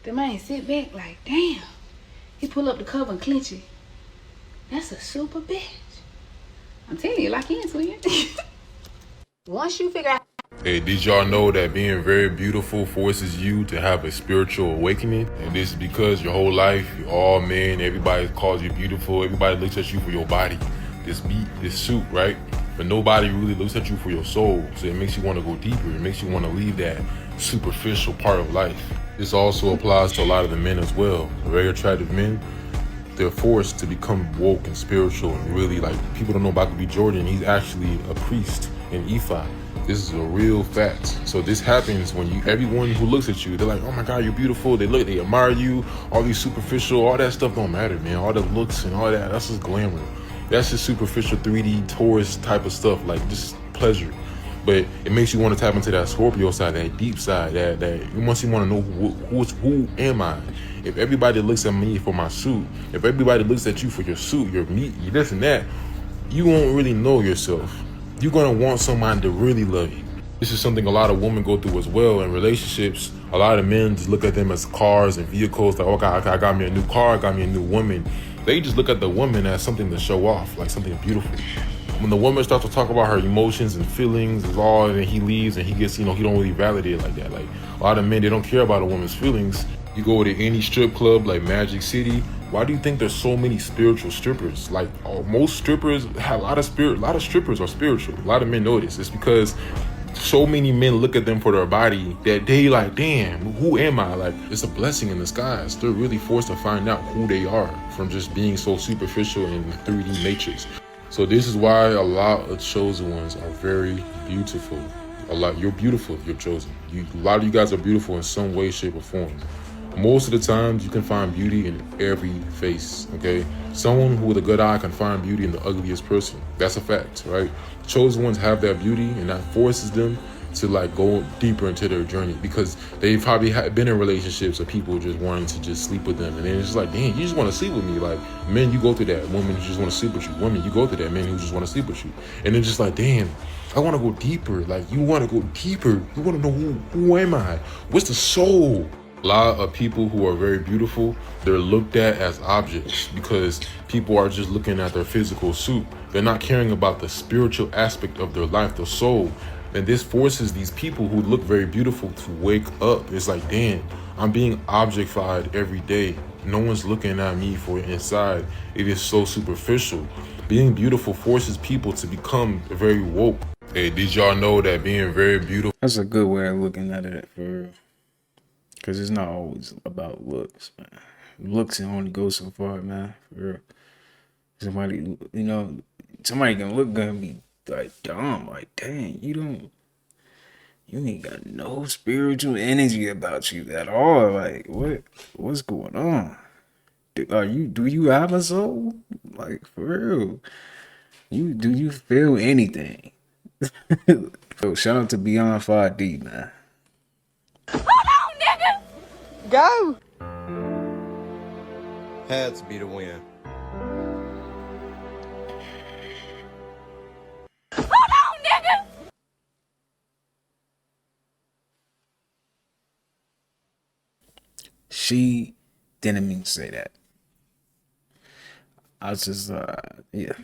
The man sit back like, damn. He pull up the cover and clench it. That's a super bitch. I'm telling you, like he into it. Once you figure out... Hey, did y'all know that being very beautiful forces you to have a spiritual awakening? And this is because your whole life, you're all men, everybody calls you beautiful, everybody looks at you for your body, this beat, this suit, right? But nobody really looks at you for your soul. So it makes you want to go deeper. It makes you want to leave that superficial part of life. This also applies to a lot of the men as well. Very attractive men, they're forced to become woke and spiritual and really, like, people don't know about B. Jordan. He's actually a priest in Ifa. This is a real fact. So this happens when everyone who looks at you, they're like, oh my God, you're beautiful. They admire you. All these superficial, all that stuff don't matter, man. All the looks and all that, that's just glamour. That's just superficial 3D tourist type of stuff, like just pleasure. But it makes you want to tap into that Scorpio side, that deep side, that you want to know who am I? If everybody looks at me for my suit, if everybody looks at you for your suit, your meat, your this and that, you won't really know yourself. You're going to want somebody to really love you. This is something a lot of women go through as well in relationships. A lot of men just look at them as cars and vehicles. Like, okay, I got me a new car, I got me a new woman. They just look at the woman as something to show off, like something beautiful. When the woman starts to talk about her emotions and feelings and all, and then he leaves and he gets, he don't really validate it like that. Like, a lot of men, they don't care about a woman's feelings. You go to any strip club like Magic City, why do you think there's so many spiritual strippers? Like, most strippers have a lot of strippers are spiritual. A lot of men know this. It's because so many men look at them for their body that they like, damn, who am I? Like, it's a blessing in disguise. They're really forced to find out who they are from just being so superficial in the 3D matrix. So this is why a lot of chosen ones are very beautiful. You're beautiful if you're chosen. A lot of you guys are beautiful in some way, shape, or form. Most of the times, you can find beauty in every face, okay? Someone with a good eye can find beauty in the ugliest person. That's a fact, right? Chosen ones have that beauty, and that forces them to, like, go deeper into their journey because they've probably been in relationships of people just wanting to just sleep with them. And then it's just like, damn, you just want to sleep with me. Like, men, you go through that. Women, you just want to sleep with you. Women, you go through that. Men who just want to sleep with you. And then just like, damn, I want to go deeper. Like, you want to go deeper. You want to know who am I? What's the soul? A lot of people who are very beautiful, they're looked at as objects because people are just looking at their physical suit. They're not caring about the spiritual aspect of their life, the soul. And this forces these people who look very beautiful to wake up. It's like, damn, I'm being objectified every day. No one's looking at me for inside. It is so superficial. Being beautiful forces people to become very woke. Hey, did y'all know that being very beautiful? That's a good way of looking at it, for real. Because it's not always about looks, man. Looks only go so far, man, for real. Somebody, you know, somebody can look good and be like dumb, like, dang, you ain't got no spiritual energy about you at all. Like, what's going on? Do you have a soul? Like, for real. Do you feel anything? So shout out to Beyond 5D, man. Go! Had to be the win. She didn't mean to say that. I was just, yeah.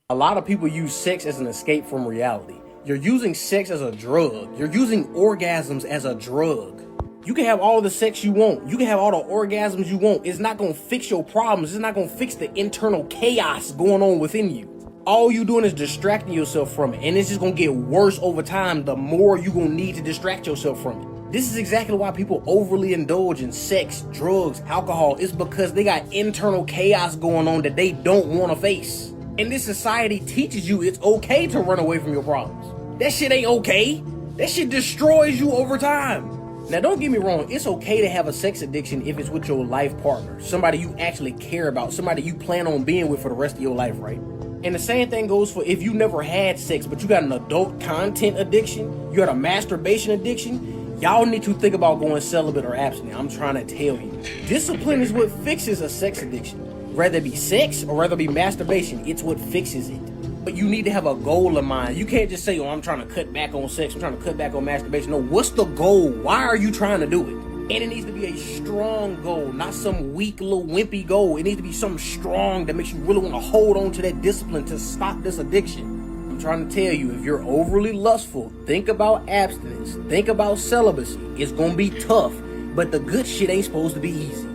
A lot of people use sex as an escape from reality. You're using sex as a drug. You're using orgasms as a drug. You can have all the sex you want. You can have all the orgasms you want. It's not going to fix your problems. It's not going to fix the internal chaos going on within you. All you doing is distracting yourself from it. And it's just going to get worse over time the more you're going to need to distract yourself from it. This is exactly why people overly indulge in sex, drugs, alcohol. It's because they got internal chaos going on that they don't want to face. And this society teaches you it's okay to run away from your problems. That shit ain't okay. That shit destroys you over time. Now, don't get me wrong. It's okay to have a sex addiction if it's with your life partner. Somebody you actually care about. Somebody you plan on being with for the rest of your life, right? And the same thing goes for if you never had sex, but you got an adult content addiction, you got a masturbation addiction, y'all need to think about going celibate or abstinent. I'm trying to tell you. Discipline is what fixes a sex addiction. Whether it be sex or whether it be masturbation, it's what fixes it. But you need to have a goal in mind. You can't just say, oh, I'm trying to cut back on sex. I'm trying to cut back on masturbation. No, what's the goal? Why are you trying to do it? And it needs to be a strong goal, not some weak little wimpy goal. It needs to be something strong that makes you really want to hold on to that discipline to stop this addiction. I'm trying to tell you, if you're overly lustful, think about abstinence. Think about celibacy. It's going to be tough, but the good shit ain't supposed to be easy.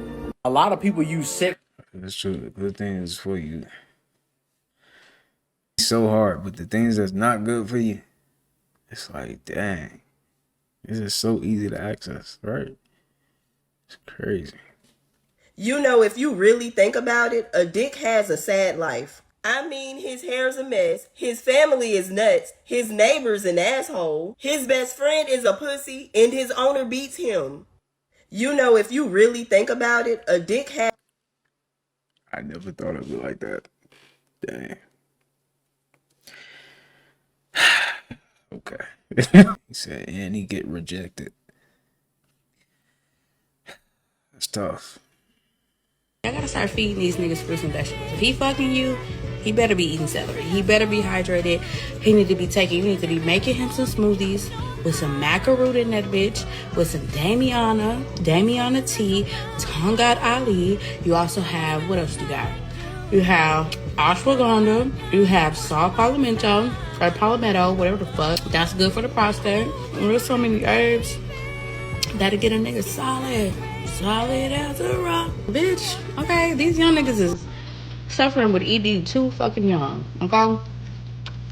A lot of people use sex. That's true. The good things for you. It's so hard, but the things that's not good for you, it's like, dang. It's just so easy to access, right? It's crazy. You know, if you really think about it, a dick has a sad life. I mean, his hair's a mess. His family is nuts. His neighbor's an asshole. His best friend is a pussy, and his owner beats him. You know, if you really think about it, a dick has... I never thought of it like that. Dang. Okay. He said, and he get rejected. That's tough. I gotta start feeding these niggas fruits and vegetables. If he fucking you, he better be eating celery. He better be hydrated. He need to be taking, you need to be making him some smoothies with some macaroon in that bitch, with some Damiana tea, Tongat Ali. You also have, what else you got? You have ashwagandha. You have saw palmetto, or palmetto, whatever the fuck. That's good for the prostate. And there's so many herbs that'll get a nigga solid as a rock. Bitch, okay, these young niggas is suffering with ED too fucking young, okay?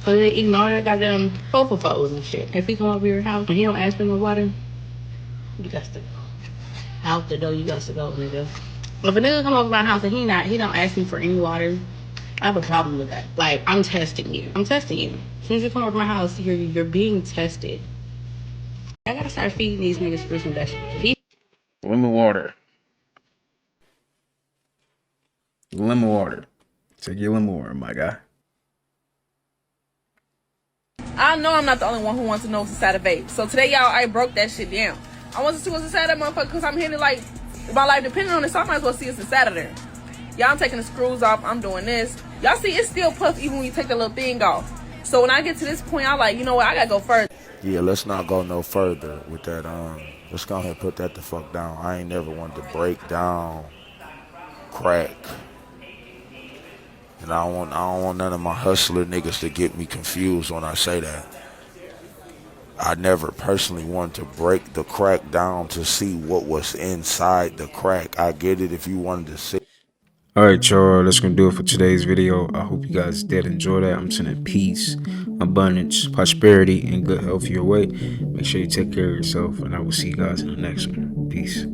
So they eating all that goddamn fofofos and shit. If he come over your house and he don't ask for no water, you got to go. Out the door, you got to go, nigga. If a nigga come over my house and he don't ask me for any water, I have a problem with that. Like, I'm testing you. As soon as you come over my house, you're being tested. I gotta start feeding these niggas fruits and vegetables. Lemon water. Lemon water. Take your lemon water, my guy. I know I'm not the only one who wants to know what's inside a vape. So today, y'all, I broke that shit down. I want to see what's inside that motherfucker because I'm hitting it like my life depending on it, so I might as well see what's inside of there. Y'all, I'm taking the screws off. I'm doing this. Y'all see, it's still puff even when you take the little thing off. So when I get to this point, I'm like, you know what, I gotta go further. Yeah, let's not go no further with that. Let's go ahead and put that the fuck down. I ain't never wanted to break down crack. And I don't want none of my hustler niggas to get me confused when I say that. I never personally wanted to break the crack down to see what was inside the crack. I get it if you wanted to see. Alright, y'all, that's gonna do it for today's video. I hope you guys did enjoy that. I'm sending peace, abundance, prosperity, and good health your way. Make sure you take care of yourself, and I will see you guys in the next one. Peace.